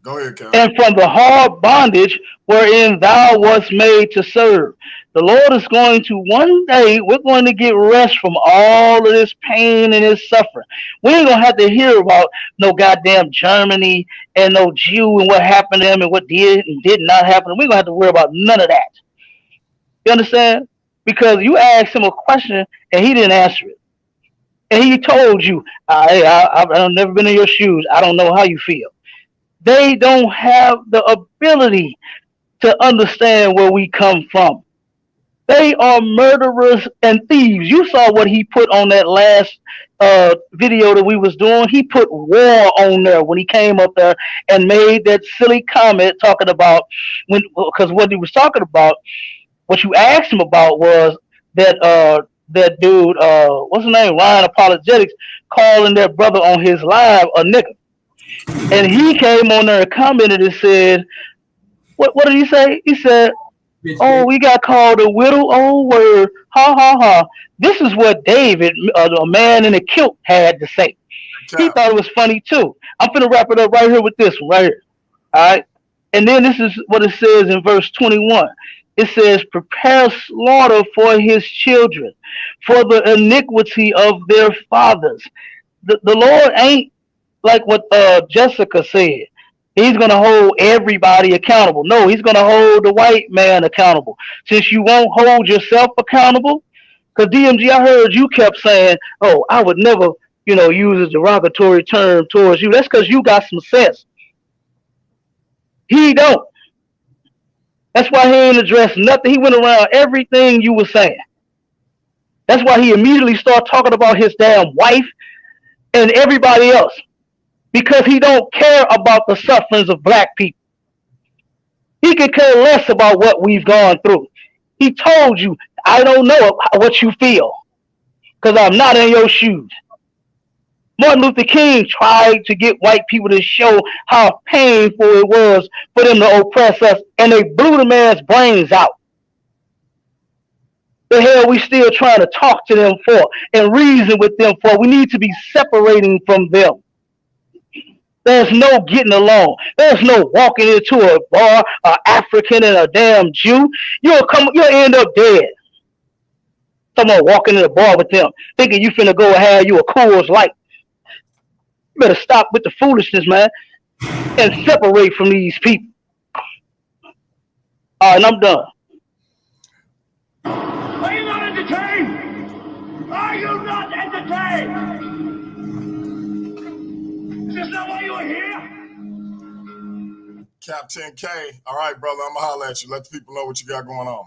Go ahead, Cal. And from the hard bondage wherein thou wast made to serve. The Lord is going to, one day, we're going to get rest from all of this pain and this suffering. We ain't going to have to hear about no goddamn Germany and no Jew and what happened to them and what did and did not happen. We're going to have to worry about none of that. You understand? Because you asked him a question and he didn't answer it. And he told you, hey, I've never been in your shoes. I don't know how you feel. They don't have the ability to understand where we come from. They are murderers and thieves. You saw what he put on that last video that we was doing. He put war on there when he came up there and made that silly comment talking about because what he was talking about, what you asked him about was that that dude, what's his name, Ryan Apologetics, calling their brother on his live a nigga. And he came on there and commented and said, what did he say? He said, oh, we got called a widow. Oh, word. Ha, ha, ha. This is what David, a man in a kilt, had to say. He Cap. thought it was funny too. I'm finna wrap it up right here with this one right here. All right. And then this is what it says in verse 21. It says, prepare slaughter for his children, for the iniquity of their fathers. The Lord ain't like what Jessica said. He's going to hold everybody accountable. No, he's going to hold the white man accountable. Since you won't hold yourself accountable, because DMG, I heard you kept saying, oh, I would never, use a derogatory term towards you. That's because you got some sense. He don't. That's why he ain't addressed nothing. He went around everything you were saying. That's why he immediately started talking about his damn wife and everybody else. Because he don't care about the sufferings of black people. He could care less about what we've gone through. He told you, I don't know what you feel because I'm not in your shoes. Martin Luther King tried to get white people to show how painful it was for them to oppress us, and they blew the man's brains out. The hell we still trying to talk to them for and reason with them for? We need to be separating from them. There's no getting along. There's no walking into a bar, an African and a damn Jew. You'll end up dead. Someone walking in a bar with them, thinking you finna go and have you a Coors Light. You better stop with the foolishness, man, and separate from these people. All right, and I'm done. Are you not entertained? Are you not entertained? Is this not why you are here? Captain K. All right, brother, I'm going to holler at you. Let the people know what you got going on.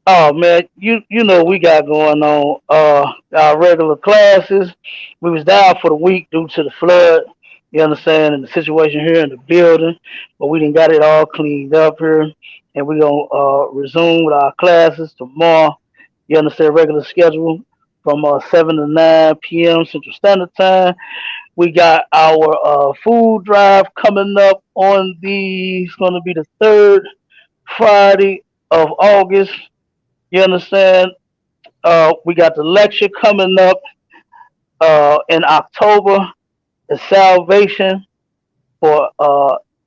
Oh man, you know we got going on our regular classes. We was down for the week due to the flood. You understand, and the situation here in the building, but we didn't got it all cleaned up here, and we gonna resume with our classes tomorrow. You understand, regular schedule from 7 to 9 p.m. Central Standard Time. We got our food drive coming up on it's gonna be the third Friday of August. You understand? We got the lecture coming up in October, the salvation for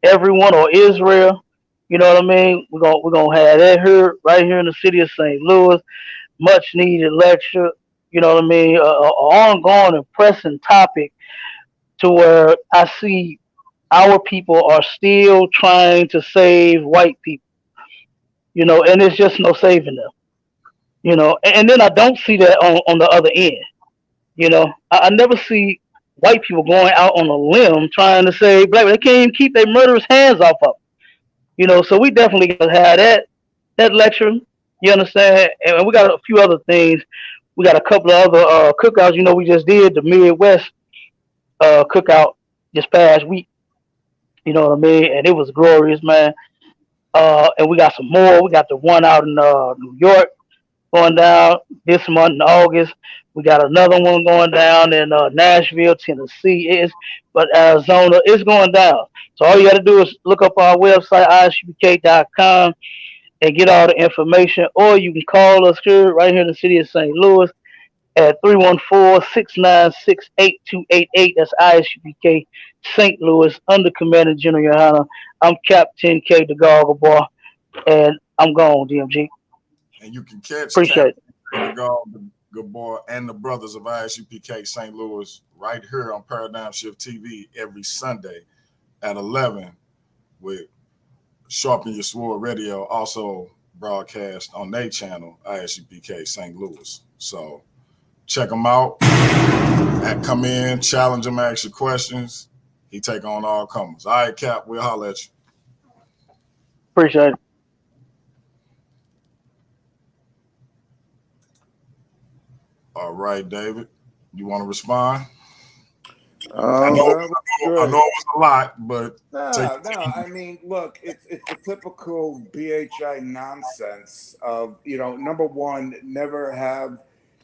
everyone or Israel. You know what I mean? We're gonna have that here right here in the city of St. Louis. Much needed lecture. You know what I mean? A ongoing and pressing topic to where I see our people are still trying to save white people. And it's just no saving them. And then I don't see that on the other end. I never see white people going out on a limb trying to say black. They can't even keep their murderous hands off of them. So we definitely gotta have that lecture. You understand? And we got a few other things. We got a couple of other cookouts. We just did the Midwest cookout this past week. You know what I mean? And it was glorious, man. And we got some more. We got the one out in New York going down this month in August. We got another one going down in Nashville, Tennessee. But Arizona is going down. So all you got to do is look up our website, isupk.com, and get all the information. Or you can call us here, right here in the city of St. Louis, at 314-696-8288. That's ISUPK St. Louis, under Commander General Yohana. I'm Captain K, the Goggle Bar, and I'm gone, DMG. And you can catch Appreciate Captain Gabor and the brothers of ISUPK St. Louis right here on Paradigm Shift TV every Sunday at 11 with Sharpen Your Sword Radio, also broadcast on their channel, ISUPK St. Louis. So check them out. Come in, challenge them, ask your questions. He take on all comers. All right, Cap, we'll holler at you. Appreciate it. All right, David, you want to respond? I know it was a lot, but no. I mean, look, it's the typical BHI nonsense of number one, never have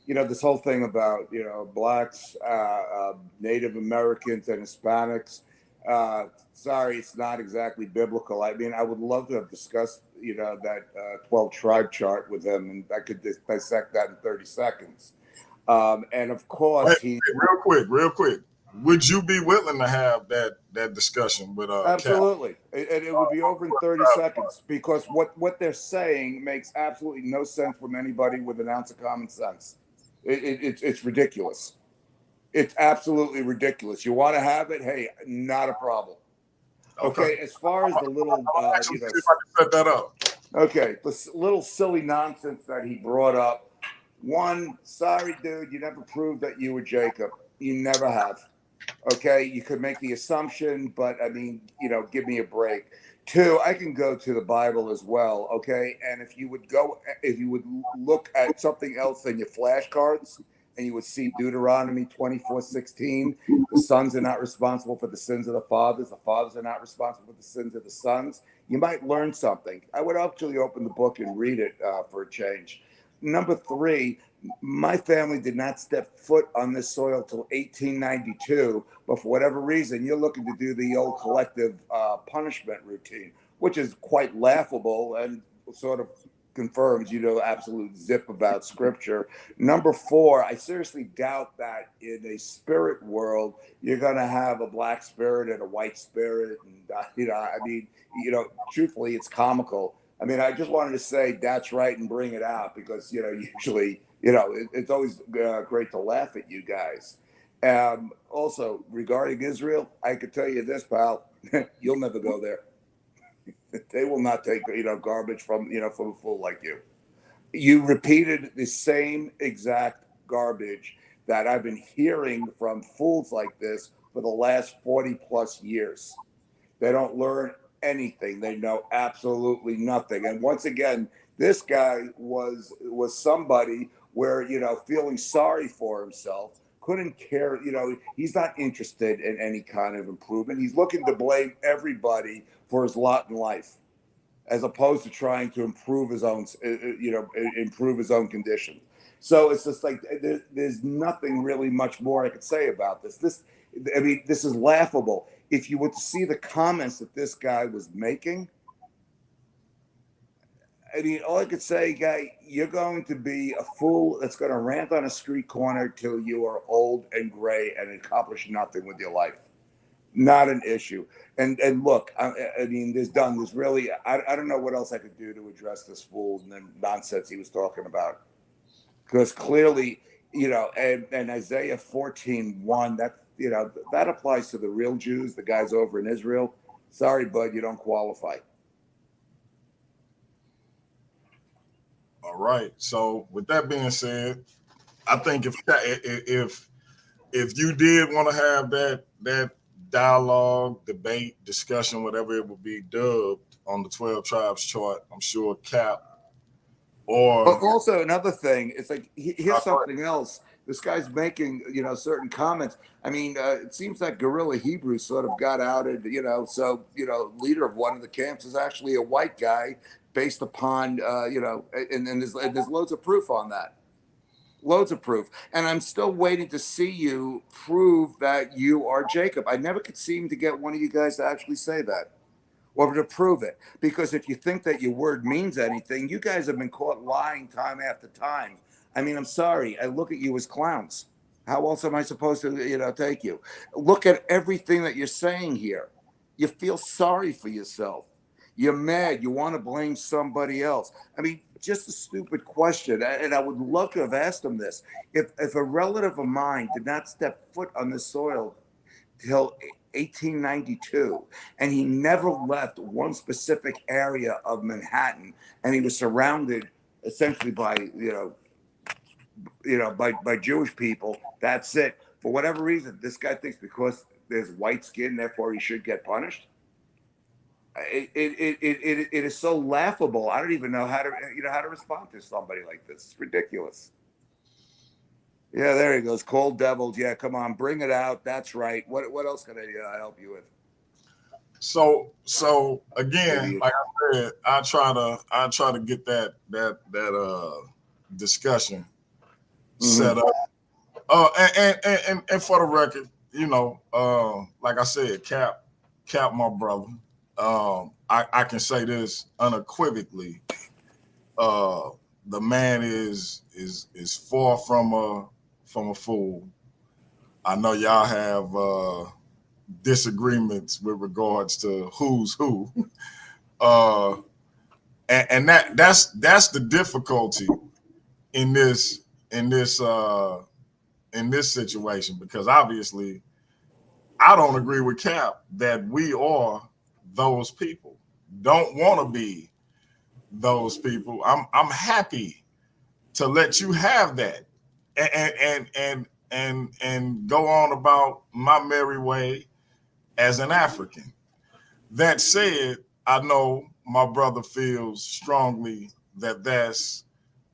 this whole thing about blacks, Native Americans, and Hispanics. Sorry, it's not exactly biblical. I mean, I would love to have discussed that 12 tribe chart with him, and I could dissect that in 30 seconds. And of course, real quick. Would you be willing to have that discussion with Cap? absolutely, and it would be over in 30 seconds because what they're saying makes absolutely no sense from anybody with an ounce of common sense. It's ridiculous. It's absolutely ridiculous. You want to have it? Hey, not a problem. Okay. As far as the little, see if I can set that up. Okay, the little silly nonsense that he brought up. One, sorry, dude, you never proved that you were Jacob. You never have. Okay, you could make the assumption, but I mean, give me a break. Two, I can go to the Bible as well. Okay, and if you would look at something else than your flashcards, and you would see Deuteronomy 24:16, the sons are not responsible for the sins of the fathers are not responsible for the sins of the sons. You might learn something. I would actually open the book and read it for a change. Number three, my family did not step foot on this soil till 1892, but for whatever reason, you're looking to do the old collective punishment routine, which is quite laughable and sort of confirms you know absolute zip about scripture. Number four, I seriously doubt that in a spirit world you're going to have a black spirit and a white spirit, and I mean, truthfully, it's comical. I mean, I just wanted to say that's right and bring it out because usually it's always great to laugh at you guys. Also, regarding Israel, I could tell you this, pal, you'll never go there. They will not take garbage from from a fool like you. You repeated the same exact garbage that I've been hearing from fools like this for the last 40 plus years. They don't learn anything. They know absolutely nothing. And once again, this guy was somebody where feeling sorry for himself, couldn't care. He's not interested in any kind of improvement. He's looking to blame everybody for his lot in life, as opposed to trying to improve his own, improve his own condition. So it's just like there's nothing really much more I could say about this. This is laughable. If you were to see the comments that this guy was making, I mean, all I could say, guy, you're going to be a fool that's going to rant on a street corner till you are old and gray and accomplish nothing with your life. Not an issue. And look, I mean, there's really, I don't know what else I could do to address this fool and the nonsense he was talking about. Because clearly, and Isaiah 14:1, that applies to the real Jews, the guys over in Israel. Sorry, bud, you don't qualify. All right. So with that being said, I think if you did want to have that dialogue, debate, discussion, whatever it would be dubbed on the 12 Tribes chart, I'm sure Cap or But also another thing, it's like here's something else. This guy's making certain comments. I mean, it seems like Guerrilla Hebrew sort of got outed. So leader of one of the camps is actually a white guy, based upon and there's loads of proof on that. Loads of proof. And I'm still waiting to see you prove that you are Jacob. I never could seem to get one of you guys to actually say that or to prove it. Because if you think that your word means anything, you guys have been caught lying time after time. I mean, I'm sorry. I look at you as clowns. How else am I supposed to, take you? Look at everything that you're saying here. You feel sorry for yourself. You're mad. You want to blame somebody else. I mean, just a stupid question. And I would love to have asked him this. If a relative of mine did not step foot on this soil till 1892, and he never left one specific area of Manhattan, and he was surrounded essentially by, by Jewish people, that's it. For whatever reason, this guy thinks because there's white skin, therefore he should get punished. It is so laughable. I don't even know how to respond to somebody like this. It's ridiculous. Yeah, there he goes. Cold devils. Yeah, come on, bring it out. That's right. What else can I help you with? So again, like I said, I try to get that discussion set up. And for the record, like I said, Cap, my brother. I can say this unequivocally. The man is far from from a fool. I know y'all have disagreements with regards to who's who. And that's the difficulty in this in this in this situation, because obviously I don't agree with Cap that we are those people. Don't want to be those people. I'm happy to let you have that and go on about my merry way as an African. That said, I know my brother feels strongly that that's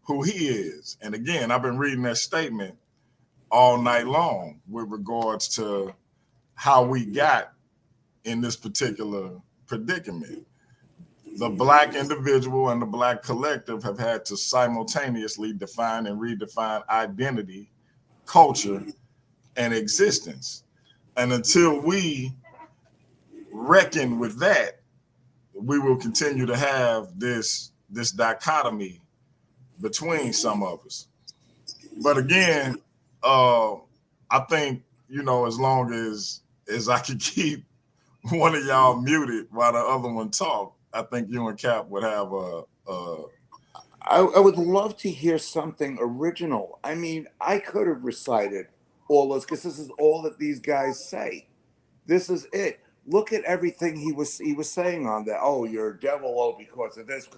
who he is. And again, I've been reading that statement all night long with regards to how we got in this particular predicament. The Black individual and the Black collective have had to simultaneously define and redefine identity, culture, and existence. And until we reckon with that, we will continue to have this dichotomy between some of us. But again, I think, as long as I can keep one of y'all muted while the other one talk, I think you and Cap would have I would love to hear something original. I mean, I could have recited all those because this is all that these guys say. This is it. Look at everything he was saying on that. Oh, you're a devil. Oh, because of this.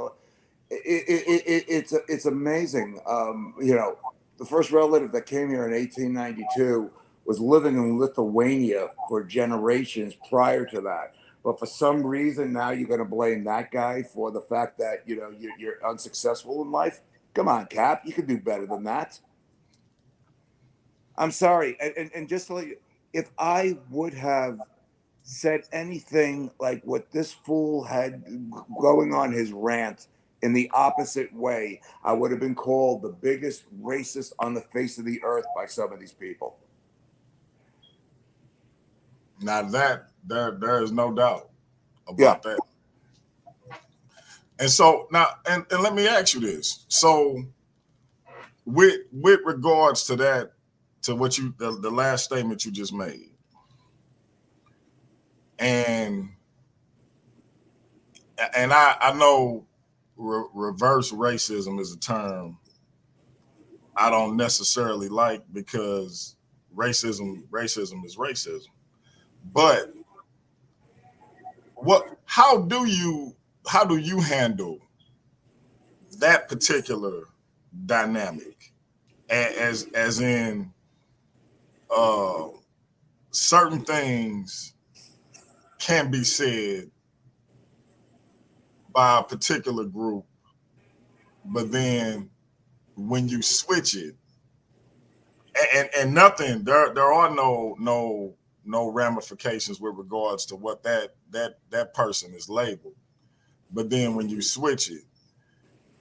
It's amazing. The first relative that came here in 1892 was living in Lithuania for generations prior to that. But for some reason, now you're going to blame that guy for the fact that you're unsuccessful in life. Come on, Cap, you can do better than that. I'm sorry, and just to let you, if I would have said anything like what this fool had going on his rant in the opposite way, I would have been called the biggest racist on the face of the earth by some of these people. now that there is no doubt about that. And so now, and let me ask you this. So with regards to that, to what the last statement you just made, and I know reverse racism is a term I don't necessarily like, because racism is racism. But how do you handle that particular dynamic, as in certain things can be said by a particular group, but then when you switch it, and nothing, there are no ramifications with regards to what that person is labeled, but then when you switch it,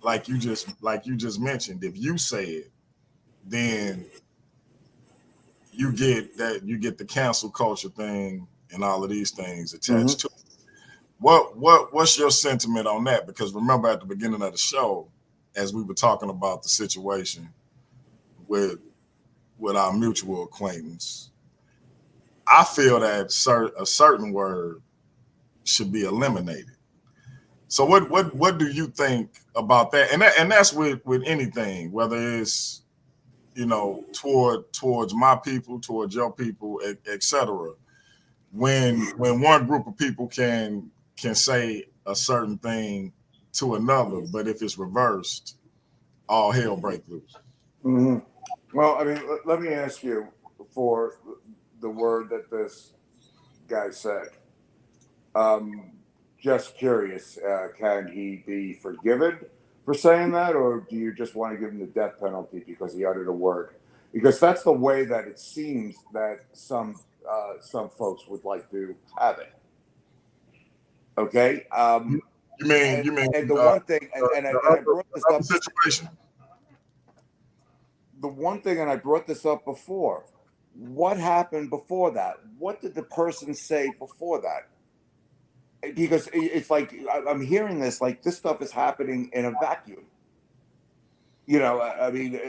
like you just mentioned, if you say it, then you get the cancel culture thing and all of these things attached to it. What's your sentiment on that? Because remember, at the beginning of the show, as we were talking about the situation with our mutual acquaintance, I feel that a certain word should be eliminated. So what do you think about that? And that's with anything, whether it's towards my people, towards your people, etc. When one group of people can say a certain thing to another, but if it's reversed, all hell break loose. Mm-hmm. Well, I mean, let me ask you for the word that this guy said. Just curious, can he be forgiven for saying that, or do you just want to give him the death penalty because he uttered a word? Because that's the way that it seems that some folks would like to have it. Okay. You mean and the one thing, and I brought this up. Situation. The one thing, and I brought this up before. What happened before that? What did the person say before that? Because it's like I'm hearing this, like this stuff is happening in a vacuum. I mean,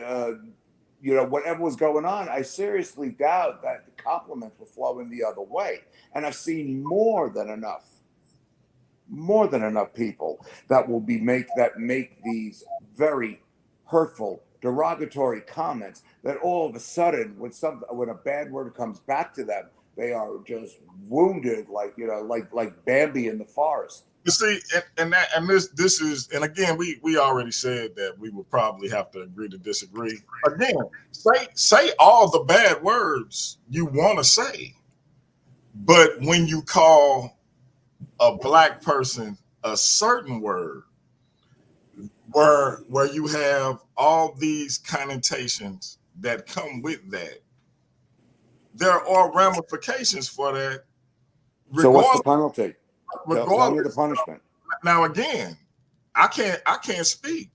you know, whatever was going on, I seriously doubt that the compliments were flowing the other way. And I've seen more than enough people that will make these very hurtful, derogatory comments that all of a sudden, when a bad word comes back to them, they are just wounded, like, you know, like Bambi in the forest. You see, this is, and again, we already said that we would probably have to agree to disagree. Again, say all the bad words you want to say, but when you call a black person a certain word, where you have all these connotations that come with that, there are ramifications for that. So what's the penalty? Tell me the punishment. Now again, I can't speak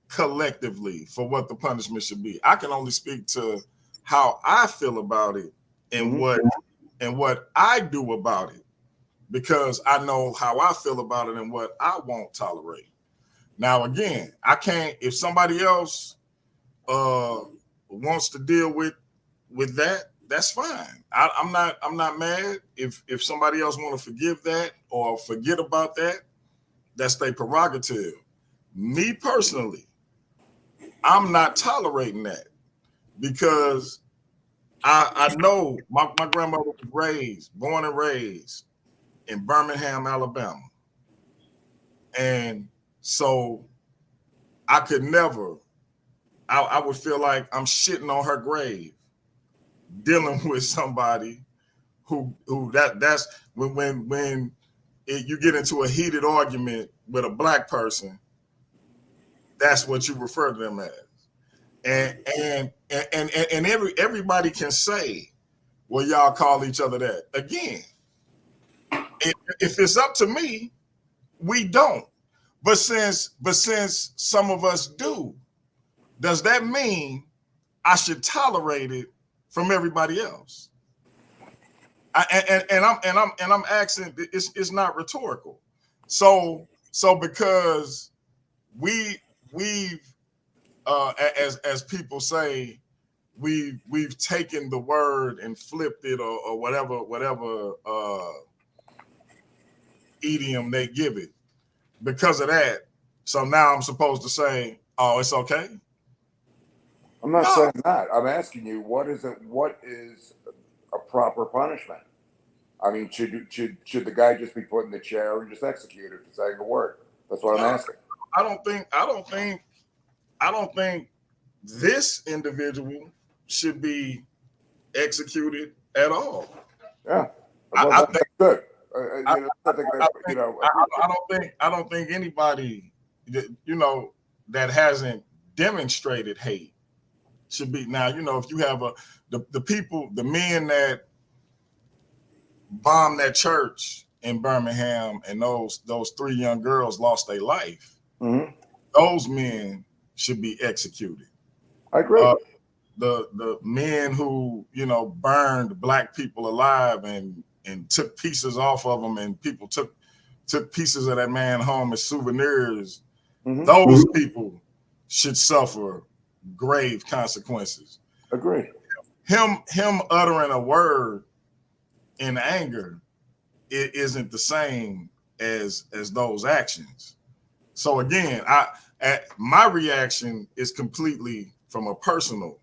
collectively for what the punishment should be. I can only speak to how I feel about it and what I do about it, because I know how I feel about it and what I won't tolerate. Now again, I can't, if somebody else wants to deal with that, that's fine. I'm not mad. If somebody else want to forgive that or forget about that, that's their prerogative. Me personally, I'm not tolerating that, because I know my grandmother was born and raised in Birmingham, Alabama. And so I could never, I would feel like I'm shitting on her grave, dealing with somebody who that's when you get into a heated argument with a black person, that's what you refer to them as. And everybody can say, well, y'all call each other that. Again, if it's up to me, we don't. But since some of us do, does that mean I should tolerate it from everybody else? I'm asking, it's not rhetorical. So because we've as people say, we've taken the word and flipped it or whatever idiom they give it. Because of that, so now I'm supposed to say, oh, it's okay? I'm not saying that. I'm asking you, what is a proper punishment? I mean, should the guy just be put in the chair and just executed for saying a word? That's what I'm asking. I don't think this individual should be executed at all. Yeah, well, that's good. I don't think anybody that hasn't demonstrated hate should be. Now, if you have the people, the men that bombed that church in Birmingham, and those 3 young girls lost their life, those men should be executed. I agree. The men who burned black people alive and took pieces off of them, and people took pieces of that man home as souvenirs. Those people should suffer grave consequences. Agree. Him uttering a word in anger, it isn't the same as those actions. So again, my reaction is completely from a personal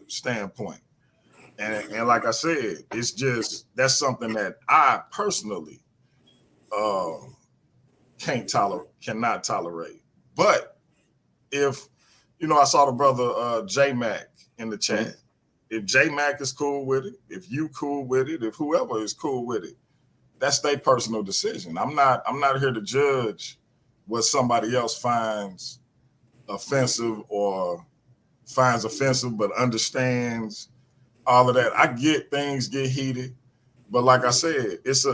standpoint. And like I said, it's just, that's something that I personally cannot tolerate. But if, I saw the brother J Mac in the chat. If J Mac is cool with it, if you cool with it, if whoever is cool with it, that's their personal decision. I'm not here to judge what somebody else finds offensive or finds offensive, but understands all of that. I get things get heated, but like I said, it's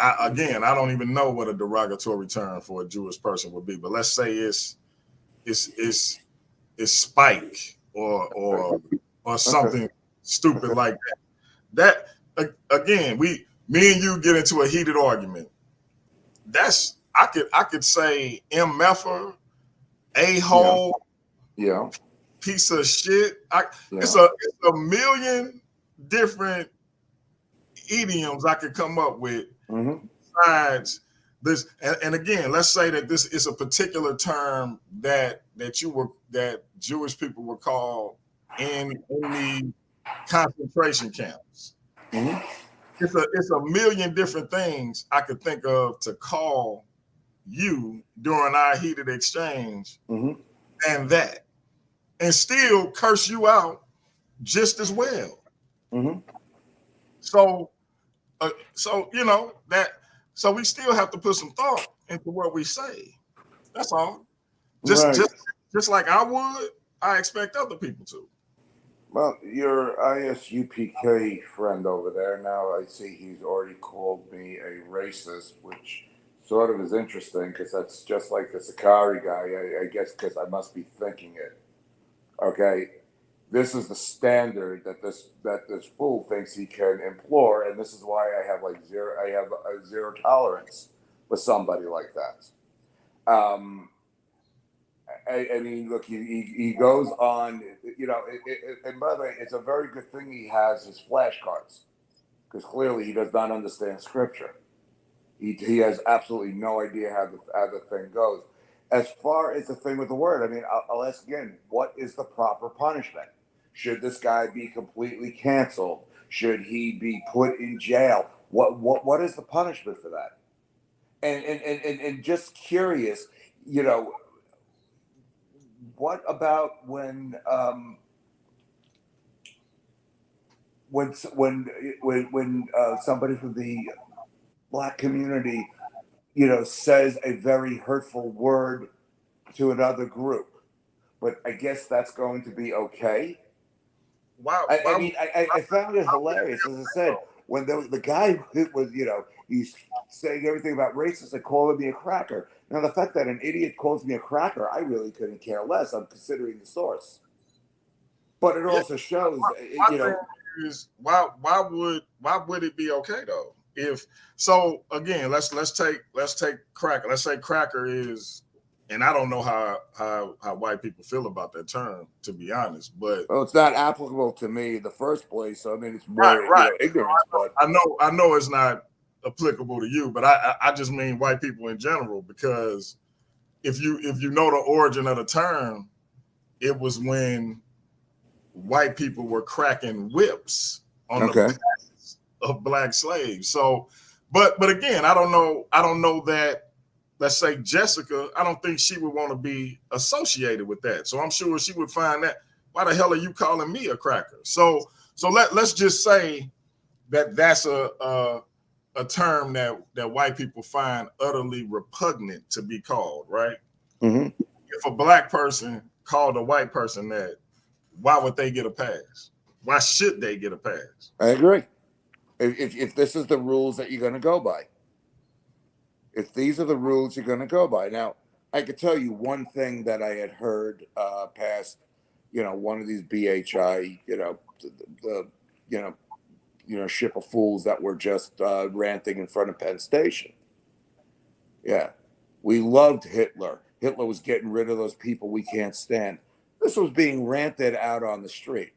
I don't even know what a derogatory term for a Jewish person would be, but let's say it's spike or something stupid like that. That again, me and you get into a heated argument. I could say MFer a-hole, Yeah. piece of shit. Yeah. It's a million different idioms I could come up with besides this. And again, let's say that this is a particular term that Jewish people were called in the concentration camps. It's a million different things I could think of to call you during our heated exchange, and that, and still curse you out just as well. So you know that. So we still have to put some thought into what we say. That's all. Just like I would, I expect other people to. Well, your ISUPK friend over there, now I see he's already called me a racist, which sort of is interesting because that's just like the Sakari guy, I guess, because I must be thinking it. Okay, this is the standard that this fool thinks he can implore, and this is why I have a zero tolerance with somebody like that. I mean, look, he goes on, you know, and by the way, it's a very good thing he has his flashcards, because clearly he does not understand scripture. He has absolutely no idea how the thing goes. As far as the thing with the word, I mean, I'll ask again, what is the proper punishment? Should this guy be completely canceled? Should he be put in jail? What is the punishment for that? And just curious, you know, what about when somebody from the black community, you know, says a very hurtful word to another group, but I guess that's going to be okay. I mean, I found it hilarious, as I said, when the guy was, you know, he's saying everything about racist and calling me a cracker. Now, the fact that an idiot calls me a cracker, I really couldn't care less. I'm considering the source. But it also shows, you know. Why would it be okay though? If so, again, let's take cracker. Let's say cracker is, and I don't know how white people feel about that term, to be honest. But well, it's not applicable to me in the first place. So I mean, it's more you know, ignorance. But I know it's not applicable to you, but I just mean white people in general, because if you know the origin of the term, it was when white people were cracking whips on the backs of black slaves. So, but again, I don't know that. Let's say Jessica, I don't think she would want to be associated with that. So I'm sure she would find that, why the hell are you calling me a cracker? So let's just say that that's a term that white people find utterly repugnant to be called, right? If a black person called a white person that, why would they get a pass? Why should they get a pass? I agree. If this is the rules that you're going to go by. If these are the rules you're going to go by. Now, I could tell you one thing that I had heard past, you know, one of these BHI, you know, the ship of fools that were just ranting in front of Penn Station. Yeah, we loved Hitler. Hitler was getting rid of those people we can't stand. This was being ranted out on the street.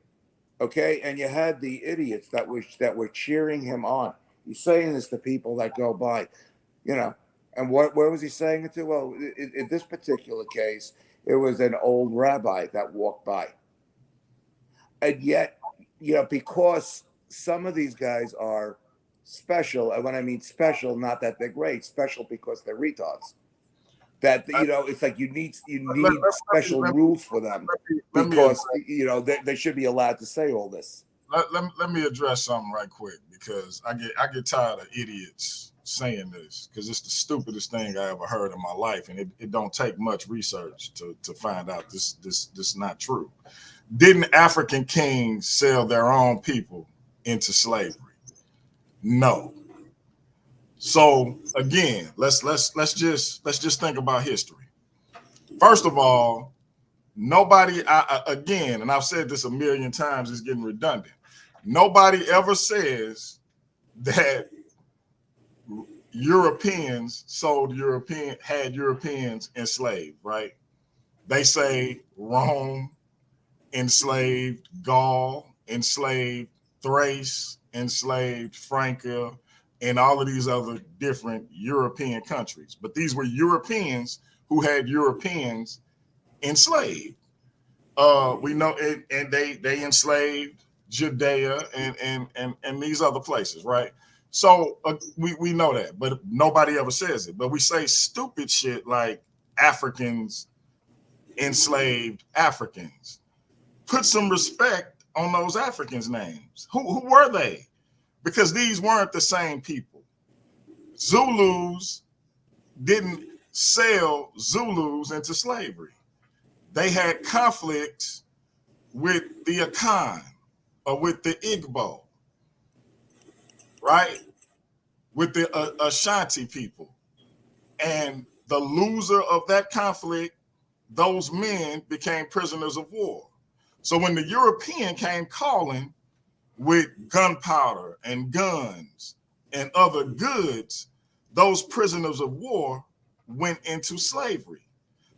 Okay, and you had the idiots that were cheering him on. He's saying this to people that go by, you know. And where was he saying it to? Well, in this particular case, it was an old rabbi that walked by. And yet, you know, because some of these guys are special, and when I mean special, not that they're great, special because they're retards. That, you know, it's like you need special rules for them because, you know, they should be allowed to say all this. Let me address something right quick, because I get tired of idiots saying this, because it's the stupidest thing I ever heard in my life, and it don't take much research to find out this is not true. Didn't African kings sell their own people into slavery? No. So again, let's just think about history. First of all, nobody, again, and I've said this a million times, it's getting redundant. Nobody ever says that Europeans had Europeans enslaved, right? They say Rome enslaved Gaul, enslaved Thrace, enslaved Francia, and all of these other different European countries. But these were Europeans who had Europeans enslaved. We know it, and they enslaved Judea and these other places, right? So we know that, but nobody ever says it. But we say stupid shit like Africans enslaved Africans. Put some respect on those Africans' names. Who were they? Because these weren't the same people. Zulus didn't sell Zulus into slavery. They had conflicts with the Akan or with the Igbo, right? With the Ashanti people. And the loser of that conflict, those men became prisoners of war. So when the European came calling with gunpowder and guns and other goods, those prisoners of war went into slavery.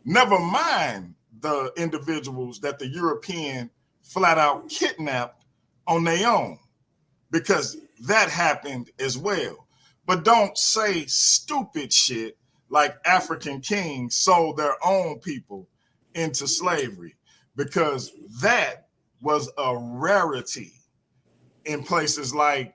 Never mind the individuals that the European flat out kidnapped on their own, because that happened as well. But don't say stupid shit like African kings sold their own people into slavery, because that was a rarity in places like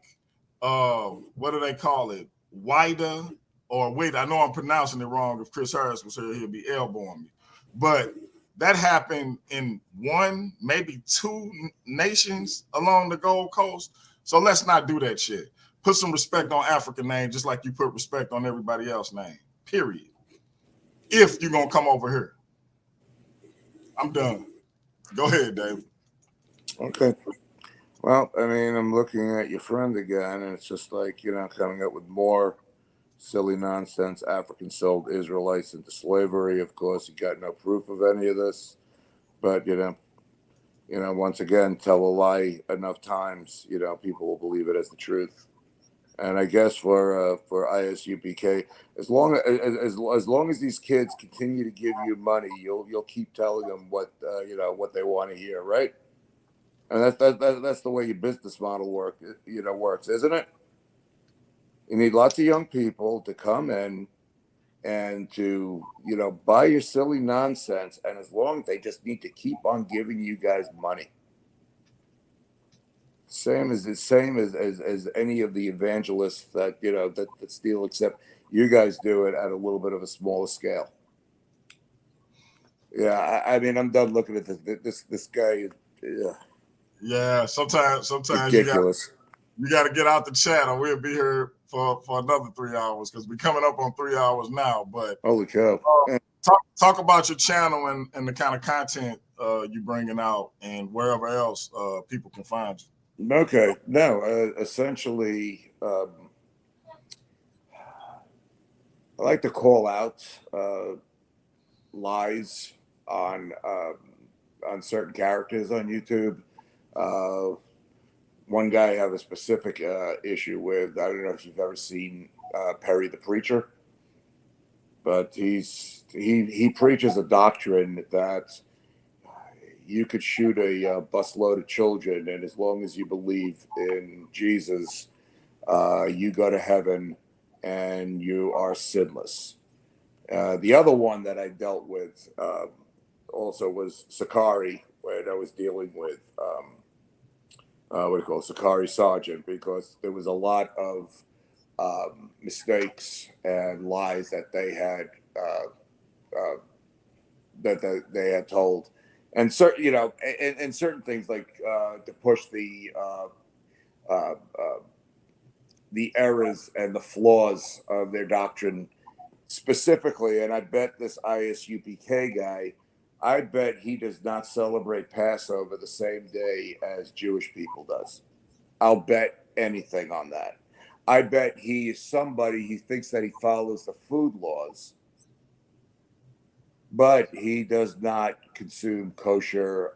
what do they call it? Wida, or wait, I know I'm pronouncing it wrong. If Chris Harris was here, he'd be elbowing me. But that happened in one, maybe two nations along the Gold Coast. So let's not do that shit. Put some respect on African name, just like you put respect on everybody else's name. Period. If you're gonna come over here. I'm done. Go ahead, David. Okay. Well, I mean, I'm looking at your friend again, and it's just like, coming up with more silly nonsense. Africans sold Israelites into slavery. Of course, you got no proof of any of this, but once again, tell a lie enough times, people will believe it as the truth. And I guess for ISUPK, as long as these kids continue to give you money, you'll keep telling them what they want to hear, right? And that's the way your business model works, isn't it? You need lots of young people to come in and to buy your silly nonsense, and as long as they just need to keep on giving you guys money. Same as any of the evangelists that that steal, except you guys do it at a little bit of a smaller scale. Yeah, I mean, I'm done looking at this guy. Yeah, sometimes Ridiculous. you got to get out the chat, or we'll be here for another 3 hours, because we're coming up on 3 hours now. But Holy cow! talk about your channel and the kind of content you bringing out, and wherever else people can find you. Okay, no, essentially, I like to call out lies on certain characters on YouTube. One guy I have a specific issue with. I don't know if you've ever seen Perry the Preacher, but he preaches a doctrine that you could shoot a busload of children, and as long as you believe in Jesus, you go to heaven and you are sinless. The other one that I dealt with also was Sakari, when I was dealing with Sakari Sergeant, because there was a lot of mistakes and lies that they had they had told, and certain and certain things like to push uh, the errors and the flaws of their doctrine specifically. And I bet this ISUPK guy, I bet he does not celebrate Passover the same day as Jewish people does. I'll bet anything on that. I bet he is somebody, he thinks that he follows the food laws, but he does not consume kosher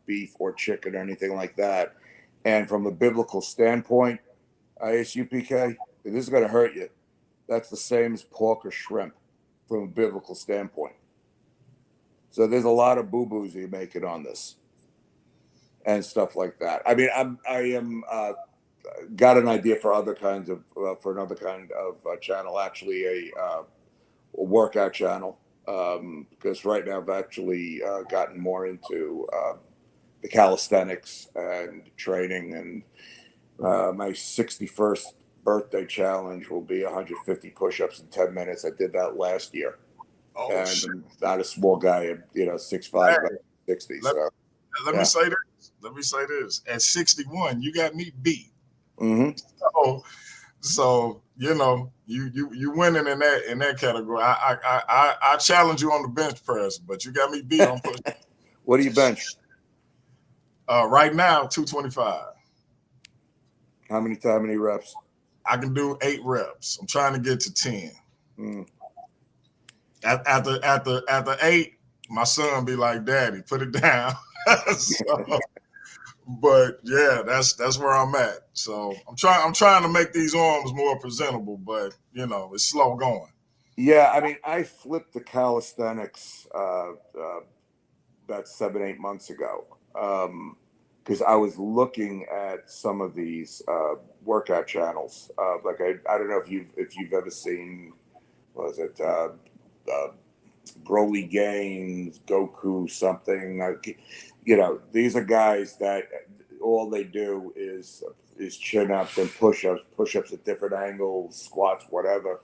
beef or chicken or anything like that. And from a biblical standpoint, ISUPK, this is going to hurt you. That's the same as pork or shrimp from a biblical standpoint. So there's a lot of boo-boos you make it on this and stuff like that. I mean, I am got an idea for other kinds of for another kind of channel, actually a workout channel, because right now I've actually gotten more into the calisthenics and training, and my 61st birthday challenge will be 150 push-ups in 10 minutes. I did that last year, Oh and shit! I'm not a small guy. I'm, 6'5", about 60. Let, So let me yeah. say this. Let me say this. At 61, you got me beat. Mm-hmm. So you winning in that category. I challenge you on the bench press, but you got me beat on push. What do you bench? Right now, 225. How many reps? I can do 8 reps. I'm trying to get to 10. Mm. After 8, my son be like, "Daddy, put it down." So, but yeah, that's where I'm at. So I'm trying to make these arms more presentable, but it's slow going. Yeah, I mean, I flipped to calisthenics about 7-8 months ago, because I was looking at some of these workout channels. Like I don't know if you've ever seen, what was it, Broly Games, Goku something. These are guys that all they do is chin ups and push ups at different angles, squats, whatever.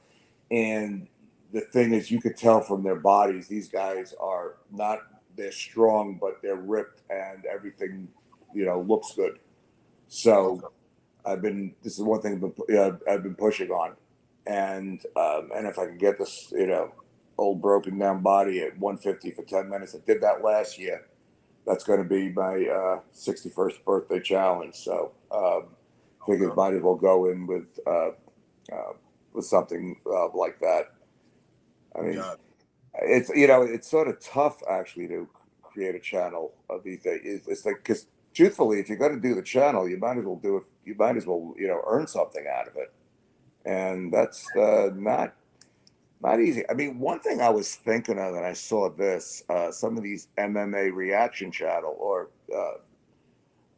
And the thing is, you could tell from their bodies, these guys are not, they're strong, but they're ripped and everything, looks good. So this is one thing I've been pushing on. And if I can get this, old broken down body at 150 for 10 minutes, I did that last year. That's going to be my 61st birthday challenge. So figured might as well go in with something like that. I mean, God, it's sort of tough actually to create a channel of these days. It's like, because truthfully, if you're going to do the channel, you might as well do it. You might as well earn something out of it, and that's not easy. I mean, one thing I was thinking of, and I saw this, some of these MMA reaction channel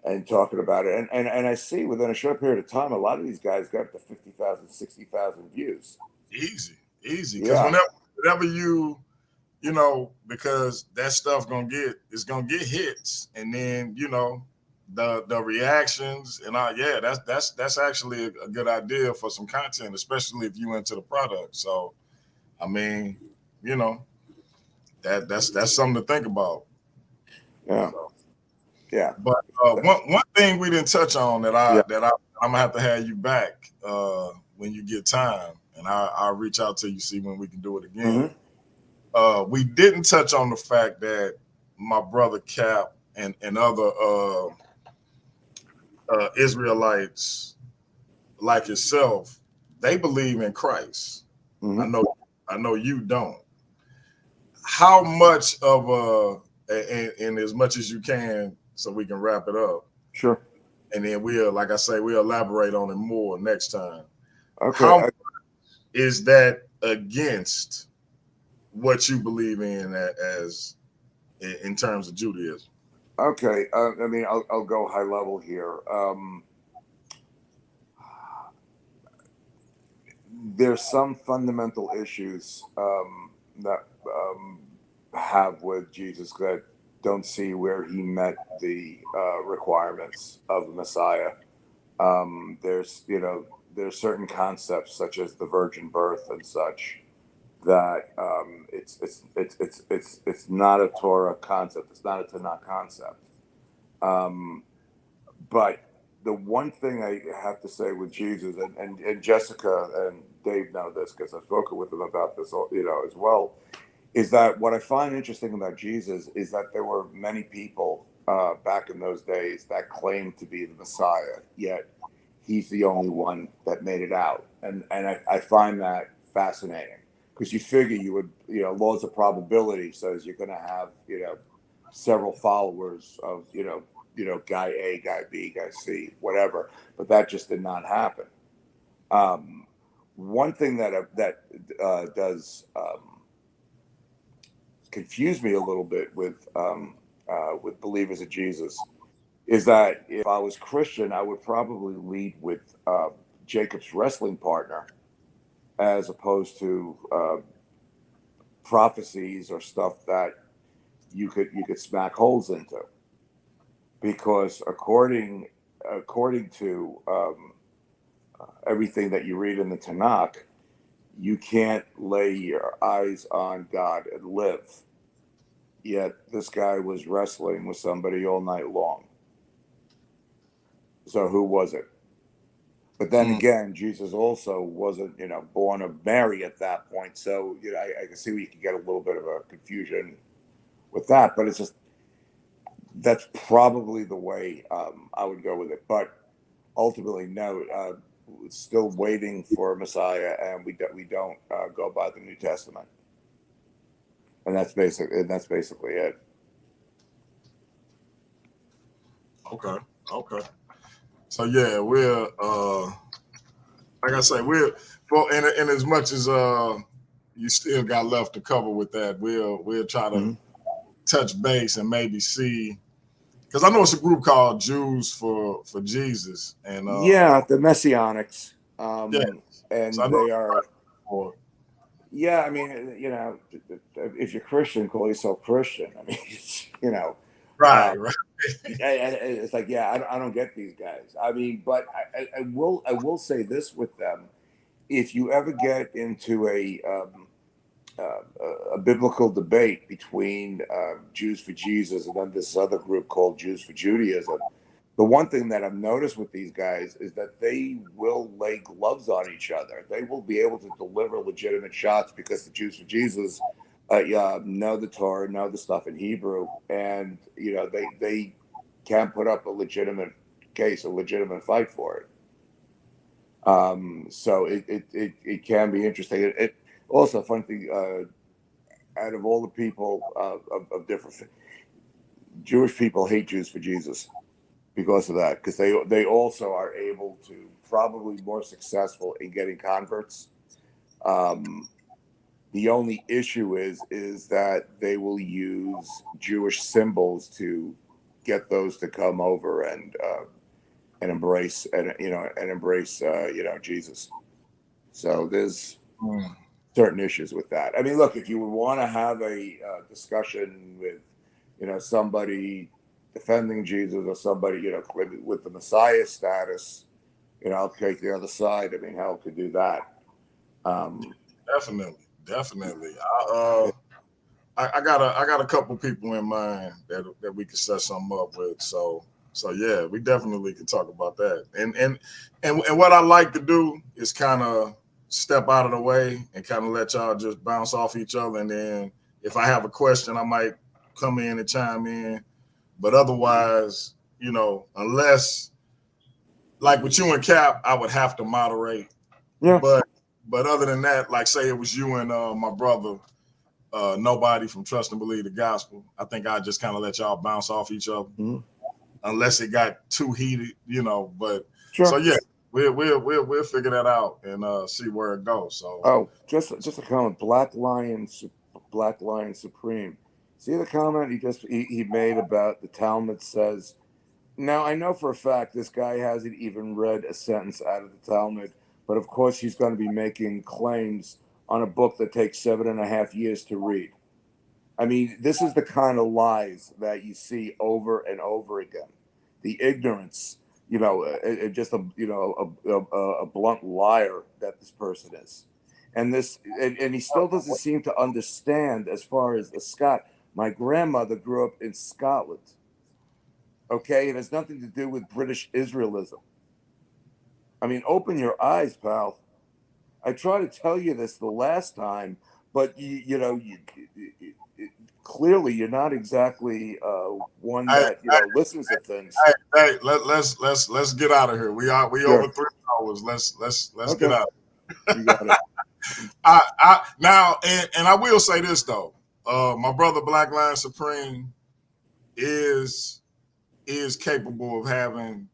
and talking about it, and I see within a short period of time, a lot of these guys got up to 50,000, 60,000 views. easy. Because Yeah. whenever because that stuff gonna get hits, and then the reactions and all. Yeah, that's actually a good idea for some content, especially if you into the product. So I mean, you know, that's something to think about. Yeah. So, Yeah. but one thing we didn't touch on Yeah. I'm gonna have to have you back when you get time, and I'll reach out to you, see when we can do it again. We didn't touch on the fact that my brother Cap and other Israelites like yourself, they believe in Christ. I Mm-hmm. know you don't. How much of and as much as you can, so we can wrap it up, Sure. and then like I say, we'll elaborate on it more next time. Okay. How is that against what you believe in as in terms of Judaism? Okay. I mean, I'll go high level here. There's some fundamental issues that have with Jesus that don't see where he met the requirements of the Messiah. There's certain concepts such as the virgin birth and such that it's not a Torah concept. It's not a Tanakh concept. But the one thing I have to say with Jesus, and Jessica and Dave know this because I've spoken with them about this, as well, is that what I find interesting about Jesus is that there were many people back in those days that claimed to be the Messiah, yet he's the only one that made it out. And I find that fascinating because you figure you would, laws of probability says you're going to have, several followers of, guy A, guy B, guy C, whatever. But that just did not happen. One thing that does confused me a little bit with believers of Jesus is that if I was Christian, I would probably lead with Jacob's wrestling partner as opposed to prophecies or stuff that you could smack holes into, because according to everything that you read in the Tanakh, you can't lay your eyes on God and live. Yet this guy was wrestling with somebody all night long. So who was it? But then again, Jesus also wasn't, born of Mary at that point. So, I can see where you can get a little bit of a confusion with that. But it's just, that's probably the way I would go with it. But ultimately, no, still waiting for a Messiah, and we don't go by the New Testament. And that's basically it. Okay. So yeah, we're like I say, we're for and as much as you still got left to cover with that, we'll try to touch base and maybe see, because I know it's a group called Jews for Jesus, and yeah, the Messianics, yeah, and so I know they are. or Yeah, I mean, if you're Christian, call yourself Christian. I mean, right. it's like, yeah, I don't get these guys. I mean, but I will say this with them: if you ever get into a biblical debate between Jews for Jesus and then this other group called Jews for Judaism, the one thing that I've noticed with these guys is that they will lay gloves on each other. They will be able to deliver legitimate shots because the Jews for Jesus know the Torah, know the stuff in Hebrew, and they can put up a legitimate case, a legitimate fight for it. So it can be interesting. It also, fun thing, out of all the people of different Jewish people hate Jews for Jesus because of that, because they also are able to probably more successful in getting converts. The only issue is that they will use Jewish symbols to get those to come over and embrace Jesus. So there's certain issues with that. I mean, look, if you would want to have a discussion with somebody defending Jesus or somebody with the Messiah status, I'll take the other side. I mean, hell, could do that. Definitely. I got a couple people in mind that we could set something up with. So yeah, we definitely can talk about that. And what I like to do is kind of step out of the way and kind of let y'all just bounce off each other. And then if I have a question, I might come in and chime in. But otherwise, unless like with you and Cap, I would have to moderate. Yeah. But other than that, like say it was you and my brother, nobody from Trust and Believe the Gospel, I think I just kind of let y'all bounce off each other, unless it got too heated, But sure. So yeah, we'll figure that out and see where it goes. So just a comment. Black Lion Supreme. See the comment he made about the Talmud says. Now I know for a fact this guy hasn't even read a sentence out of the Talmud, but of course he's going to be making claims on a book that takes 7.5 years to read. I mean, this is the kind of lies that you see over and over again. The ignorance, just a blunt liar that this person is, and he still doesn't seem to understand as far as the Scot. My grandmother grew up in Scotland. Okay, it has nothing to do with British Israelism. I mean, open your eyes, pal. I tried to tell you this the last time, but clearly you're not exactly one that listens to things. Hey, let's get out of here. We Sure. over 3 hours. Let's Okay. get out. You got it. Now and I will say this though, my brother Black Lion Supreme is capable of having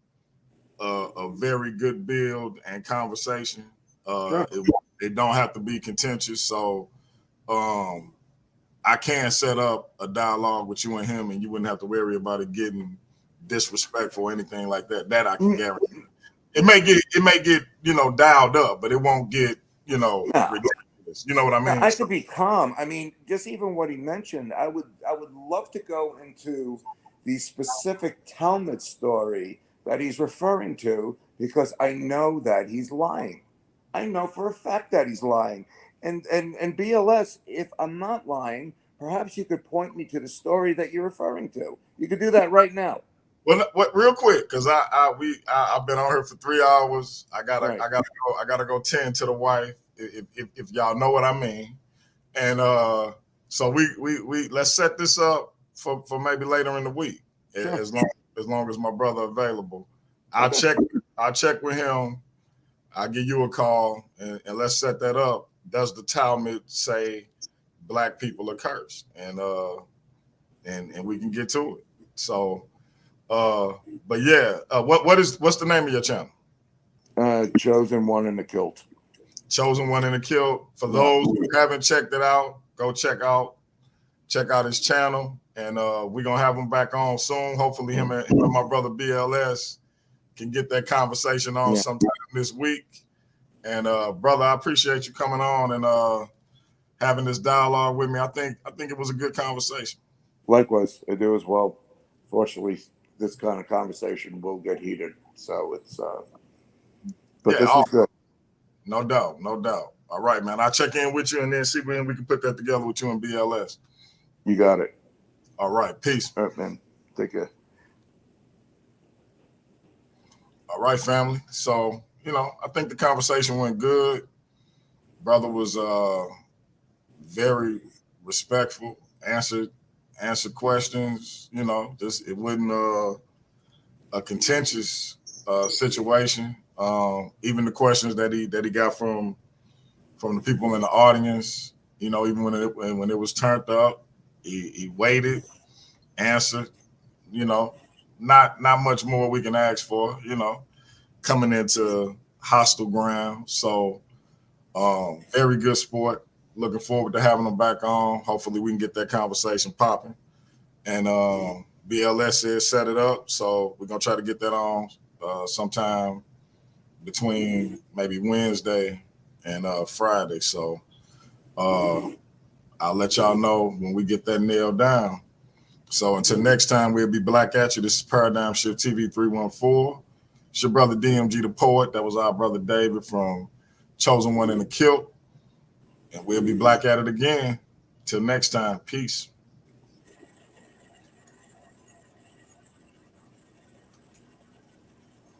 a very good build and conversation. Sure. It don't have to be contentious. So I can set up a dialogue with you and him, and you wouldn't have to worry about it getting disrespectful or anything like that. That I can guarantee. It may get dialed up, but it won't get No. ridiculous. You know what I mean? I could be calm. I mean, just even what he mentioned, I would love to go into the specific Talmud story that he's referring to, because I know that he's lying. I know for a fact that he's lying. And BLS, if I'm not lying, perhaps you could point me to the story that you're referring to. You could do that right now. Well, real quick, because I've been on here for 3 hours. I gotta go tend to the wife. If y'all know what I mean. And so we let's set this up for maybe later in the week, Sure. as long as my brother available. I'll check with him. I'll give you a call and let's set that up. Does the Talmud say black people are cursed? And we can get to it. So but yeah, what's the name of your channel? Chosen One in the Kilt. Chosen One in the Kilt. For those who haven't checked it out, go check out his channel, and we're gonna have him back on soon. Hopefully, him and my brother BLS can get that conversation on sometime this week. And brother, I appreciate you coming on and having this dialogue with me. I think it was a good conversation. Likewise, I do as well. Fortunately, this kind of conversation will get heated, so it's. But this was good. No doubt. All right, man. I'll check in with you and then see when we can put that together with you and BLS. You got it. All right. Peace. All right, man. Take care. All right, family. So, I think the conversation went good. Brother was very respectful, answered questions. It wasn't a contentious situation. Even the questions that he got from the people in the audience, even when it was turned up, he waited, answered. Not much more we can ask for. Coming into hostile ground. So very good sport. Looking forward to having him back on. Hopefully we can get that conversation popping. And BLS said set it up. So we're gonna try to get that on sometime between maybe Wednesday and Friday. So I'll let y'all know when we get that nailed down. So until next time, we'll be black at you. This is Paradigm Shift TV 314. It's your brother DMG the Poet. That was our brother David from Chosen One in the Kilt. And we'll be black at it again. Till next time, peace.